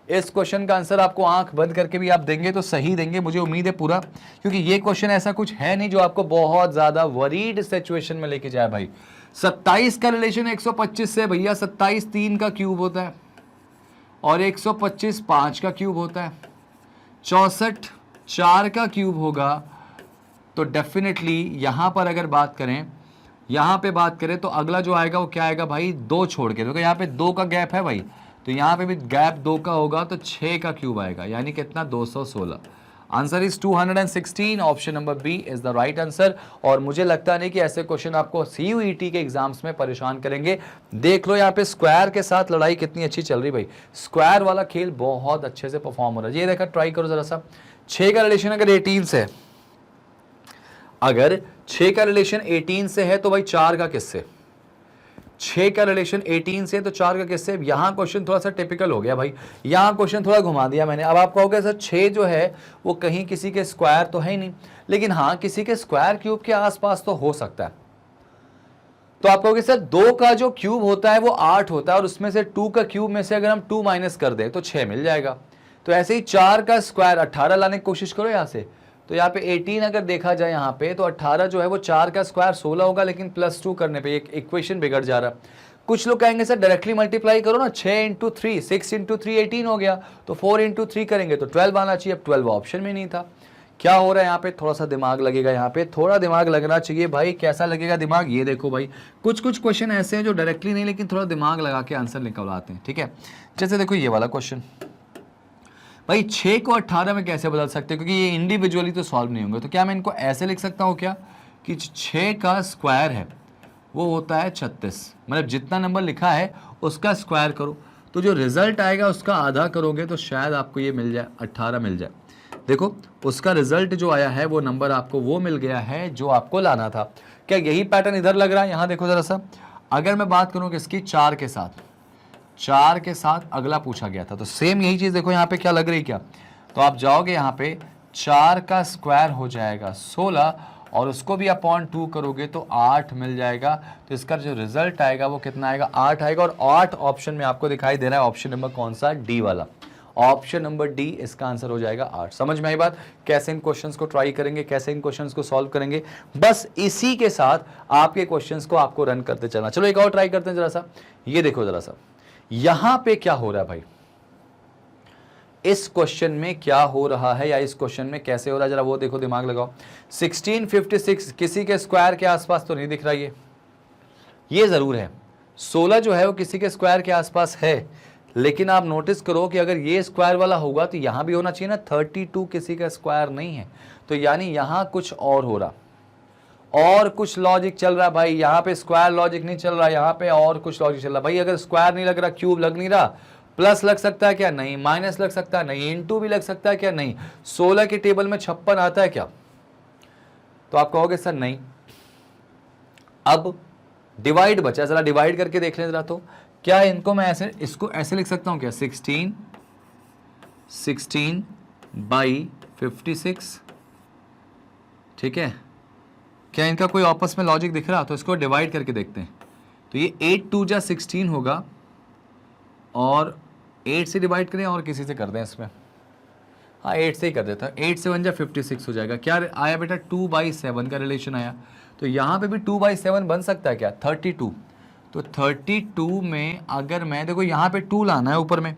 इस क्वेश्चन का आंसर आपको आंख बंद करके भी आप देंगे तो सही देंगे, मुझे उम्मीद है पूरा, क्योंकि ये क्वेश्चन ऐसा कुछ है नहीं जो आपको बहुत ज्यादा वरीड सिचुएशन में लेके जाए भाई। 27 का रिलेशन 125 से भैया, 27 3 का क्यूब होता है और 125 5 का क्यूब होता है। 64 4 का क्यूब होगा। तो डेफिनेटली यहां पर अगर बात करें, यहां पे बात करें तो अगला जो आएगा वो क्या आएगा भाई, 2 छोड़ के। देखो यहाँ पे 2 का गैप है भाई, तो यहाँ पे भी गैप 2 का होगा, तो 6 का क्यूब आएगा, यानी कितना, 216। Answer is 216। Option number B is the right answer. और मुझे लगता नहीं कि ऐसे क्वेश्चन आपको सीयूईटी के एग्जाम्स में परेशान करेंगे। देख लो यहाँ पे स्क्वायर के साथ लड़ाई कितनी अच्छी चल रही भाई, स्क्वायर वाला खेल बहुत अच्छे से परफॉर्म हो रहा है। ये देखा, ट्राई करो जरा सा। 6 का रिलेशन अगर 18 से है, अगर 6 का रिलेशन 18 से है तो भाई 4 का किससे, 6 का रिलेशन 18 से तो 4 का किससे। यहां क्वेश्चन थोड़ा सा टिपिकल हो गया भाई, यहां क्वेश्चन थोड़ा घुमा दिया मैंने। अब आप कहोगे सर 6 जो है वो कहीं किसी के स्क्वायर तो है ही नहीं, लेकिन हाँ किसी के स्क्वायर क्यूब के आसपास तो हो सकता है। तो आप कहोगे सर 2 का जो क्यूब होता है वो 8 होता है, और उसमें से 2 का क्यूब में से अगर हम 2 माइनस कर दें तो 6 मिल जाएगा। तो ऐसे ही 4 का स्क्वायर 18 लाने की कोशिश करो यहां से, तो यहाँ पे 18 अगर देखा जाए यहाँ पे, तो 18 जो है वो 4 का स्क्वायर 16 होगा, लेकिन +2 करने पे एक इक्वेशन बिगड़ जा रहा। कुछ लोग कहेंगे सर डायरेक्टली मल्टीप्लाई करो ना, 6 × 3, 6 × 3 18 हो गया, तो 4 × 3 करेंगे तो 12 आना चाहिए। अब 12 ऑप्शन में नहीं था। क्या हो रहा है यहाँ पे, थोड़ा सा दिमाग लगेगा, यहाँ पे थोड़ा दिमाग लगना चाहिए भाई। कैसा लगेगा दिमाग, ये देखो भाई, कुछ कुछ क्वेश्चन ऐसे हैं जो डायरेक्टली नहीं, लेकिन थोड़ा दिमाग लगा के आंसर निकलवाते हैं, ठीक है। जैसे देखो ये वाला क्वेश्चन भाई, 6 को 18 में कैसे बदल सकते हैं, क्योंकि ये इंडिविजुअली तो सॉल्व नहीं होंगे। तो क्या मैं इनको ऐसे लिख सकता हूँ क्या, कि 6 का स्क्वायर है वो होता है 36, मतलब जितना नंबर लिखा है उसका स्क्वायर करो, तो जो रिजल्ट आएगा उसका आधा करोगे तो शायद आपको ये मिल जाए, 18 मिल जाए। देखो उसका रिजल्ट जो आया है वो नंबर आपको वो मिल गया है जो आपको लाना था। क्या यही पैटर्न इधर लग रहा है, यहाँ देखो जरा सा। अगर मैं बात करूँ किसकी, 4 के साथ, 4 के साथ अगला पूछा गया था, तो सेम यही चीज देखो यहाँ पे क्या लग रही, क्या, तो आप जाओगे यहाँ पे 4 का स्क्वायर हो जाएगा 16, और उसको भी अपॉन 2 करोगे तो 8 मिल जाएगा। तो इसका जो रिजल्ट आएगा वो कितना आएगा, 8 आएगा। और 8 ऑप्शन में आपको दिखाई दे रहा है, ऑप्शन नंबर कौन सा, डी वाला, ऑप्शन नंबर डी इसका आंसर हो जाएगा 8। समझ में आई बात, कैसे इन क्वेश्चंस को ट्राई करेंगे, कैसे इन क्वेश्चंस को सॉल्व करेंगे, बस इसी के साथ आपके क्वेश्चंस को आपको रन करते चलना। चलो एक और ट्राई करते हैं जरा सा। ये देखो जरा सा, यहां पे क्या हो रहा है भाई, इस क्वेश्चन में क्या हो रहा है, या इस क्वेश्चन में कैसे हो रहा है, जरा वो देखो, दिमाग लगाओ। 1656 किसी के स्क्वायर के आसपास तो नहीं दिख रहा, ये जरूर है। 16 जो है वो किसी के स्क्वायर के आसपास है, लेकिन आप नोटिस करो कि अगर ये स्क्वायर वाला होगा तो यहां भी होना चाहिए ना। 32 किसी का स्क्वायर नहीं है, तो यानी यहां कुछ और हो रहा, और कुछ लॉजिक चल रहा है भाई। यहाँ पे स्क्वायर लॉजिक नहीं चल रहा, यहाँ पे और कुछ लॉजिक चल रहा है भाई। अगर स्क्वायर नहीं लग रहा, क्यूब लग नहीं रहा, प्लस लग सकता है क्या, नहीं। माइनस लग सकता है, नहीं। इनटू भी लग सकता है क्या, नहीं। 16 के टेबल में 56 आता है क्या, तो आप कहोगे सर नहीं। अब डिवाइड बचा, जरा डिवाइड करके देख लें जरा। तो क्या इनको मैं ऐसे, इसको ऐसे लिख सकता हूं क्या, 16 बाई 56, ठीक है। क्या इनका कोई आपस में लॉजिक दिख रहा, तो इसको डिवाइड करके देखते हैं। तो ये 8 2 जा 16 होगा, और 8 से डिवाइड करें और किसी से कर दें इसमें, हाँ 8 से ही कर देता है। 8 से 1 जा 56 हो जाएगा। क्या आया बेटा, 2/7 का रिलेशन आया। तो यहाँ पे भी 2/7 बन सकता है क्या, 32। तो 32 में अगर मैं, देखो यहाँ पे 2 लाना है ऊपर में,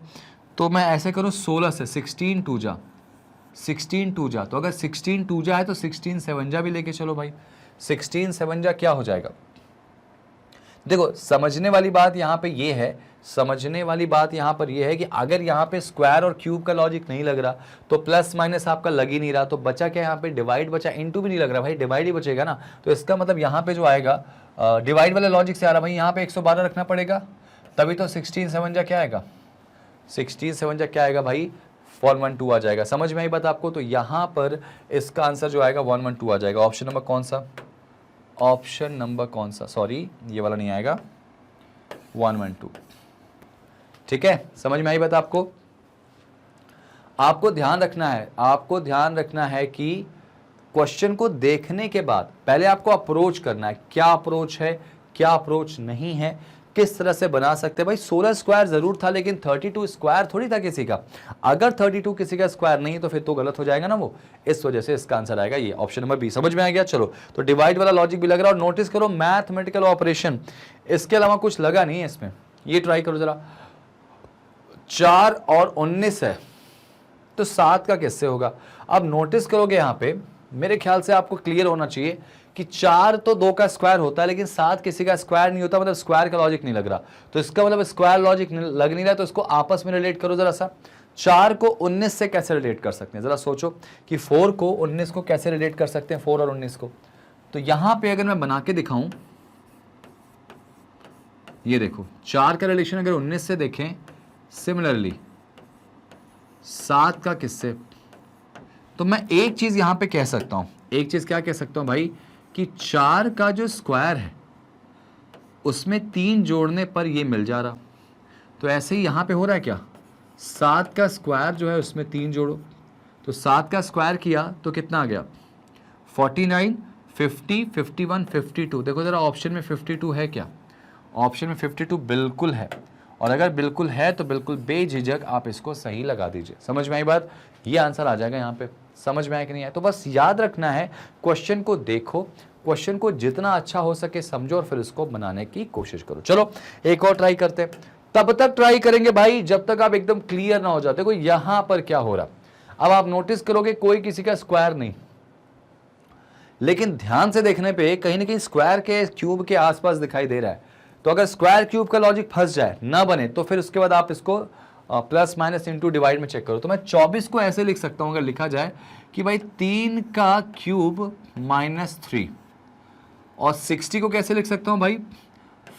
तो मैं ऐसे करूँ 16 से 16 2 जा, तो अगर 16 2 जा है तो 16 7 जा भी लेके चलो भाई। 16 7 जा क्या हो जाएगा, देखो समझने वाली बात यहाँ पे ये है, समझने वाली बात यहाँ पर ये है कि अगर यहाँ पे स्क्वायर और क्यूब का लॉजिक नहीं लग रहा, तो प्लस माइनस आपका लग ही नहीं रहा, तो बचा क्या यहाँ पे, डिवाइड बचा। इनटू भी नहीं लग रहा भाई, डिवाइड ही बचेगा ना। तो इसका मतलब यहाँ पे जो आएगा डिवाइड वाले लॉजिक से आ रहा भाई, यहाँ पे 112 रखना पड़ेगा, तभी तो 16 7 जा क्या आएगा, 16 7 जा क्या आएगा भाई, 112 आ जाएगा। समझ में आई बात आपको? तो यहां पर इसका आंसर जो आएगा 112 आ जाएगा। ऑप्शन नंबर कौन सा? ऑप्शन नंबर कौन सा? सॉरी, ये वाला नहीं आएगा, 112। ठीक है, समझ में आई बात आपको? आपको ध्यान रखना है कि क्वेश्चन को देखने के बाद पहले आपको अप्रोच करना है। क्या अप्रोच है, क्या अप्रोच नहीं है, किस तरह से बना सकते हैं। भाई 16 स्क्वायर जरूर था, लेकिन 32 स्क्वायर थोड़ी था किसी का। अगर 32 किसी का स्क्वायर नहीं तो फिर तो गलत हो जाएगा ना वो। इस वजह से इसका आंसर आएगा ये, ऑप्शन नंबर बी। समझ में आ गया? चलो, तो डिवाइड वाला लॉजिक भी लग रहा है। और नोटिस करो मैथमेटिकल ऑपरेशन, इसके अलावा कुछ लगा नहीं है इसमें। ये ट्राई करो जरा, 4 और 19 है तो 7 का किससे होगा? अब नोटिस करोगे यहां पे, मेरे ख्याल से आपको क्लियर होना चाहिए कि 4 तो 2 का स्क्वायर होता है, लेकिन 7 किसी का स्क्वायर नहीं होता, मतलब स्क्वायर का लॉजिक नहीं लग रहा। तो इसका मतलब स्क्वायर लॉजिक लग नहीं रहा, तो इसको आपस में रिलेट करो जरा सा। 4 को 19 से कैसे रिलेट कर सकते हैं, जरा सोचो कि 4 को 19 को कैसे रिलेट कर सकते हैं, 4 और 19 को। तो यहां पे अगर मैं बना के दिखाऊं, ये देखो 4 का रिलेशन अगर 19 से देखें, सिमिलरली 7 का किससे, तो मैं एक चीज यहां पे कह सकता हूं। एक चीज क्या कह सकता हूं भाई, कि 4 का जो स्क्वायर है उसमें 3 जोड़ने पर ये मिल जा रहा। तो ऐसे ही यहां पे हो रहा है क्या, 7 का स्क्वायर जो है उसमें 3 जोड़ो, तो 7 का स्क्वायर किया तो कितना आ गया, 49, 50, 51, 52। देखो जरा ऑप्शन में 52 है क्या? ऑप्शन में 52 बिल्कुल है, और अगर बिल्कुल है तो बिल्कुल बेझिझक आप इसको सही लगा दीजिए। समझ में आई बात? ये आंसर आ जाएगा यहाँ पे। समझ में आया कि नहीं आया? तो बस याद रखना है, क्वेश्चन को देखो, क्वेश्चन को जितना अच्छा हो सके समझो और फिर इसको बनाने की कोशिश करो। चलो एक और ट्राई करते हैं। तब तक ट्राई करेंगे भाई जब तक आप एकदम क्लियर ना हो जाते कोई यहां पर क्या हो रहा। अब आप नोटिस करोगे कोई किसी का स्क्वायर नहीं, लेकिन ध्यान से देखने पे कहीं ना कहीं स्क्वायर के क्यूब के आसपास दिखाई दे रहा है। तो अगर स्क्वायर क्यूब का लॉजिक फंस जाए, ना बने, तो फिर उसके बाद आप इसको प्लस माइनस इंटू डिवाइड में चेक करो। तो मैं 24 को ऐसे लिख सकता हूं अगर लिखा जाए कि भाई 3 का क्यूब -3, और 60 को कैसे लिख सकता हूं भाई,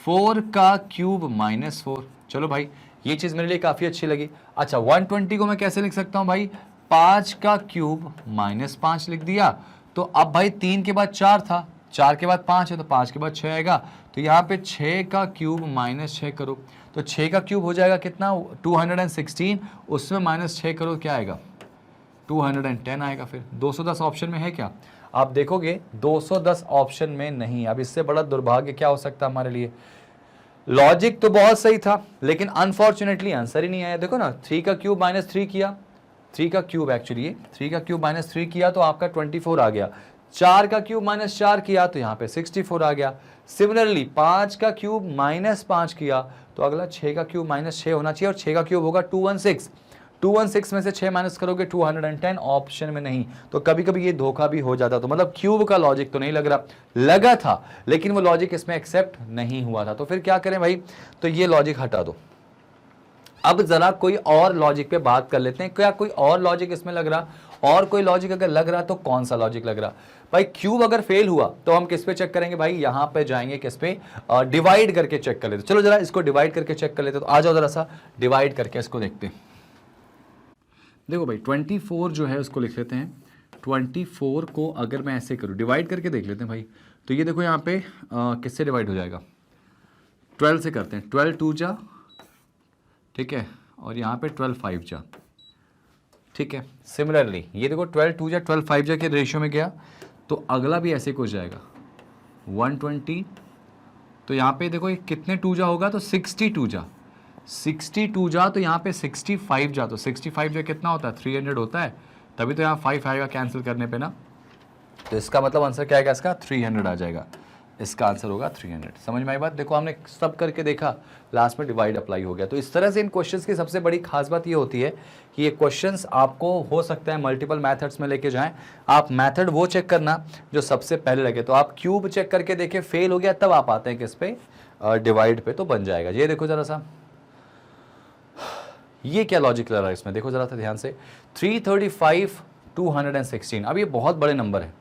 4 का क्यूब -4। चलो भाई ये चीज मेरे लिए काफी अच्छी लगी। अच्छा 120 को मैं कैसे लिख सकता हूं भाई, 5 का क्यूब -5 लिख दिया। तो अब भाई 3 के बाद 4 था, 4 के बाद 5 है, तो 5 के बाद 6 आएगा। तो यहाँ पे 6 का क्यूब -6 करो, तो 6 का क्यूब हो जाएगा कितना, 216, उसमें -6 करो, क्या आएगा, 210 आएगा। फिर 210 ऑप्शन में है क्या? आप देखोगे 210 ऑप्शन में नहीं। अब इससे बड़ा दुर्भाग्य क्या हो सकता है हमारे लिए? लॉजिक तो बहुत सही था, लेकिन अनफॉर्चुनेटली आंसर ही नहीं आया। देखो ना, 3 का क्यूब -3 किया, 3 का क्यूब एक्चुअली 3 का क्यूब -3 किया तो आपका 24 आ गया। 4 का क्यूब -4 किया तो यहाँ पे 64 आ गया। सिमिलरली 5 का क्यूब -5 किया तो अगला 6 का क्यूब -6 होना चाहिए, और 6 का क्यूब होगा 216। 216 में से 6 माइनस करोगे 210, ऑप्शन में नहीं। तो कभी कभी ये धोखा भी हो जाता। तो मतलब क्यूब का लॉजिक तो नहीं लग रहा, लगा था लेकिन वो लॉजिक इसमें एक्सेप्ट नहीं हुआ था। तो फिर क्या करें भाई, तो ये लॉजिक हटा दो। अब जरा कोई और लॉजिक पे बात कर लेते हैं। क्या कोई और लॉजिक इसमें लग रहा? और कोई लॉजिक अगर लग रहा तो कौन सा लॉजिक लग रहा भाई? क्यूब अगर फेल हुआ तो हम किस पे चेक करेंगे भाई? यहां पे जाएंगे, किस पे, डिवाइड करके चेक कर लेते। चलो जरा इसको डिवाइड करके चेक कर लेते। तो आ जाओ जरा सा डिवाइड करके इसको देखते हैं। देखो भाई 24 जो है उसको लिख लेते हैं। 24 को अगर मैं ऐसे करूँ, डिवाइड करके देख लेते हैं भाई। तो ये देखो यहाँ पे किससे डिवाइड हो जाएगा, 12 से करते हैं। 12 2 जा, ठीक है, और यहाँ पे 12 5 जा, ठीक है। सिमिलरली ये देखो 12 2 जा 12 5 जा के रेशियो में गया, तो अगला भी ऐसे कुछ जाएगा 120। तो यहाँ पे देखो ये कितने 2 जा होगा, तो 62 जा, 62 जा, तो यहाँ पे 65 जा, तो 65 जा कितना होता है, 300 होता है। तभी तो यहाँ 5 आएगा कैंसिल करने पे ना। तो इसका मतलब आंसर क्या आएगा इसका, 300 आ जाएगा। इसका आंसर होगा 300। समझ में आई बात? देखो हमने सब करके देखा, लास्ट में डिवाइड अप्लाई हो गया। तो इस तरह से इन क्वेश्चंस की सबसे बड़ी खास बात ये होती है कि ये क्वेश्चंस आपको हो सकता है मल्टीपल मेथड्स में लेके जाएं। आप मेथड वो चेक करना जो सबसे पहले लगे। तो आप क्यूब चेक करके देखें, फेल हो गया तब आप आते हैं किस पे, डिवाइड पे, तो बन जाएगा। ये देखो जरा सा, ये क्या लॉजिक लग रहा है इसमें, देखो जरा सा ध्यान से। 335 216, अब ये बहुत बड़े नंबर है,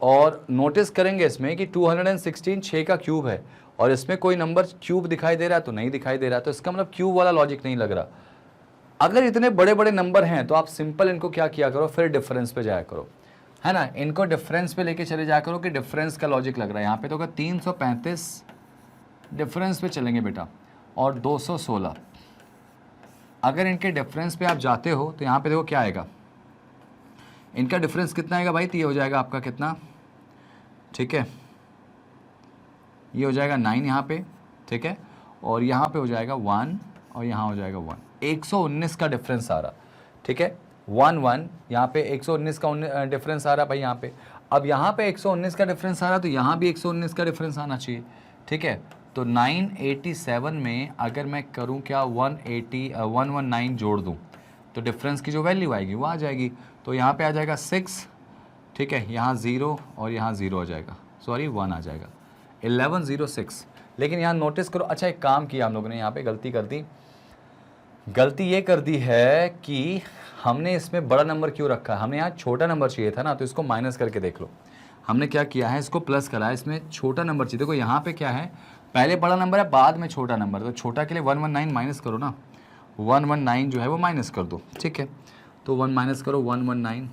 और नोटिस करेंगे इसमें कि 216 6 का क्यूब है, और इसमें कोई नंबर क्यूब दिखाई दे रहा है तो नहीं दिखाई दे रहा है। तो इसका मतलब क्यूब वाला लॉजिक नहीं लग रहा। अगर इतने बड़े बड़े नंबर हैं तो आप सिंपल इनको क्या किया करो, फिर डिफरेंस पे जाया करो, है ना, इनको डिफरेंस पे लेके चले जाया करो कि डिफरेंस का लॉजिक लग रहा है। यहाँ पे तो अगर 335 डिफरेंस पे चलेंगे बेटा और 216, अगर इनके डिफरेंस पे आप जाते हो तो यहाँ पे देखो क्या आएगा, इनका डिफरेंस कितना आएगा भाई, तो ये हो जाएगा आपका कितना, ठीक है, ये हो जाएगा 9 यहाँ पे, ठीक है, और यहाँ पे हो जाएगा 1 और यहाँ हो जाएगा 1, 119 का डिफरेंस आ रहा, ठीक है, 1 1 यहाँ पे 119 का डिफरेंस आ रहा भाई यहाँ पे। अब यहाँ पे 119 का डिफरेंस आ रहा तो यहाँ भी 119 का डिफरेंस आना चाहिए, ठीक है। तो 987 में अगर मैं करूँ क्या 119 जोड़ दूँ तो डिफरेंस की जो वैल्यू आएगी वो आ जाएगी। तो यहाँ पे आ जाएगा 6, ठीक है, यहाँ 0 और यहाँ 0 आ जाएगा, सॉरी 1 आ जाएगा, 1106। लेकिन यहाँ नोटिस करो, अच्छा एक काम किया हम लोगों ने, यहाँ पे गलती कर दी, गलती ये कर दी है कि हमने इसमें बड़ा नंबर क्यों रखा है, हमने यहाँ छोटा नंबर चाहिए था ना, तो इसको माइनस करके देख लो। हमने क्या किया है, इसको प्लस करा है, इसमें छोटा नंबर चाहिए। देखो यहाँ पे क्या है, पहले बड़ा नंबर है बाद में छोटा नंबर, तो छोटा के लिए 119 माइनस करो ना, 119 जो है वो माइनस कर दो, ठीक है। तो 1 माइनस करो 119,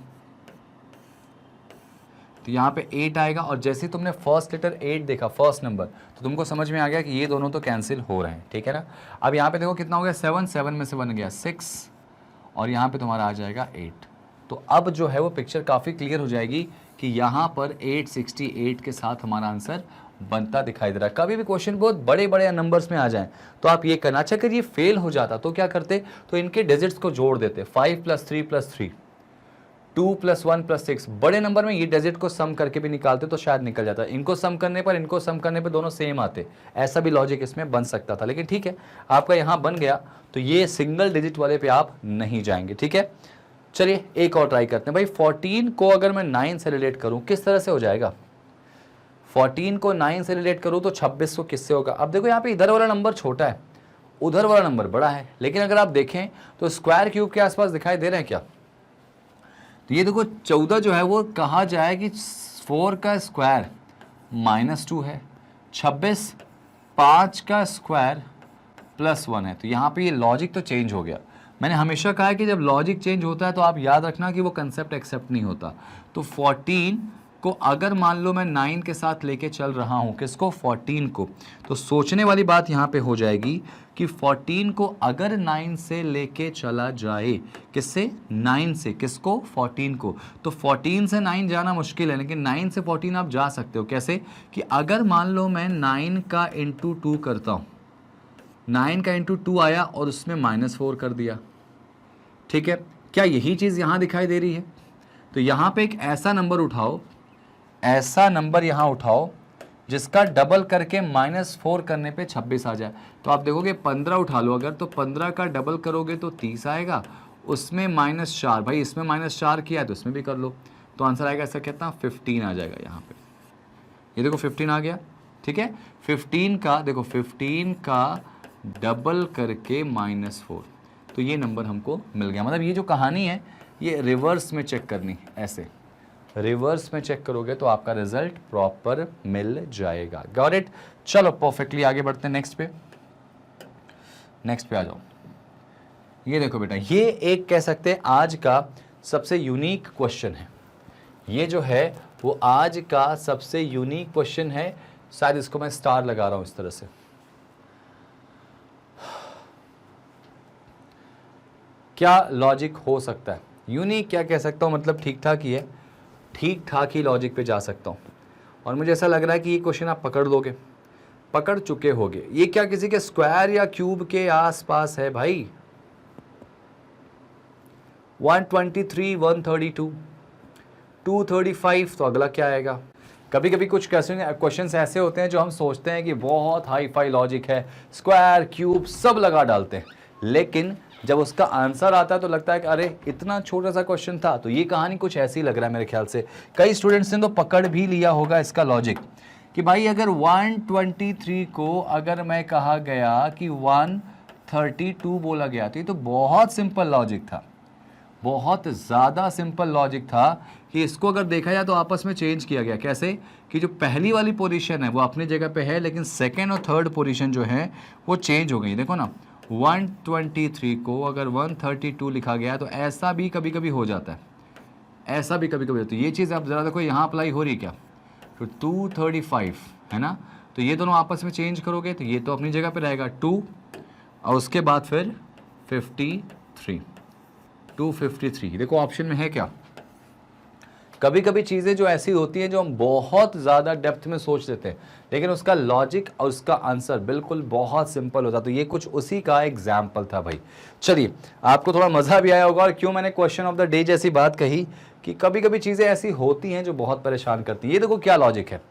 तो यहाँ पे 8 आएगा। और जैसे ही तुमने फर्स्ट लेटर 8 देखा, फर्स्ट नंबर, तो तुमको समझ में आ गया कि ये दोनों तो कैंसिल हो रहे हैं, ठीक है ना। अब यहाँ पे देखो कितना हो गया, 7, 7 में से बन गया 6 और यहाँ पे तुम्हारा आ जाएगा 8। तो अब जो है वो पिक्चर काफ़ी क्लियर हो जाएगी कि यहाँ पर 868 के साथ हमारा आंसर बनता दिखाई दे रहा है। कभी भी क्वेश्चन बहुत बड़े बड़े नंबर्स में आ जाएं तो आप ये करना, अच्छा अगर ये फेल हो जाता तो क्या करते, तो इनके डिजिट्स को जोड़ देते, 5 + 3 + 3, 2 + 1 + 6, बड़े नंबर में ये डिजिट को सम करके भी निकालते तो शायद निकल जाता। इनको सम करने पर, इनको सम करने पर दोनों सेम आते, ऐसा भी लॉजिक इसमें बन सकता था। लेकिन ठीक है, आपका यहाँ बन गया, तो ये सिंगल डिजिट वाले पे आप नहीं जाएंगे, ठीक है। चलिए एक और ट्राई करते हैं भाई। 14 को अगर मैं 9 से रिलेट करूं किस तरह से हो जाएगा, 14 को 9 से रिलेट करूं तो 26 को किससे होगा। अब देखो यहाँ पे इधर वाला नंबर छोटा है, उधर वाला नंबर बड़ा है, लेकिन अगर आप देखें तो स्क्वायर क्यूब के आसपास दिखाई दे रहे हैं क्या, तो ये देखो 14 जो है वो कहा जाए कि 4 का स्क्वायर -2 है, 26 5 का स्क्वायर +1 है। तो यहाँ पे ये लॉजिक तो चेंज हो गया। मैंने हमेशा कहा है कि जब लॉजिक चेंज होता है तो आप याद रखना कि वो कंसेप्ट एक्सेप्ट नहीं होता। तो 14 को अगर मान लो मैं 9 के साथ लेके चल रहा हूँ, किसको, 14 को, तो सोचने वाली बात यहाँ पे हो जाएगी कि 14 को अगर 9 से लेके चला जाए, किससे, 9 से, किसको, 14 को, तो 14 से 9 जाना मुश्किल है, लेकिन 9 से 14 आप जा सकते हो। कैसे, कि अगर मान लो मैं 9 का इंटू 2 करता हूँ, 9 का इंटू 2 आया और उसमें -4 कर दिया, ठीक है। क्या यही चीज़ यहाँ दिखाई दे रही है, तो यहाँ पे एक ऐसा नंबर उठाओ, ऐसा नंबर यहाँ उठाओ जिसका डबल करके -4 करने पे 26 आ जाए। तो आप देखोगे 15 उठा लो अगर, तो 15 का डबल करोगे तो 30 आएगा, उसमें -4, भाई इसमें -4 किया है तो इसमें भी कर लो, तो आंसर आएगा इसका कितना, 15 आ जाएगा यहाँ पे। ये देखो 15 आ गया, ठीक है। 15 का देखो, 15 का डबल करके -4, तो ये नंबर हमको मिल गया। मतलब ये जो कहानी है ये रिवर्स में चेक करनी, ऐसे रिवर्स में चेक करोगे तो आपका रिजल्ट प्रॉपर मिल जाएगा। Got it. चलो परफेक्टली आगे बढ़ते हैं नेक्स्ट पे, नेक्स्ट पे आ जाओ। ये देखो बेटा, ये एक कह सकते हैं आज का सबसे यूनिक क्वेश्चन है, ये जो है वो आज का सबसे यूनिक क्वेश्चन है। शायद इसको मैं स्टार लगा रहा हूं इस तरह से। क्या लॉजिक हो सकता है, यूनिक क्या कह सकता हूँ, मतलब ठीक ठाक ही है, ठीक ठाक ही लॉजिक पे जा सकता हूँ। और मुझे ऐसा लग रहा है कि ये क्वेश्चन आप पकड़ लोगे, पकड़ चुके होगे। ये क्या किसी के स्क्वायर या क्यूब के आसपास है भाई, 123, 132, 235, तो अगला क्या आएगा। कभी कभी कुछ क्वेश्चन ऐसे होते हैं जो हम सोचते हैं कि बहुत हाई फाई लॉजिक है, स्क्वायर क्यूब सब लगा डालते हैं, लेकिन जब उसका आंसर आता है तो लगता है कि अरे इतना छोटा सा क्वेश्चन था। तो ये कहानी कुछ ऐसी लग रहा है मेरे ख्याल से। कई स्टूडेंट्स ने तो पकड़ भी लिया होगा इसका लॉजिक कि भाई अगर 123 को अगर मैं कहा गया कि 132 बोला गया, तो ये तो बहुत सिंपल लॉजिक था, बहुत ज़्यादा सिंपल लॉजिक था कि इसको अगर देखा जाए तो आपस में चेंज किया गया। कैसे, कि जो पहली वाली पोजीशन है वो अपनी जगह पे है, लेकिन सेकेंड और थर्ड पोजीशन जो है वो चेंज हो गई। देखो ना, 123 को अगर 132 लिखा गया तो ऐसा भी कभी कभी हो जाता है, ऐसा भी कभी कभी होता है। ये चीज़ आप ज़रा देखो यहाँ अप्लाई हो रही क्या, तो 235 है ना, तो ये दोनों आपस में चेंज करोगे तो ये तो अपनी जगह पे रहेगा 2 और उसके बाद फिर 53, 253। देखो ऑप्शन में है क्या, कभी कभी चीज़ें जो ऐसी होती हैं जो हम बहुत ज़्यादा डेप्थ में सोच लेते हैं, लेकिन उसका लॉजिक और उसका आंसर बिल्कुल बहुत सिंपल होता। तो ये कुछ उसी का एग्जाम्पल था भाई। चलिए, आपको थोड़ा मज़ा भी आया होगा। और क्यों मैंने क्वेश्चन ऑफ द डे जैसी बात कही कि कभी कभी चीज़ें ऐसी होती हैं जो बहुत परेशान करती हैं। ये देखो क्या लॉजिक है,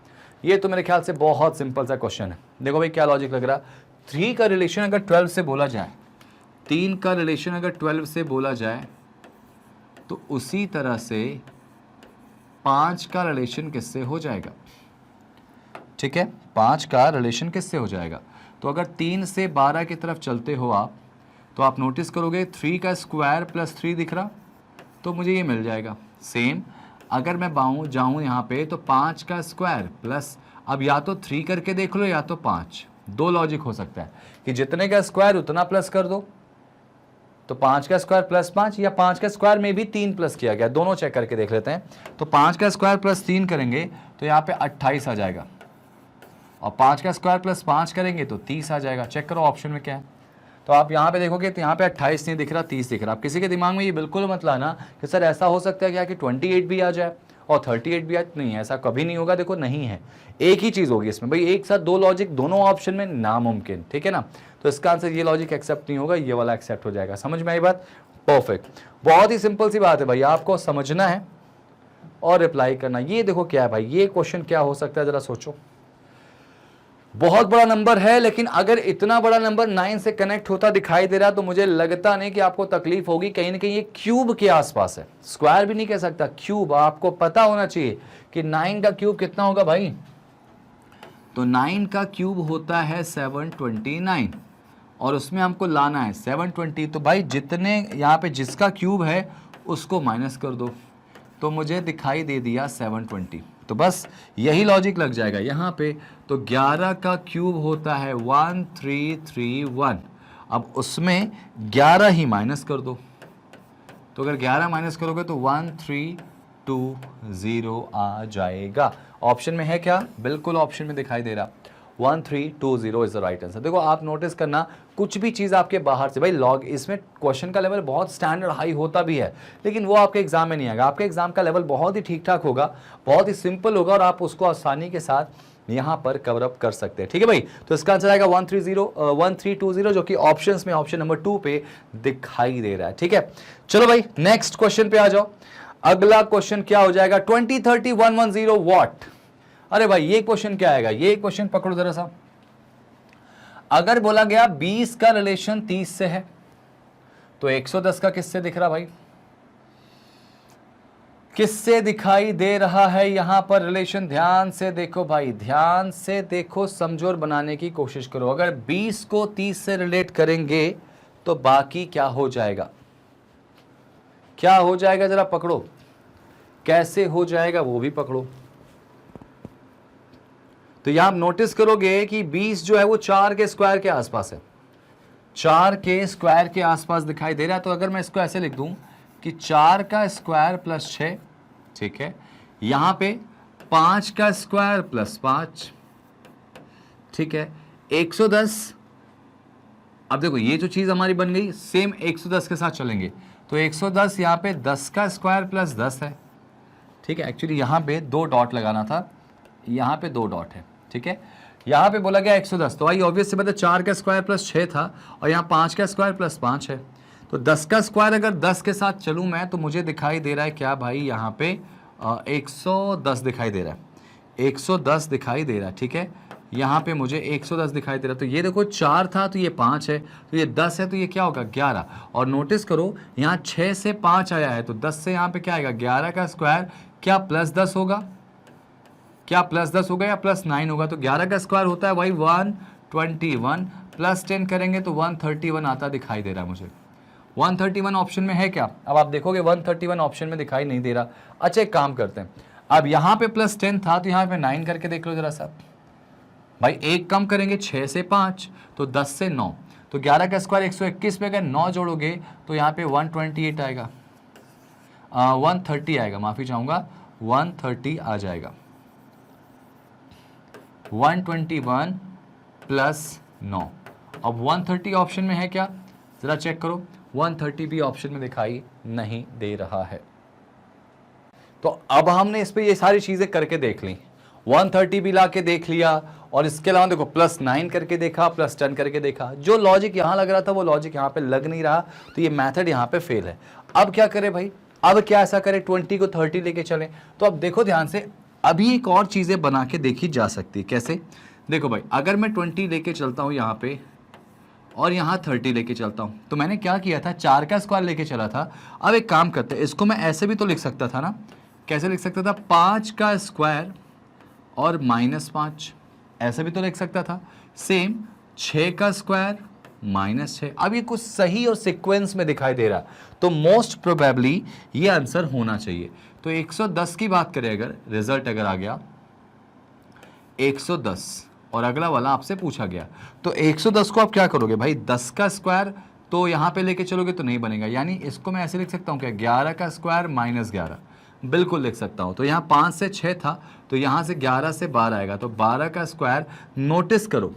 ये तो मेरे ख्याल से बहुत सिंपल सा क्वेश्चन है। देखो भाई क्या लॉजिक लग रहा, 3 का रिलेशन अगर 12 से बोला जाए, 3 का रिलेशन अगर 12 से बोला जाए तो उसी तरह से 5 का रिलेशन किससे हो जाएगा, ठीक है, 5 का रिलेशन किससे हो जाएगा। तो अगर 3 से 12 की तरफ चलते हो आप, तो आप नोटिस करोगे 3 का स्क्वायर प्लस 3 दिख रहा, तो मुझे ये मिल जाएगा। सेम अगर मैं जाऊँ यहाँ पे तो 5 का स्क्वायर प्लस, अब या तो 3 करके देख लो या तो 5, दो लॉजिक हो सकता है कि जितने का स्क्वायर उतना प्लस कर दो, तो 5 का स्क्वायर प्लस 5, या 5 का स्क्वायर में भी 3 प्लस किया गया, दोनों चेक करके देख लेते हैं। तो 5 का स्क्वायर प्लस 3 करेंगे तो यहाँ पे 28 आ जाएगा, और 5 का स्क्वायर प्लस 5 करेंगे तो 30 आ जाएगा। चेक करो ऑप्शन में क्या है। तो आप यहाँ पे देखोगे तो यहाँ पे 28 नहीं दिख रहा, 30 दिख रहा। आप किसी के दिमाग में ये बिल्कुल मत लाना कि सर ऐसा हो सकता है क्या कि 28 भी आ जाए और 38 भी आ, नहीं, ऐसा कभी नहीं होगा। देखो नहीं है, एक ही चीज़ होगी इसमें भाई, एक साथ दो लॉजिक दोनों ऑप्शन में नामुमकिन, ठीक है ना। तो इसका आंसर ये लॉजिक एक्सेप्ट नहीं होगा, ये वाला एक्सेप्ट हो जाएगा। समझ में आई बात, परफेक्ट। बहुत ही सिंपल सी बात है भाई, आपको समझना है और रिप्लाई करना। ये देखो क्या है भाई, ये क्वेश्चन क्या हो सकता है, जरा सोचो। बहुत बड़ा नंबर है, लेकिन अगर इतना बड़ा नंबर 9 से कनेक्ट होता दिखाई दे रहा तो मुझे लगता नहीं कि आपको तकलीफ होगी। कहीं ना कहीं ये क्यूब के आसपास है, स्क्वायर भी नहीं कह सकता, क्यूब। आपको पता होना चाहिए कि 9 का क्यूब कितना होगा भाई, तो 9 का क्यूब होता है 729, और उसमें हमको लाना है 720। तो भाई जितने यहाँ पे जिसका क्यूब है उसको माइनस कर दो, तो मुझे दिखाई दे दिया 720। तो बस यही लॉजिक लग जाएगा यहाँ पे। तो 11 का क्यूब होता है 1331, अब उसमें 11 ही माइनस कर दो, तो अगर 11 माइनस करोगे तो 1320 आ जाएगा। ऑप्शन में है क्या, बिल्कुल ऑप्शन में दिखाई दे रहा, 1320 इज द राइट आंसर। देखो आप नोटिस करना, कुछ भी चीज़ आपके बाहर से, भाई लॉग इसमें क्वेश्चन का लेवल बहुत स्टैंडर्ड हाई होता भी है, लेकिन वो आपके एग्जाम में नहीं आएगा। आपके एग्जाम का लेवल बहुत ही ठीक ठाक होगा, बहुत ही सिंपल होगा, और आप उसको आसानी के साथ यहाँ पर कवर अप कर सकते हैं, ठीक है भाई। तो इसका आंसर आएगा 1320, जो कि ऑप्शंस में ऑप्शन नंबर 2 पे दिखाई दे रहा है, ठीक है। चलो भाई नेक्स्ट क्वेश्चन पे आ जाओ। अगला क्वेश्चन क्या हो जाएगा, 20 30 110 वॉट। अरे भाई ये क्वेश्चन क्या आएगा, ये क्वेश्चन पकड़ो जरा सा। अगर बोला गया 20 का रिलेशन 30 से है, तो 110 का किससे दिख रहा भाई, किससे दिखाई दे रहा है यहां पर रिलेशन। ध्यान से देखो भाई, ध्यान से देखो, समझो और बनाने की कोशिश करो। अगर 20 को 30 से रिलेट करेंगे तो बाकी क्या हो जाएगा, क्या हो जाएगा, जरा पकड़ो, कैसे हो जाएगा वो भी पकड़ो। तो यहां आप नोटिस करोगे कि 20 जो है वो 4 के स्क्वायर के आसपास है, 4 के स्क्वायर के आसपास दिखाई दे रहा है। तो अगर मैं इसको ऐसे लिख दूं कि 4 का स्क्वायर प्लस 6, ठीक है, यहां पे 5 का स्क्वायर प्लस 5, ठीक है, 110। अब देखो ये जो चीज हमारी बन गई, सेम 110 के साथ चलेंगे, तो 110 यहां पे 10 का स्क्वायर प्लस 10 है, ठीक है। एक्चुअली यहां पे 2 डॉट लगाना था, यहां पे 2 डॉट है, ठीक है। यहां पे बोला गया 110, तो भाई ऑब्वियस से मतलब 4 का स्क्वायर प्लस 6 था, और यहाँ 5 का स्क्वायर प्लस 5 है, तो 10 का स्क्वायर अगर 10 के साथ चलूँ मैं, तो मुझे दिखाई दे रहा है क्या भाई, यहाँ पे 110 दिखाई दे रहा है, 110 दिखाई दे रहा है, ठीक है। यहाँ पे मुझे 110 दिखाई दे रहा है। तो ये देखो 4 था तो ये 5 है, तो ये 10 है, तो ये क्या होगा 11। और नोटिस करो यहाँ 6 से 5 आया है, तो 10 से यहाँ पे क्या आएगा, 11 का स्क्वायर क्या प्लस 10 होगा, क्या प्लस 10 होगा या प्लस 9 होगा। तो 11 का स्क्वायर होता है भाई 121, प्लस 10 करेंगे तो 131 आता दिखाई दे रहा है मुझे। 131 ऑप्शन में है क्या, अब आप देखोगे 131 ऑप्शन में दिखाई नहीं दे रहा। अच्छा एक काम करते हैं, अब यहाँ पे प्लस 10 था तो यहाँ पे 9 करके देख लो जरा सा भाई, एक कम करेंगे 6 से 5 तो 10 से 9, तो 11 का स्क्वायर 121 में अगर 9 जोड़ोगे तो यहाँ पे 128 आएगा, 130 आएगा, माफ़ी चाहूँगा 130 आ जाएगा। 121 प्लस 9। अब 130 ऑप्शन में है क्या, ज़रा चेक करो, 130 भी ऑप्शन में दिखाई नहीं दे रहा है। तो अब हमने इस पे ये सारी चीज़ें करके देख ली, 130 भी ला के देख लिया, और इसके अलावा देखो +9 करके देखा, +10 करके देखा। जो लॉजिक यहाँ लग रहा था वो लॉजिक यहाँ पे लग नहीं रहा, तो ये मेथड यहाँ पे फेल है। अब क्या करें भाई, अब क्या ऐसा करें 20 को 30 लेके चलें? तो अब देखो ध्यान से, अभी एक और चीज़ें बना के देखी जा सकती है। कैसे? देखो भाई, अगर मैं 20 लेके चलता हूँ यहाँ पे और यहाँ 30 लेके चलता हूँ, तो मैंने क्या किया था, 4 का स्क्वायर लेके चला था। अब एक काम करते हैं, इसको मैं ऐसे भी तो लिख सकता था ना, कैसे लिख सकता था, 5 का स्क्वायर और -5, ऐसे भी तो लिख सकता था। सेम 6 का स्क्वायर -6। अब ये कुछ सही और सीक्वेंस में दिखाई दे रहा, तो मोस्ट प्रोबेबली ये आंसर होना चाहिए। तो 110 की बात करें, अगर रिजल्ट अगर आ गया 110 और अगला वाला आपसे पूछा गया, तो 110 को आप क्या करोगे भाई, 10 का स्क्वायर तो यहाँ पे लेके चलोगे तो नहीं बनेगा, यानी इसको मैं ऐसे लिख सकता हूँ क्या, 11 का स्क्वायर -11, बिल्कुल लिख सकता हूँ। तो यहाँ 5 से 6 था, तो यहाँ से 11 से 12 आएगा, तो 12 का स्क्वायर, नोटिस करो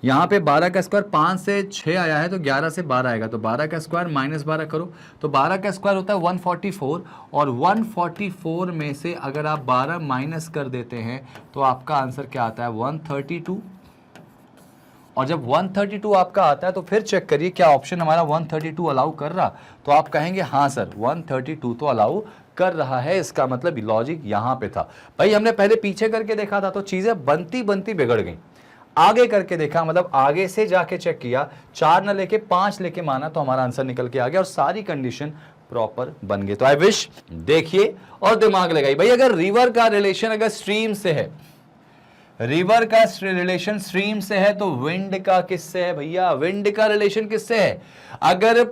यहाँ पे 12 का स्क्वायर 5 से 6 आया है, तो 11 से 12 आएगा, तो 12 का स्क्वायर -12 करो, तो 12 का स्क्वायर होता है 144, और 144 में से अगर आप 12 माइनस कर देते हैं तो आपका आंसर क्या आता है, 132। और जब 132 आपका आता है तो फिर चेक करिए क्या ऑप्शन हमारा 132 अलाउ कर रहा, तो आप कहेंगे हाँ सर 132 तो अलाउ कर रहा है, इसका मतलब लॉजिक यहाँ पे था। भाई हमने पहले पीछे करके देखा था तो चीज़ें बनती बनती बिगड़ गई, आगे करके देखा, मतलब आगे से जाके चेक किया, 4 न लेके 5 लेके माना, तो हमारा आंसर निकल के आ गया और सारी कंडीशन प्रॉपर बन गई। तो आई विश देखिए और दिमाग लगाइए भाई, अगर रिवर का रिलेशन अगर स्ट्रीम से है, रिवर का रिलेशन स्ट्रीम से है, तो विंड का किससे है भैया, विंड का रिलेशन किससे है? अगर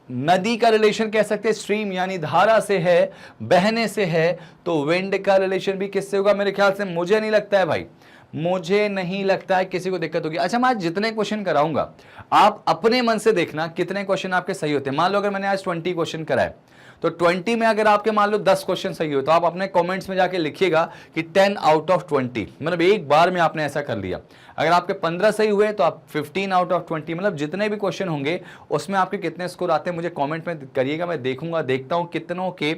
नदी का रिलेशन कह सकते हैं स्ट्रीम यानी धारा से है, बहने से है, तो विंड का रिलेशन भी किससे होगा? मेरे ख्याल से, मुझे नहीं लगता है भाई, मुझे नहीं लगता है किसी को दिक्कत होगी। अच्छा, मैं आज जितने क्वेश्चन कराऊंगा आप अपने मन से देखना कितने क्वेश्चन आपके सही होते हैं। मान लो अगर मैंने आज 20 क्वेश्चन कराए, तो 20 में अगर आपके मान लो 10 क्वेश्चन सही हो, तो आप अपने कमेंट्स में जाके लिखिएगा कि 10 आउट ऑफ 20, मतलब एक बार में आपने ऐसा कर लिया। अगर आपके 15 सही हुए तो आप 15 आउट ऑफ 20, मतलब जितने भी क्वेश्चन होंगे उसमें आपके कितने स्कोर आते हैं मुझे कमेंट में करिएगा, मैं देखूंगा, देखता हूं कितनों के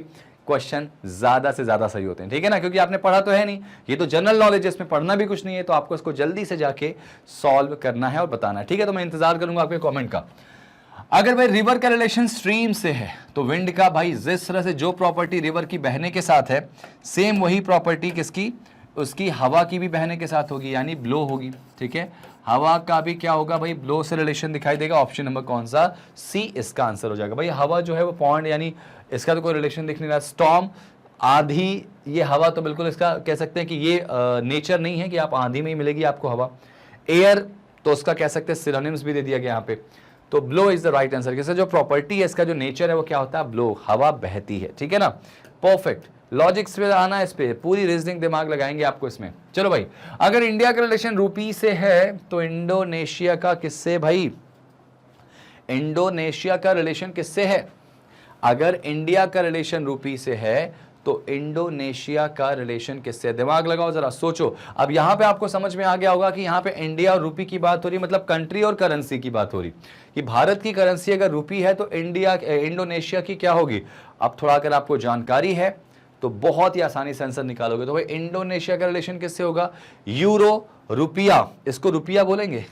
क्वेश्चन ज्यादा से ज्यादा सही होते हैं, ठीक है ना, क्योंकि आपने पढ़ा तो है नहीं, ये तो जनरल नॉलेज है, इसमें पढ़ना भी कुछ नहीं है, तो आपको इसको जल्दी से जाके सॉल्व करना है और बताना है, ठीक है। तो मैं इंतजार करूंगा आपके कमेंट का। अगर भाई रिवर का रिलेशन स्ट्रीम से है, तो विंड का भाई जिस तरह से जो प्रॉपर्टी रिवर की बहने के साथ है, सेम वही प्रॉपर्टी किसकी, उसकी हवा की भी बहने के साथ होगी, यानी ब्लो होगी, ठीक है। हवा का भी क्या होगा भाई, ब्लो से रिलेशन दिखाई देगा। ऑप्शन नंबर कौन सा, सी इसका आंसर हो जाएगा। भाई हवा जो है वो पॉइंट, यानी इसका तो कोई रिलेशन दिख नहीं रहा। स्टॉर्म, आंधी, ये हवा तो बिल्कुल इसका कह सकते हैं कि ये नेचर नहीं है कि आप आंधी में ही मिलेगी आपको हवा। एयर तो उसका कह सकते हैं सिनोनिम्स भी दे दिया गया यहाँ पे, तो blow is the right answer. किसका जो प्रॉपर्टी है, इसका जो नेचर है वो क्या होता है, ब्लो, हवा बहती है, ठीक है ना। परफेक्ट, लॉजिक्स पे आना है, इस पे पूरी रीजनिंग दिमाग लगाएंगे आपको इसमें। चलो भाई, अगर इंडिया का रिलेशन रूपी से है, तो इंडोनेशिया का किससे भाई, इंडोनेशिया का रिलेशन किससे है? अगर इंडिया का रिलेशन रूपी से है तो इंडोनेशिया का रिलेशन किससे? दिमाग लगाओ जरा, सोचो। अब यहां पे आपको समझ में आ गया होगा कि यहां पे इंडिया और रूपी की बात हो रही, मतलब कंट्री और करेंसी की बात हो रही, कि भारत की करेंसी अगर रूपी है तो इंडोनेशिया की क्या होगी। अब थोड़ा अगर आपको जानकारी है तो बहुत ही आसानी से आंसर निकालोगे। तो भाई इंडोनेशिया का रिलेशन किससे होगा, यूरो, रुपया, इसको रुपया बोलेंगे,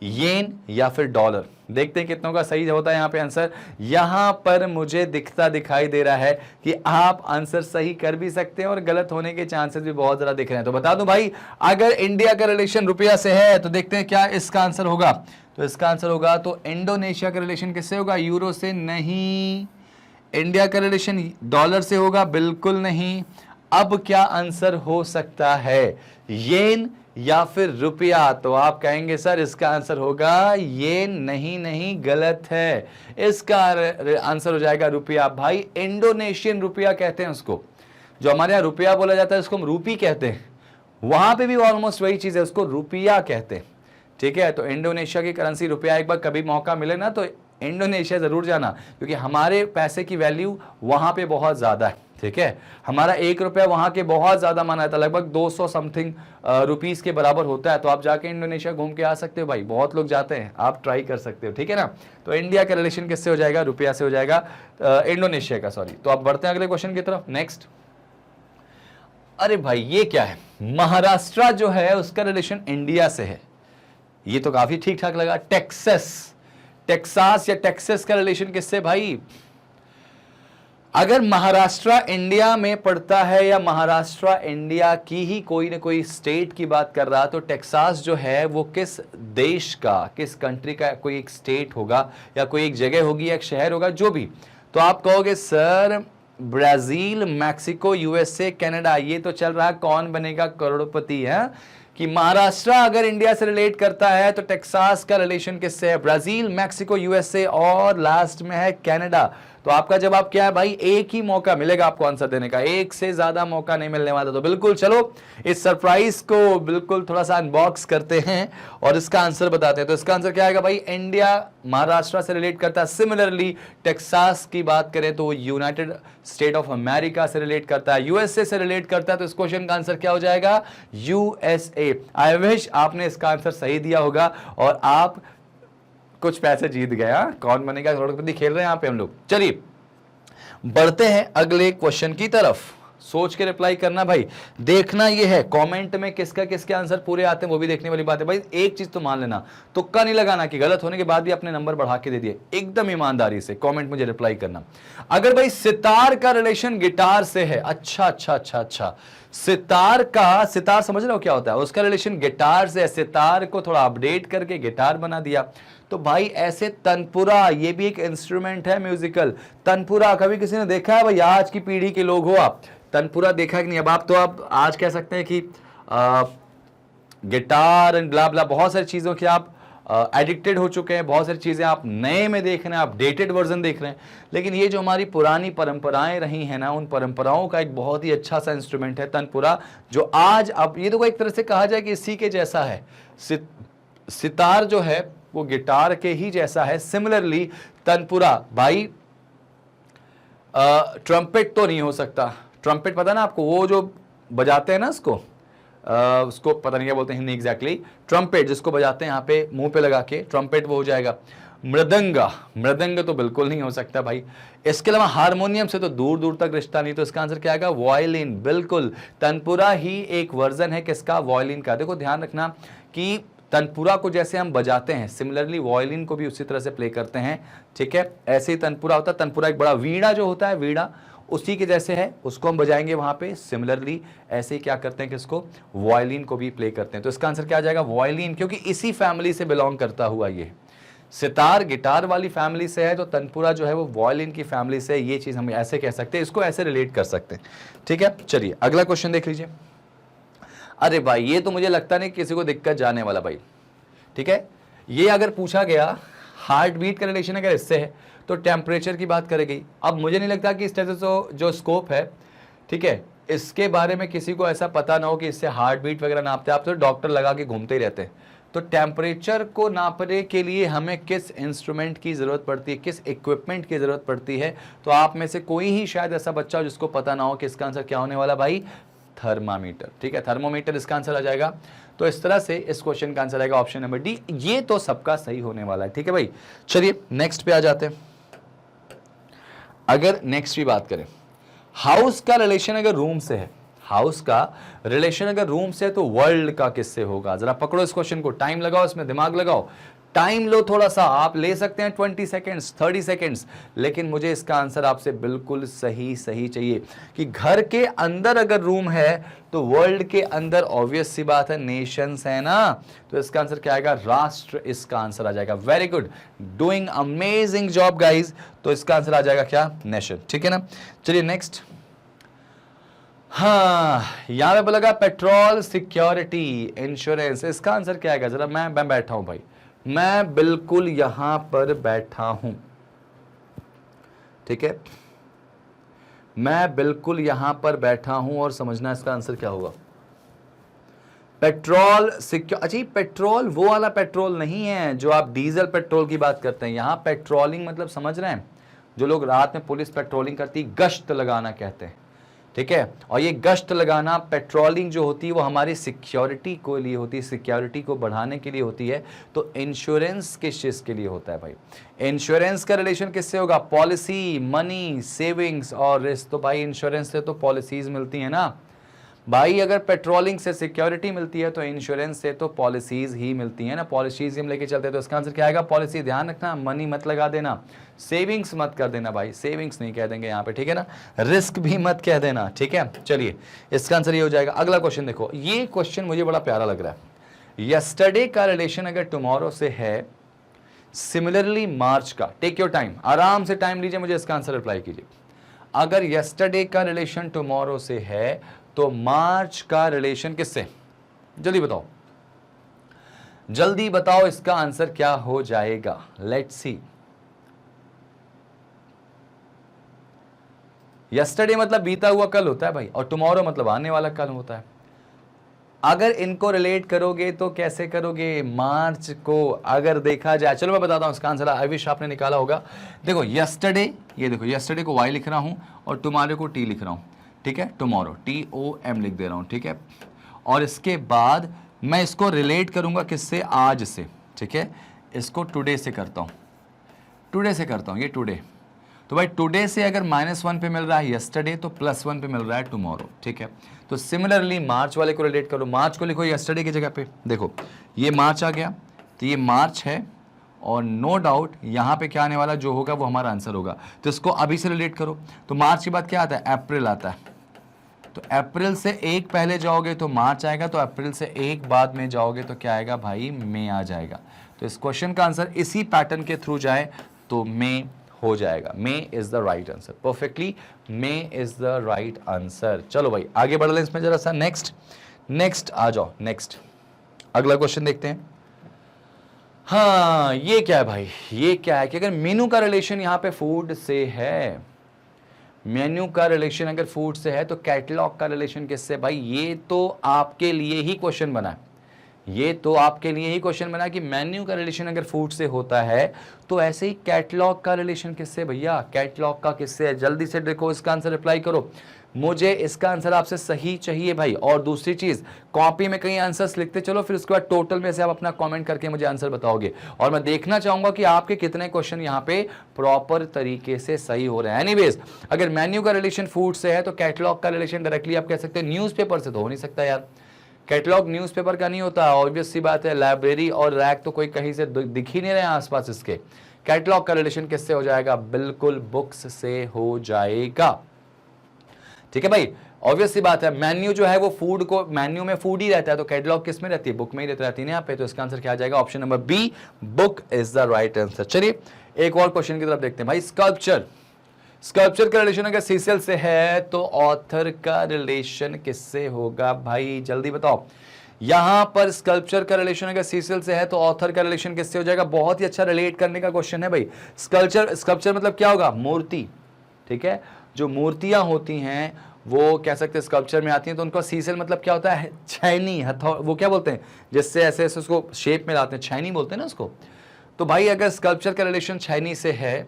येन या फिर डॉलर। देखते हैं कितनों का सही होता है यहाँ पे आंसर। यहां पर मुझे दिखाई दे रहा है कि आप आंसर सही कर भी सकते हैं और गलत होने के चांसेस भी बहुत ज्यादा दिख रहे हैं। तो बता दूं भाई, अगर इंडिया का रिलेशन रुपया से है तो देखते हैं क्या इसका आंसर होगा। तो इसका आंसर होगा, तो इंडोनेशिया का रिलेशन किससे होगा, यूरो से नहीं। इंडिया का रिलेशन डॉलर से होगा, बिल्कुल नहीं। अब क्या आंसर हो सकता है, येन या फिर रुपया? तो आप कहेंगे सर इसका आंसर होगा ये, नहीं, गलत है, इसका आंसर हो जाएगा रुपया। भाई इंडोनेशियन रुपया कहते हैं उसको, जो हमारे यहाँ रुपया बोला जाता है उसको हम रूपी कहते हैं, वहां पे भी ऑलमोस्ट वही चीज है, उसको रुपया कहते हैं, ठीक है, तो इंडोनेशिया की करेंसी रुपया, एक बार कभी मौका मिले ना तो इंडोनेशिया जरूर जाना, क्योंकि हमारे पैसे की वैल्यू वहां पे बहुत ज्यादा है। ठीक है, हमारा 1 रुपया वहां के बहुत ज्यादा माना था, लगभग 200 समथिंग रुपीस के बराबर होता है। तो आप जाके इंडोनेशिया घूम के आ सकते हो भाई, बहुत लोग जाते हैं, आप ट्राई कर सकते हो। ठीक है ना, तो इंडिया का रिलेशन किससे हो जाएगा? रुपया से हो जाएगा, इंडोनेशिया का, सॉरी। तो आप बढ़ते हैं अगले क्वेश्चन की तरफ, नेक्स्ट। अरे भाई ये क्या है? महाराष्ट्र जो है उसका रिलेशन इंडिया से है, ये तो काफी ठीक ठाक लगा। टेक्सास, टेक्सास या टेक्सास का रिलेशन किससे भाई? अगर महाराष्ट्र इंडिया में पड़ता है या महाराष्ट्र इंडिया की ही कोई ना कोई स्टेट की बात कर रहा, तो टेक्सास जो है वो किस देश का, किस कंट्री का कोई एक स्टेट होगा या कोई एक जगह होगी या एक शहर होगा, जो भी। तो आप कहोगे sir Brazil, Mexico, USA, Canada, ये तो चल रहा है कौन बनेगा करोड़पति है, कि महाराष्ट्र अगर इंडिया से रिलेट करता है तो टेक्सास का रिलेशन किससे है? ब्राजील, मैक्सिको, यूएसए और लास्ट में है कनाडा। तो आपका जवाब क्या है भाई? एक ही मौका मिलेगा आपको आंसर देने का, एक से ज्यादा मौका नहीं मिलने वाला। तो बिल्कुल चलो इस सरप्राइज को बिल्कुल थोड़ा सा अनबॉक्स करते हैं और इसका आंसर बताते हैं। तो इसका आंसर क्या आएगा भाई? इंडिया महाराष्ट्र से रिलेट करता है। सिमिलरली टेक्सास की बात करें तो यूनाइटेड स्टेट ऑफ अमेरिका से रिलेट करता है, यूएसए से रिलेट करता है। तो इस क्वेश्चन का आंसर क्या हो जाएगा? यूएसए। आई विश आपने इसका आंसर सही दिया होगा और आप कुछ पैसे जीत गया। कौन बनेगा करोड़पति खेल रहे हैं यहाँ पे हम लोग। चलिए बढ़ते हैं अगले क्वेश्चन की तरफ, सोच के रिप्लाई करना भाई। देखना ये है कमेंट में किसका किसके आंसर पूरे आते हैं, वो भी देखने वाली बात है भाई। एक चीज तो मान लेना, तुक्का नहीं लगाना कि गलत होने के बाद भी अपने नंबर बढ़ा के दे दिए, एकदम ईमानदारी से कमेंट मुझे रिप्लाई करना। अगर भाई सितार का रिलेशन गिटार से है, अच्छा अच्छा अच्छा अच्छा, सितार का, सितार समझ रहे हो क्या होता है, उसका रिलेशन गिटार से है, सितार को थोड़ा अपडेट करके गिटार बना दिया। तो भाई ऐसे तनपुरा, ये भी एक इंस्ट्रूमेंट है म्यूजिकल। तनपुरा कभी किसी ने देखा है भाई? आज की पीढ़ी के लोग हो आप, तनपुरा देखा कि नहीं? अब आप तो आप आज कह सकते हैं कि गिटार एंड ब्ला ब्ला बहुत सारी चीजों के आप एडिक्टेड हो चुके हैं, बहुत सारी चीजें आप नए में देख रहे हैं, अपडेटेड वर्जन देख रहे हैं। लेकिन ये जो हमारी पुरानी परंपराएं रही हैं ना, उन परंपराओं का एक बहुत ही अच्छा सा इंस्ट्रूमेंट है तनपुरा, जो आज अब ये तो एक तरह से कहा जाए कि इसी के जैसा है। सितार जो है वो गिटार के ही जैसा है। सिमिलरली तनपुरा भाई, ट्रम्पेट तो नहीं हो सकता। ट्रम्पेट पता ना आपको, वो जो बजाते हैं ना उसको पता नहीं क्या बोलते हैं हिंदी एग्जैक्टली, ट्रम्पेट जिसको बजाते हैं यहाँ पे मुंह पे लगा के, ट्रम्पेट वो हो जाएगा। मृदंगा, मृदंग तो बिल्कुल नहीं हो सकता भाई। इसके अलावा हारमोनियम से तो दूर दूर तक रिश्ता नहीं। तो इसका आंसर क्या आएगा? वायलिन। बिल्कुल, तनपुरा ही एक वर्जन है किसका? वायलिन का। देखो ध्यान रखना कि तनपुरा को जैसे हम बजाते हैं, सिमिलरली वायलिन को भी उसी तरह से प्ले करते हैं। ठीक है, ऐसे ही तनपुरा होता है। तनपुरा एक बड़ा वीणा जो होता है, वीणा उसी के जैसे है, उसको हम बजाएंगे वहां पे। सिमिलरली ऐसे ही क्या करते हैं किसको? वायलिन को भी प्ले करते हैं। तो इसका आंसर क्या आ जाएगा? वायलिन, क्योंकि इसी फैमिली से बिलोंग करता हुआ ये। सितार गिटार वाली फैमिली से है, तो तनपुरा जो है वो वायलिन की फैमिली से है। ये चीज हम ऐसे कह सकते हैं, इसको ऐसे रिलेट कर सकते हैं। ठीक है, चलिए अगला क्वेश्चन देख लीजिए। अरे भाई ये तो मुझे लगता नहीं किसी को दिक्कत जाने वाला भाई। ठीक है, ये अगर पूछा गया हार्ट बीट का रिलेशन अगर इससे है तो टेम्परेचर की बात करेगी। अब मुझे नहीं लगता कि इस तरह से जो स्कोप है, ठीक है, इसके बारे में किसी को ऐसा पता ना हो कि इससे हार्ट बीट वगैरह नापते हैं। आप तो डॉक्टर लगा के घूमते ही रहते हैं। तो टेम्परेचर को नापने के लिए हमें किस इंस्ट्रूमेंट की ज़रूरत पड़ती है, किस इक्विपमेंट की ज़रूरत पड़ती है? तो आप में से कोई ही शायद ऐसा बच्चा हो जिसको पता ना हो कि इसका आंसर क्या होने वाला भाई? थर्मामीटर। ठीक है, थर्मोमीटर इसका आंसर आ जाएगा। तो इस तरह से इस क्वेश्चन का आंसर आएगा ऑप्शन नंबर डी। ये तो सबका सही होने वाला है। ठीक है भाई, चलिए नेक्स्ट पे आ जाते हैं। अगर नेक्स्ट भी बात करें, हाउस का रिलेशन अगर रूम से है, हाउस का रिलेशन अगर रूम से है तो वर्ल्ड का किससे होगा? जरा पकड़ो इस क्वेश्चन को, टाइम लगाओ, इसमें दिमाग लगाओ, टाइम लो थोड़ा सा। आप ले सकते हैं 20 सेकेंड्स, 30 सेकेंड्स, लेकिन मुझे इसका आंसर आपसे बिल्कुल सही सही चाहिए कि घर के अंदर अगर रूम है तो वर्ल्ड के अंदर ऑब्वियस सी बात है नेशंस है ना। तो इसका आंसर क्या आएगा? राष्ट्र इसका आंसर आ जाएगा। Very good, doing amazing job guys. तो इसका आंसर आ जाएगा क्या? नेशन। ठीक है ना, चलिए नेक्स्ट। हाँ, यहां पे बोलेगा पेट्रोल सिक्योरिटी इंश्योरेंस, इसका आंसर क्या आएगा? जरा मैं बैठा हूं भाई, मैं बिल्कुल यहां पर बैठा हूं। ठीक है, मैं बिल्कुल यहां पर बैठा हूं और समझना इसका आंसर क्या होगा। पेट्रोल अच्छा, पेट्रोल वो वाला पेट्रोल नहीं है जो आप डीजल पेट्रोल की बात करते हैं। यहां पेट्रोलिंग मतलब समझ रहे हैं, जो लोग रात में पुलिस पेट्रोलिंग करती, गश्त लगाना कहते हैं, ठीक है। और ये गश्त लगाना, पेट्रोलिंग जो होती है वो हमारी सिक्योरिटी को लिए होती है, सिक्योरिटी को बढ़ाने के लिए होती है। तो इंश्योरेंस किस चीज के लिए होता है भाई? इंश्योरेंस का रिलेशन किससे होगा? पॉलिसी, मनी, सेविंग्स और रिस्क। तो भाई इंश्योरेंस से तो पॉलिसीज मिलती है ना भाई। अगर पेट्रोलिंग से सिक्योरिटी मिलती है तो इंश्योरेंस से तो पॉलिसीज ही मिलती है ना, पॉलिसीज हम लेके चलते हैं। तो इसका आंसर क्या आएगा? पॉलिसी। ध्यान रखना, मनी मत लगा देना, सेविंग्स मत कर देना भाई, सेविंग्स नहीं कह देंगे यहाँ पे, ठीक है ना। रिस्क भी मत कह देना, ठीक है। चलिए इसका आंसर ये हो जाएगा। अगला क्वेश्चन देखो, ये क्वेश्चन मुझे बड़ा प्यारा लग रहा है। यस्टरडे का रिलेशन अगर टुमारो से है, सिमिलरली मार्च का, टेक योर टाइम, आराम से टाइम लीजिए, मुझे इसका आंसर रिप्लाई कीजिए। अगर यस्टरडे का रिलेशन टुमारो से है तो मार्च का रिलेशन किससे? जल्दी बताओ, जल्दी बताओ, इसका आंसर क्या हो जाएगा? Let's see. यस्टरडे मतलब बीता हुआ कल होता है भाई, और टुमारो मतलब आने वाला कल होता है। अगर इनको रिलेट करोगे तो कैसे करोगे? मार्च को अगर देखा जाए, चलो मैं बताता हूं इसका आंसर, आई विश आपने निकाला होगा। देखो यस्टरडे, ये देखो यस्टरडे को वाई लिख रहा हूं और टुमारो को टी लिख रहा हूं, ठीक है। टुमारो TOM लिख दे रहा हूं, ठीक है। और इसके बाद मैं इसको रिलेट करूंगा किससे? आज से, ठीक है। इसको टुडे से करता हूं, टुडे से करता हूं, ये टुडे। तो भाई टुडे से अगर -1 पे मिल रहा है यस्टरडे, तो +1 पे मिल रहा है टुमारो, ठीक है। तो सिमिलरली मार्च वाले को रिलेट करो, मार्च को लिखो यस्टरडे की जगह पे। देखो ये मार्च आ गया, तो ये मार्च है, और नो डाउट यहाँ पे क्या आने वाला जो होगा वो हमारा आंसर होगा। तो इसको अभी से रिलेट करो। तो मार्च के बाद क्या आता है? अप्रैल आता है। तो अप्रैल से एक पहले जाओगे तो मार्च आएगा, तो अप्रैल से एक बाद में जाओगे तो क्या आएगा भाई? मई आ जाएगा। तो इस क्वेश्चन का आंसर इसी पैटर्न के थ्रू जाए तो मई हो जाएगा। May is the right answer, perfectly May is the right answer. चलो भाई आगे बढ़ लें इसमें जरा सा। नेक्स्ट आ जाओ, नेक्स्ट अगला क्वेश्चन देखते हैं। हाँ ये क्या है भाई? ये क्या है कि अगर मेनू का रिलेशन यहाँ पे फूड से है, मेन्यू का रिलेशन अगर फूड से है, तो कैटलॉग का रिलेशन किससे? भाई ये तो आपके लिए ही क्वेश्चन बना है, ये तो आपके लिए ही क्वेश्चन बना कि मेन्यू का रिलेशन अगर फूड से होता है तो ऐसे ही कैटलॉग का रिलेशन किससे भैया? कैटलॉग का किससे है? जल्दी से देखो, इसका आंसर रिप्लाई करो। मुझे इसका आंसर आपसे सही चाहिए भाई। और दूसरी चीज, कॉपी में कई आंसर्स लिखते चलो, फिर उसके बाद टोटल में से आप अपना कमेंट करके मुझे आंसर बताओगे, और मैं देखना चाहूंगा कि आपके कितने क्वेश्चन यहाँ पे प्रॉपर तरीके से सही हो रहे हैं। एनीवेज, अगर मेन्यू का रिलेशन फूड से है तो कैटलॉग का रिलेशन डायरेक्टली आप कह सकते हैं न्यूज़पेपर से तो हो नहीं सकता यार। कैटलॉग न्यूज़पेपर का नहीं होता, ऑब्वियस सी बात है। लाइब्रेरी और रैक तो कोई कहीं से दिख ही नहीं रहे आसपास इसके। कैटलॉग का रिलेशन किससे हो जाएगा? बिल्कुल बुक्स से हो जाएगा, ठीक है भाई। ऑब्वियस सी बात है, मेन्यू जो है वो फूड को, मेन्यू में फूड ही रहता है, तो कैटलॉग किस में रहती है? बुक में ही रहती है यहाँ पे। तो इसका आंसर क्या आ जाएगा? Option number B, book is the right answer. चलिए एक और क्वेश्चन की तरफ देखते हैं भाई। स्कल्पचर का रिलेशन अगर सीसेल से है तो ऑथर का रिलेशन किससे होगा भाई? जल्दी बताओ। यहां पर स्कल्पचर का रिलेशन अगर सीसेल से है तो ऑथर का रिलेशन किससे हो जाएगा? बहुत ही अच्छा रिलेट करने का क्वेश्चन है भाई। स्कल्पचर मतलब क्या होगा? मूर्ति, ठीक है। जो मूर्तियां होती हैं वो कह सकते हैं स्कल्पचर में आती हैं, तो उनका सीसेल मतलब क्या होता है? छैनी, वो क्या बोलते हैं जिससे ऐसे ऐसे उसको शेप में लाते हैं, छैनी बोलते हैं ना उसको। तो भाई अगर स्कल्पचर का रिलेशन छैनी से है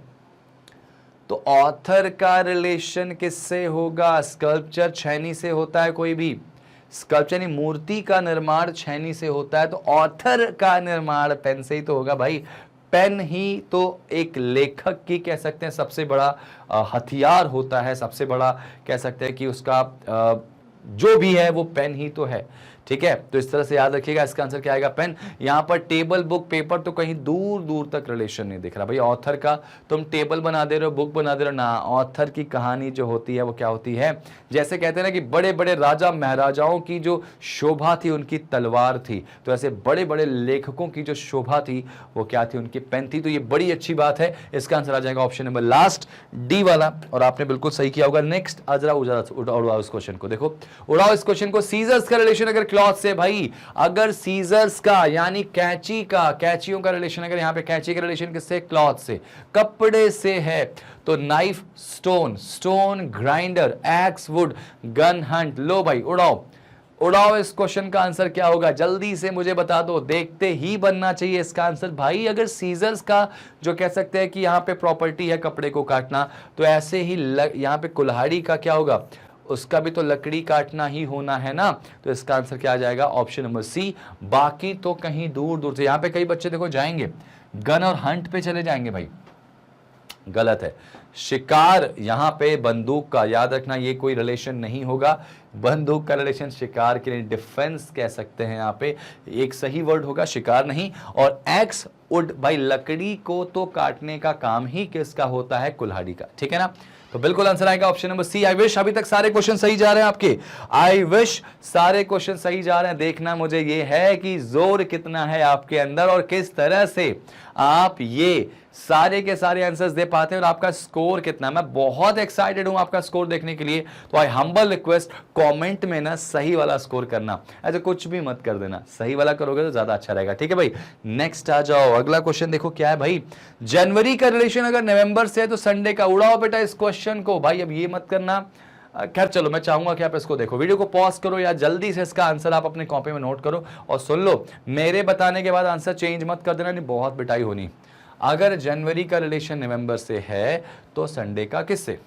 तो ऑथर का रिलेशन किससे होगा? स्कल्पचर छैनी से होता है, कोई भी स्कल्पचर मूर्ति का निर्माण छैनी से होता है, तो ऑथर का निर्माण पेन से ही तो होगा भाई। पेन ही तो एक लेखक की कह सकते हैं सबसे बड़ा हथियार होता है, सबसे बड़ा कह सकते हैं कि उसका जो भी है वो पेन ही तो है, ठीक है। तो इस तरह से याद रखिएगा, इसका आंसर क्या आएगा? पेन। यहां पर टेबल, बुक, पेपर तो कहीं दूर दूर तक रिलेशन नहीं दिख रहा भाई। ऑथर का तुम टेबल बना दे रहे हो, बुक बना दे रहे हो ना, ऑथर की कहानी जो होती है वो क्या होती है? जैसे कहते हैं ना कि बड़े बड़े राजा महाराजाओं की जो शोभा थी उनकी तलवार थी, तो ऐसे बड़े बड़े लेखकों की जो शोभा थी वो क्या थी? उनकी पेन थी। तो ये बड़ी अच्छी बात है। इसका आंसर आ जाएगा ऑप्शन नंबर लास्ट, डी वाला, और आपने बिल्कुल सही किया होगा। नेक्स्ट उड़ाओ इस क्वेश्चन को, देखो उड़ाओ इस क्वेश्चन को। सीजर्स का रिलेशन अगर क्लॉथ से, भाई अगर सीजर्स का यानी कैंची का, कैंचियों का रिलेशन अगर यहां पे कैंची का रिलेशन किससे? क्लॉथ से, कपड़े से है, तो knife stone, stone grinder, axe wood, gun hunt. लो भाई उड़ाओ। उड़ाओ इस क्वेश्चन का आंसर क्या होगा, जल्दी से मुझे बता दो, देखते ही बनना चाहिए इसका आंसर। भाई अगर सीजर्स का जो कह सकते हैं कि यहाँ पे प्रॉपर्टी है कपड़े को काटना, तो ऐसे ही यहाँ पे कुल्हाड़ी का क्या होगा, उसका भी तो लकड़ी काटना ही होना है ना। तो इसका आंसर क्या आ जाएगा, ऑप्शन नंबर सी। बाकी तो कहीं दूर दूर से, यहाँ पे कई बच्चे देखो जाएंगे गन और हंट पे चले जाएंगे, भाई गलत है। शिकार यहां पे बंदूक का, याद रखना ये कोई रिलेशन नहीं होगा, बंदूक का रिलेशन शिकार के लिए डिफेंस कह सकते हैं, यहां पे एक सही वर्ड होगा शिकार नहीं। और एक्स वुड, भाई लकड़ी को तो काटने का काम ही किसका होता है, कुल्हाड़ी का, ठीक है ना। तो बिल्कुल आंसर आएगा option number C. I wish अभी तक सारे क्वेश्चन सही जा रहे हैं आपके, आई विश सारे क्वेश्चन सही जा रहे हैं। देखना मुझे ये है कि जोर कितना है आपके अंदर और किस तरह से आप ये सारे के सारे आंसर्स दे पाते हैं और आपका स्कोर कितना है। मैं बहुत एक्साइटेड हूं आपका स्कोर देखने के लिए। तो आई हम्बल रिक्वेस्ट, कमेंट में ना सही वाला स्कोर करना, ऐसे कुछ भी मत कर देना, सही वाला करोगे तो ज्यादा अच्छा रहेगा, ठीक है भाई। नेक्स्ट आ जाओ, अगला क्वेश्चन देखो क्या है भाई। जनवरी का रिलेशन अगर नवंबर से है तो संडे का, उड़ाओ बेटा इस क्वेश्चन को। भाई अब ये मत करना, खैर चलो मैं चाहूंगा कि आप इसको देखो, वीडियो को पॉज करो या जल्दी से इसका आंसर आप अपने कॉपी में नोट करो और सुन लो। मेरे बताने के बाद आंसर चेंज मत कर देना, नहीं बहुत पिटाई होनी। अगर जनवरी का रिलेशन नवंबर से है तो संडे का किससे,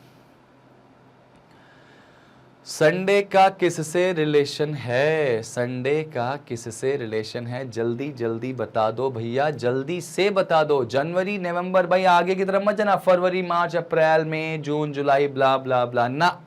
संडे का किससे रिलेशन है, संडे का किससे रिलेशन है, जल्दी जल्दी बता दो भैया, जल्दी से बता दो। जनवरी नवंबर, भाई आगे की तरफ मत जाना, फरवरी मार्च अप्रैल मई जून जुलाई ब्ला ब्ला ब्ला ना।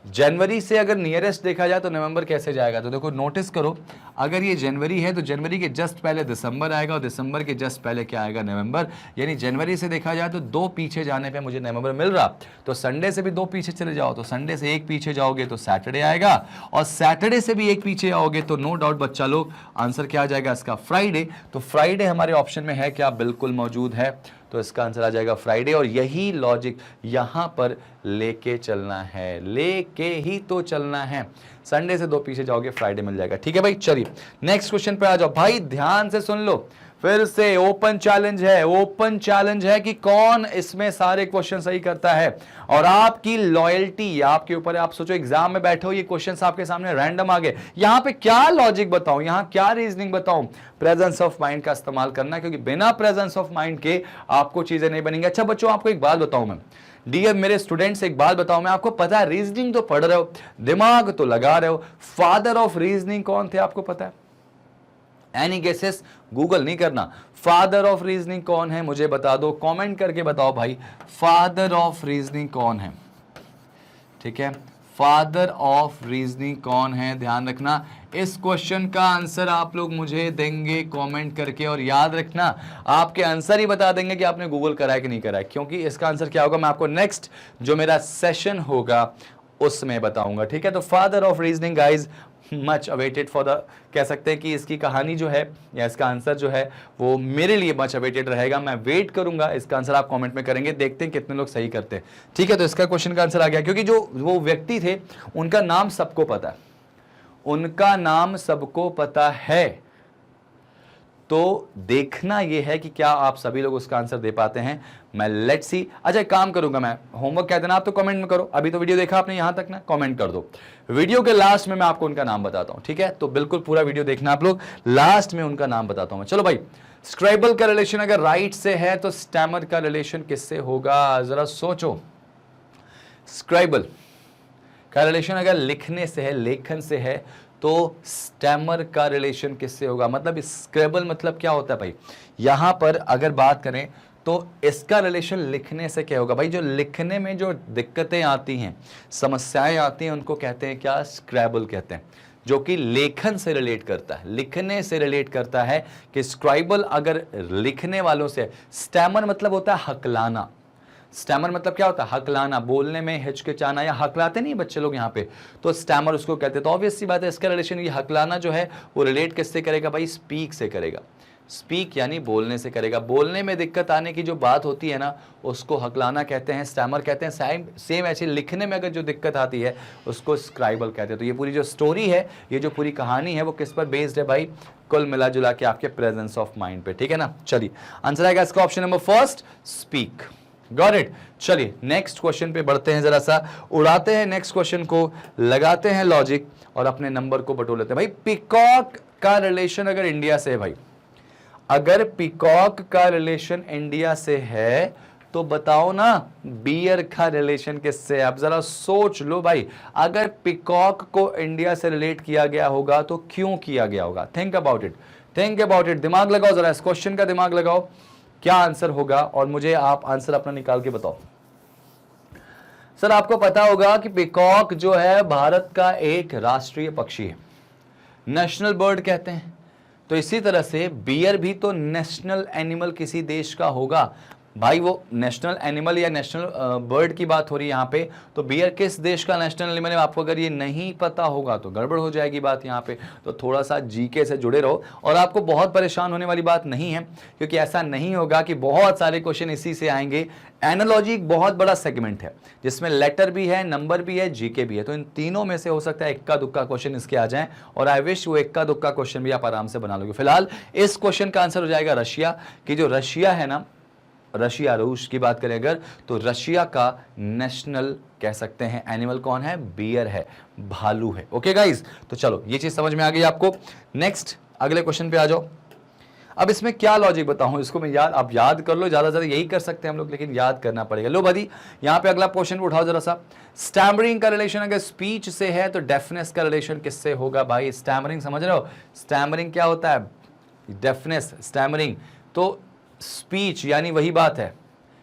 जनवरी से अगर नियरेस्ट देखा जाए तो नवंबर कैसे जाएगा, तो देखो नोटिस करो, अगर ये जनवरी है तो जनवरी के जस्ट पहले दिसंबर आएगा और दिसंबर के जस्ट पहले क्या आएगा, नवंबर। यानी जनवरी से देखा जाए तो 2 पीछे जाने पे मुझे नवंबर मिल रहा। तो संडे से भी 2 पीछे चले जाओ, तो संडे से 1 पीछे जाओगे तो सैटरडे आएगा, और सैटरडे से भी 1 पीछे आओगे तो नो डाउट बच्चा लोग आंसर क्या आ जाएगा इसका, फ्राइडे। तो फ्राइडे हमारे ऑप्शन में है क्या, बिल्कुल मौजूद है, तो इसका आंसर आ जाएगा फ्राइडे। और यही लॉजिक यहां पर लेके चलना है, लेके ही तो चलना है। संडे से 2 पीछे जाओगे, फ्राइडे मिल जाएगा, ठीक है भाई। चलिए नेक्स्ट क्वेश्चन पे आ जाओ भाई, ध्यान से सुन लो, फिर से ओपन चैलेंज है, ओपन चैलेंज है कि कौन इसमें सारे क्वेश्चन सही करता है। और आपकी लॉयल्टी आपके ऊपर है। आप सोचो एग्जाम में बैठे हो, ये क्वेश्चंस आपके सामने रैंडम आ गए, यहां पे क्या लॉजिक बताऊं, यहां क्या रीजनिंग बताऊं, प्रेजेंस ऑफ माइंड का इस्तेमाल करना, क्योंकि बिना प्रेजेंस ऑफ माइंड के आपको चीजें नहीं बनेंगी। अच्छा बच्चों आपको एक बात बताऊं मैं, डियर मेरे स्टूडेंट्स एक बात बताऊं मैं आपको, पता है रीजनिंग तो पढ़ रहे हो, दिमाग तो लगा रहे हो, फादर ऑफ रीजनिंग कौन थे आपको पता है? एनी गेसेस, गूगल नहीं करना। फादर ऑफ रीजनिंग कौन है मुझे बता दो, कमेंट करके बताओ भाई, फादर ऑफ रीजनिंग कौन है, ठीक है, फादर ऑफ रीजनिंग कौन है। ध्यान रखना इस क्वेश्चन का आंसर आप लोग मुझे देंगे कमेंट करके, और याद रखना आपके आंसर ही बता देंगे कि आपने गूगल करा है कि नहीं करा है, क्योंकि इसका आंसर क्या होगा मैं आपको नेक्स्ट जो मेरा सेशन होगा उसमें बताऊंगा, ठीक है। तो father of reasoning guys much awaited for the, कह सकते हैं कि इसकी कहानी जो है या इसका आंसर जो है वो मेरे लिए मच अवेटेड रहेगा। मैं वेट करूंगा, इसका आंसर आप कमेंट में करेंगे, देखते हैं कितने लोग सही करते हैं, ठीक है। तो इसका क्वेश्चन का आंसर आ गया, क्योंकि जो वो व्यक्ति थे उनका नाम सबको पता है, उनका नाम सबको पता है। तो देखना यह है कि क्या आप सभी लोग उसका आंसर दे पाते हैं। मैं लेट्स सी। अच्छा एक काम करूंगा मैं, होमवर्क कह देना आप तो कमेंट में करो, अभी तो वीडियो देखा आपने यहां तक ना, कमेंट कर दो। वीडियो के लास्ट में मैं आपको उनका नाम बताता हूं, ठीक है। तो बिल्कुल पूरा वीडियो देखना आप लोग, लास्ट में उनका नाम बताता हूं मैं। चलो भाई, स्क्राइबल का रिलेशन अगर राइट से है तो स्टैमर का रिलेशन किससे होगा, जरा सोचो। स्क्राइबल का रिलेशन अगर लिखने से है, लेखन से है, तो स्टैमर का रिलेशन किससे होगा, मतलब स्क्रेबल मतलब क्या होता है भाई, यहां पर अगर बात करें तो इसका रिलेशन लिखने से क्या होगा भाई, जो लिखने में जो दिक्कतें आती हैं, समस्याएं आती हैं, उनको कहते हैं क्या, स्क्रैबल कहते हैं, जो कि लेखन से रिलेट करता है, लिखने से रिलेट करता है। कि स्क्राइबल अगर लिखने वालों से, स्टैमर मतलब होता है हकलाना, स्टैमर मतलब क्या होता है, हकलाना, बोलने में हिचकिचाना, या हकलाते नहीं बच्चे लोग यहाँ पे, तो स्टैमर उसको कहते हैं। तो ऑब्वियस सी बात है इसका रिलेशन ये हकलाना जो है वो रिलेट किससे करेगा भाई, स्पीक से करेगा, स्पीक यानी बोलने से करेगा। बोलने में दिक्कत आने की जो बात होती है ना, उसको हकलाना कहते हैं, स्टैमर कहते हैं। सेम ऐसे लिखने में अगर जो दिक्कत आती है उसको स्क्राइबल कहते हैं। तो ये पूरी जो स्टोरी है, ये जो पूरी कहानी है वो किस पर बेस्ड है भाई, कुल मिला जुला के आपके प्रेजेंस ऑफ माइंड पे, ठीक है ना। चलिए आंसर आएगा इसका option number first, speak. Got it. चलिए नेक्स्ट क्वेश्चन पे बढ़ते हैं, जरा सा उड़ाते हैं नेक्स्ट क्वेश्चन को, लगाते हैं लॉजिक और अपने नंबर को बटोर लेते हैं। भाई पीकॉक का रिलेशन अगर इंडिया से है, भाई अगर पीकॉक का रिलेशन इंडिया से है तो बताओ ना बियर का रिलेशन किससे? आप जरा सोच लो भाई, अगर पीकॉक को इंडिया से रिलेट किया गया होगा तो क्यों किया गया होगा? Think about it, think about it, दिमाग लगाओ जरा, इस क्वेश्चन का दिमाग लगाओ, क्या आंसर होगा और मुझे आप आंसर अपना निकाल के बताओ। सर आपको पता होगा कि पीकॉक जो है भारत का एक राष्ट्रीय पक्षी है, नेशनल बर्ड कहते हैं। तो इसी तरह से बियर भी तो नेशनल एनिमल किसी देश का होगा भाई, वो नेशनल एनिमल या नेशनल बर्ड की बात हो रही है यहाँ पे, तो बियर किस देश का नेशनल एनिमल है? आपको अगर ये नहीं पता होगा तो गड़बड़ हो जाएगी बात यहाँ पे। तो थोड़ा सा जीके से जुड़े रहो और आपको बहुत परेशान होने वाली बात नहीं है, क्योंकि ऐसा नहीं होगा कि बहुत सारे क्वेश्चन इसी से आएंगे। एनालॉजी एक बहुत बड़ा सेगमेंट है जिसमें लेटर भी है, नंबर भी है, जीके भी है, तो इन तीनों में से हो सकता है इक्का दुक्का क्वेश्चन इसके आ जाएं, और आई विश वो इक्का दुक्का क्वेश्चन भी आप आराम से बना लोगे। फिलहाल इस क्वेश्चन का आंसर हो जाएगा रशिया, कि जो रशिया है ना, रशिया, रूस की बात करें अगर, तो रशिया का नेशनल कह सकते हैं एनिमल कौन है? बियर है, भालू है। ओके गाइस, तो चलो ये चीज समझ में आ गई आपको। नेक्स्ट अगले क्वेश्चन पे आ जाओ। अब इसमें क्या लॉजिक बताऊं, इसको मैं आप याद कर लो, ज्यादा ज्यादा यही कर सकते हैं हम लोग, लेकिन याद करना पड़ेगा। लो भाई यहां पे अगला क्वेश्चन उठाओ जरा सा। स्टैमरिंग का रिलेशन अगर स्पीच से है तो डेफनेस का रिलेशन किससे होगा? भाई स्टैमरिंग समझ रहे हो, स्टैमरिंग क्या होता है? डेफनेस, स्टैमरिंग तो स्पीच यानी वही बात है।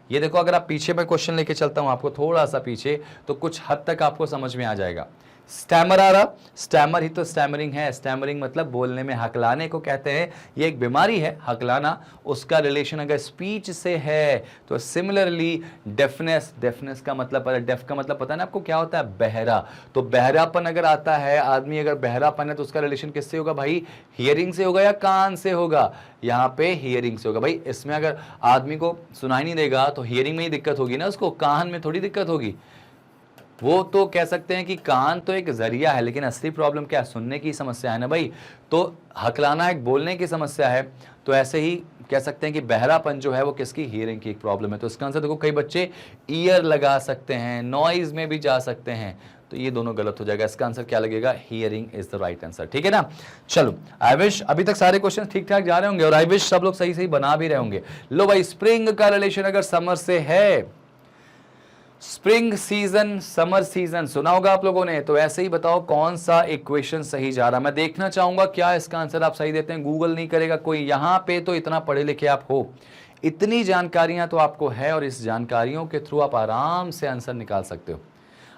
ये देखो अगर आप पीछे मैं क्वेश्चन लेके चलता हूं आपको थोड़ा सा पीछे, तो कुछ हद तक आपको समझ में आ जाएगा। स्टैमर आ रहा, स्टैमर ही तो स्टैमरिंग है। स्टैमरिंग मतलब बोलने में हकलाने को कहते हैं, ये एक बीमारी है हकलाना, उसका रिलेशन अगर स्पीच से है तो सिमिलरली डेफनेस, डेफनेस का मतलब, डेफ का मतलब पता है ना आपको क्या होता है? बहरा। तो बहरापन अगर आता है, आदमी अगर बहरापन है तो उसका रिलेशन किससे होगा भाई? हियरिंग से होगा या कान से होगा? यहाँ पे हियरिंग से होगा। भाई इसमें अगर आदमी को सुनाई नहीं देगा तो हियरिंग में ही दिक्कत होगी ना, उसको कान में थोड़ी दिक्कत होगी। वो तो कह सकते हैं कि कान तो एक जरिया है, लेकिन असली प्रॉब्लम क्या है? सुनने की समस्या है ना भाई। तो हकलाना एक बोलने की समस्या है, तो ऐसे ही कह सकते हैं कि बहरापन जो है वो किसकी? हियरिंग की एक प्रॉब्लम है। तो इसका आंसर देखो, कई बच्चे ईयर लगा सकते हैं, नॉइज में भी जा सकते हैं, तो ये दोनों गलत हो जाएगा। इसका आंसर क्या लगेगा? Hearing is the right answer. ठीक है ना। चलो आई विश अभी तक सारे क्वेश्चन ठीक ठाक जा रहे होंगे और आई विश सब लोग सही सही बना भी रहे होंगे। लो भाई स्प्रिंग का रिलेशन अगर समर से है, स्प्रिंग सीजन, समर सीजन सुना होगा आप लोगों ने, तो ऐसे ही बताओ कौन सा इक्वेशन सही जा रहा। मैं देखना चाहूंगा क्या इसका आंसर आप सही देते हैं। गूगल नहीं करेगा कोई, यहां पे तो इतना पढ़े लिखे आप हो, इतनी जानकारियां तो आपको है, और इस जानकारियों के थ्रू आप आराम से आंसर निकाल सकते हो,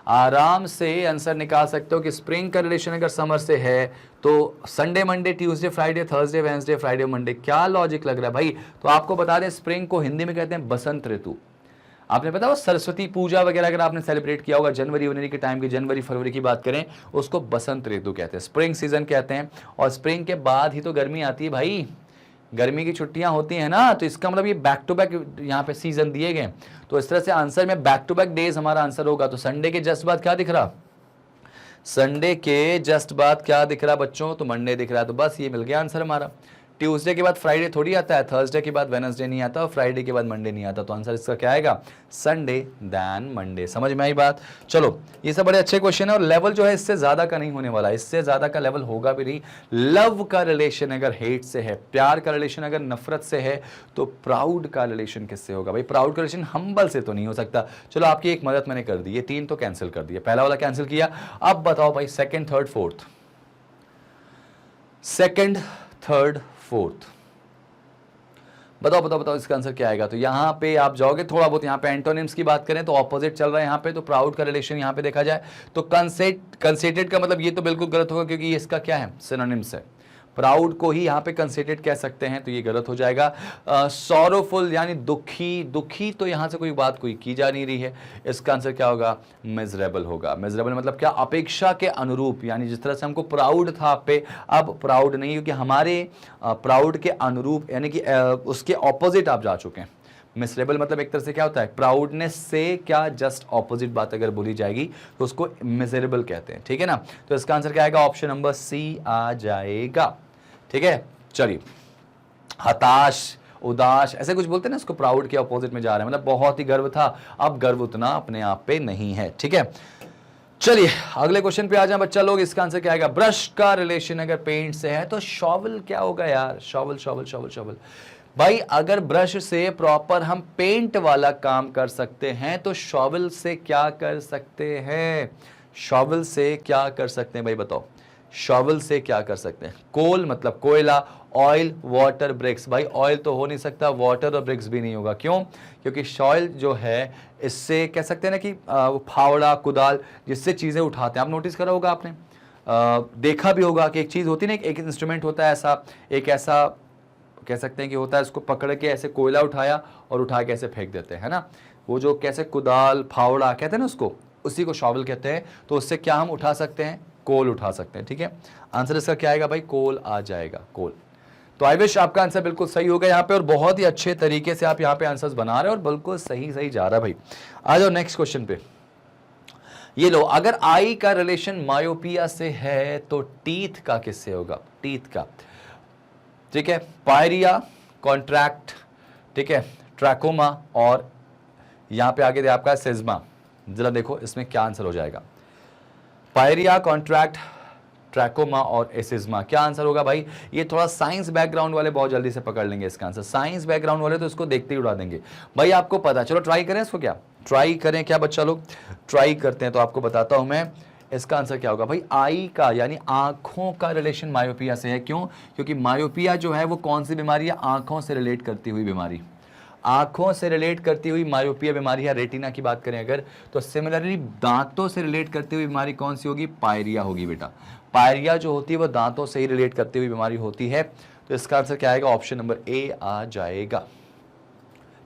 आराम से आंसर निकाल सकते हो कि स्प्रिंग का रिलेशन अगर समर से है तो Sunday, Monday, Tuesday, Friday, Thursday, Wednesday, Friday, Monday. क्या लॉजिक लग रहा है भाई? तो आपको बता दें स्प्रिंग को हिंदी में कहते हैं बसंत ऋतु। आपने पता हो सरस्वती पूजा वगैरह अगर आपने सेलिब्रेट किया होगा जनवरी वनवरी के टाइम की, जनवरी फरवरी की बात करें, उसको बसंत ऋतु कहते हैं, स्प्रिंग सीजन कहते हैं। और स्प्रिंग के बाद ही तो गर्मी आती है भाई, गर्मी की छुट्टियां होती हैं ना, तो इसका मतलब ये बैक टू बैक यहाँ पे सीजन दिए गए। तो इस तरह से आंसर में बैक टू बैक डेज हमारा आंसर होगा। तो संडे के जस्ट बाद क्या दिख रहा? संडे के जस्ट बाद क्या दिख रहा बच्चों? तो मंडे दिख रहा है। तो बस ये मिल गया आंसर हमारा। ट्यूसडे के बाद फ्राइडे थोड़ी आता है, थर्सडे के बाद वेडनेसडे नहीं आता, और फ्राइडे के बाद मंडे नहीं आता। तो आंसर इसका क्या आएगा? Sunday then Monday. समझ में आई बात? चलो ये सब बड़े अच्छे क्वेश्चन है, और लेवल जो है इससे ज्यादा का नहीं होने वाला, इससे ज्यादा का लेवल होगा भी नहीं। लव का रिलेशन अगर हेट से है, प्यार का रिलेशन अगर नफरत से है, तो प्राउड का रिलेशन किससे होगा? भाई प्राउड का रिलेशन हम्बल से तो नहीं हो सकता। चलो आपकी एक मदद मैंने कर दी, ये तीन तो कैंसिल कर दिए, पहला वाला कैंसिल किया। अब बताओ भाई second, third, fourth, second, third, fourth, बताओ बताओ बताओ इसका आंसर क्या आएगा? तो यहां पे आप जाओगे थोड़ा बहुत, यहां पे एंटोनिम्स की बात करें तो ऑपोजिट चल रहा है यहां पे। तो प्राउड का रिलेशन यहां पे देखा जाए तो कंसेटेड का मतलब ये तो बिल्कुल गलत होगा, क्योंकि ये इसका क्या है? सिनोनिम्स है। प्राउड को ही यहाँ पे कंसेटेड कह सकते हैं, तो ये गलत हो जाएगा। सॉरोफुल यानी दुखी, दुखी तो यहाँ से कोई बात कोई की जा नहीं रही है। इसका आंसर क्या होगा? मिजरेबल होगा। मिजरेबल मतलब क्या? अपेक्षा के अनुरूप, यानी जिस तरह से हमको प्राउड था आप पे, अब प्राउड नहीं, क्योंकि हमारे प्राउड के अनुरूप यानी कि उसके ऑपोजिट आप जा चुके हैं। मिसरेबल मतलब एक तरह से क्या होता है? प्राउडनेस से क्या जस्ट ऑपोजिट बात अगर बोली जाएगी तो उसको मिजरेबल कहते हैं। ठीक है ना। तो इसका आंसर क्या आएगा? ऑप्शन नंबर सी आ जाएगा। ठीक है। चलिए हताश, उदास, ऐसे कुछ बोलते हैं ना, इसको प्राउड के अपोजिट में जा रहे हैं, मतलब बहुत ही गर्व था, अब गर्व उतना अपने आप पे नहीं है। ठीक है, चलिए अगले क्वेश्चन पे आ जाए बच्चा लोग। इसका आंसर क्या आएगा? ब्रश का रिलेशन अगर पेंट से है तो शॉवल क्या होगा यार? Shovel shovel shovel shovel. भाई अगर ब्रश से प्रॉपर हम पेंट वाला काम कर सकते हैं तो शॉवल से क्या कर सकते हैं? शॉवल से क्या कर सकते हैं भाई बताओ? शॉवल से क्या कर सकते हैं? कोल मतलब कोयला, ऑयल, वाटर, ब्रिक्स। भाई ऑयल तो हो नहीं सकता, वाटर और ब्रिक्स भी नहीं होगा। क्यों? क्योंकि सॉइल जो है इससे कह सकते हैं ना कि वो फावड़ा, कुदाल जिससे चीज़ें उठाते हैं। आप नोटिस करा होगा आपने, देखा भी होगा कि एक चीज़ होती है ना, एक इंस्ट्रूमेंट होता है ऐसा, एक ऐसा कह सकते हैं कि होता है, उसको पकड़ के ऐसे कोयला उठाया और उठा के ऐसे फेंक देते हैं ना, वो जो कैसे कुदाल, फावड़ा कहते हैं ना उसको, उसी को शॉवल कहते हैं। तो उससे क्या हम उठा सकते हैं? कोल उठा सकते हैं। ठीक है, आंसर इसका क्या आएगा भाई? कोल आ जाएगा, कोल। तो आई विश आपका आंसर बिल्कुल सही होगा यहाँ पे, और बहुत ही अच्छे तरीके से आप यहाँ पे आंसर्स बना रहे हो और बिल्कुल सही सही जा रहा है भाई। आ जाओ नेक्स्ट क्वेश्चन पे। ये लो, अगर आई का रिलेशन मायोपिया से है तो टीथ का किससे होगा? टीथ का, ठीक है, पायरिया, कॉन्ट्रैक्ट, ठीक है, ट्रैकोमा, और यहां पे आगे दे आपका सिज्मा। जरा देखो इसमें क्या आंसर हो जाएगा? पायरिया, कॉन्ट्रैक्ट, ट्रैकोमा और एसिज्मा। क्या आंसर होगा भाई? ये थोड़ा साइंस बैकग्राउंड वाले बहुत जल्दी से पकड़ लेंगे इसका आंसर। साइंस बैकग्राउंड वाले तो इसको देखते ही उड़ा देंगे भाई, आपको पता। चलो ट्राई करें इसको, क्या ट्राई करें क्या बच्चा लोग? ट्राई करते हैं तो आपको बताता हूं मैं इसका आंसर क्या होगा भाई। आई का यानी आंखों का रिलेशन मायोपिया से है। क्यों? क्योंकि मायोपिया जो है वो कौन सी बीमारी है? आंखों से रिलेट करती हुई बीमारी। आंखों से रिलेट करती हुई मायोपिया बीमारी है। रेटिना की बात करें अगर तो सिमिलरली दांतों से रिलेट करती हुई बीमारी कौन सी होगी? पायरिया होगी बेटा। पायरिया जो होती है वो दांतों से ही रिलेट करती हुई बीमारी होती है। तो इसका आंसर क्या आएगा? ऑप्शन नंबर ए आ जाएगा।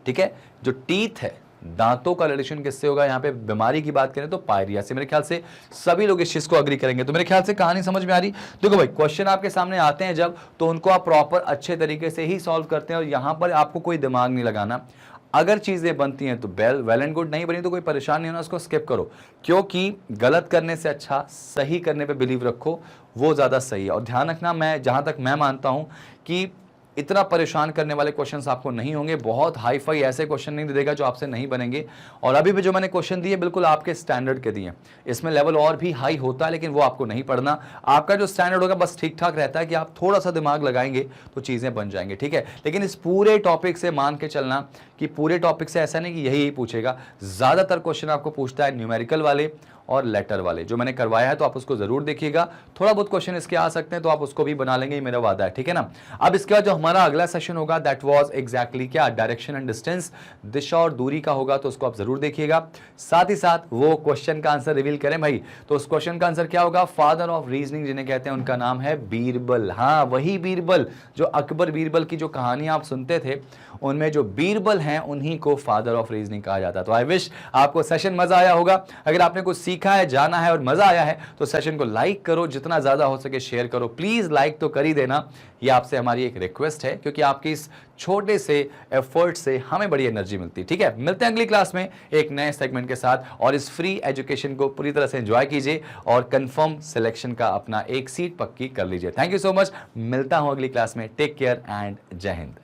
ठीक है, जो टीथ है, दांतों का रिलेशन किससे होगा? यहाँ पे बीमारी की बात करें तो पायरिया से। मेरे ख्याल से सभी लोग इस चीज को अग्री करेंगे। तो मेरे ख्याल से कहानी समझ में आ रही। देखो भाई, क्वेश्चन आपके सामने आते हैं जब, तो उनको आप प्रॉपर अच्छे तरीके से ही सॉल्व करते हैं और यहां पर आपको कोई दिमाग नहीं लगाना। अगर चीजें बनती हैं तो वेल एंड गुड, नहीं बनी तो कोई परेशान नहीं होना, उसको स्किप करो। क्योंकि गलत करने से अच्छा सही करने पे बिलीव रखो, वो ज्यादा सही है। और ध्यान रखना, मैं जहां तक मैं मानता हूं कि इतना परेशान करने वाले क्वेश्चंस आपको नहीं होंगे। बहुत हाई फाई ऐसे क्वेश्चन नहीं देगा जो आपसे नहीं बनेंगे। और अभी भी जो मैंने क्वेश्चन दिए बिल्कुल आपके स्टैंडर्ड के दिए। इसमें लेवल और भी हाई होता है लेकिन वो आपको नहीं पढ़ना। आपका जो स्टैंडर्ड होगा बस ठीक ठाक रहता है कि आप थोड़ा सा दिमाग लगाएंगे तो चीजें बन जाएंगे। ठीक है, लेकिन इस पूरे टॉपिक से मान के चलना कि पूरे टॉपिक से ऐसा नहीं कि यही पूछेगा। ज्यादातर क्वेश्चन आपको पूछता है न्यूमेरिकल वाले और लेटर वाले। जो मैंने करवाया है तो आप उसको जरूर देखिएगा। थोड़ा बहुत क्वेश्चन इसके आ सकते हैं तो आप उसको भी बना लेंगे, ये मेरा वादा है। ठीक है ना। अब इसके बाद जो हमारा अगला सेशन होगा दैट वाज एग्जैक्टली क्या? डायरेक्शन एंड डिस्टेंस, दिशा और दूरी का होगा, तो उसको आप जरूर देखिएगा। साथ ही साथ वो क्वेश्चन का आंसर रिवील करें भाई, तो उस क्वेश्चन का आंसर क्या होगा? फादर ऑफ रीजनिंग जिन्हें कहते हैं उनका नाम है बीरबल। हाँ, वही बीरबल जो अकबर बीरबल की जो कहानियां आप सुनते थे, उनमें जो बीरबल हैं उन्हीं को फादर ऑफ रीजनिंग कहा जाता है। तो आई विश आपको सेशन मजा आया होगा। अगर आपने कुछ सीखा है, जाना है और मजा आया है तो सेशन को लाइक करो, जितना ज्यादा हो सके शेयर करो। प्लीज लाइक तो कर ही देना, ये आपसे हमारी एक रिक्वेस्ट है, क्योंकि आपकी इस छोटे से एफर्ट से हमें बड़ी एनर्जी मिलती है। ठीक है, मिलते हैं अगली क्लास में एक नए सेगमेंट के साथ, और इस फ्री एजुकेशन को पूरी तरह से एंजॉय कीजिए और कंफर्म सिलेक्शन का अपना एक सीट पक्की कर लीजिए। थैंक यू सो मच, मिलता हूं अगली क्लास में। टेक केयर एंड जय हिंद।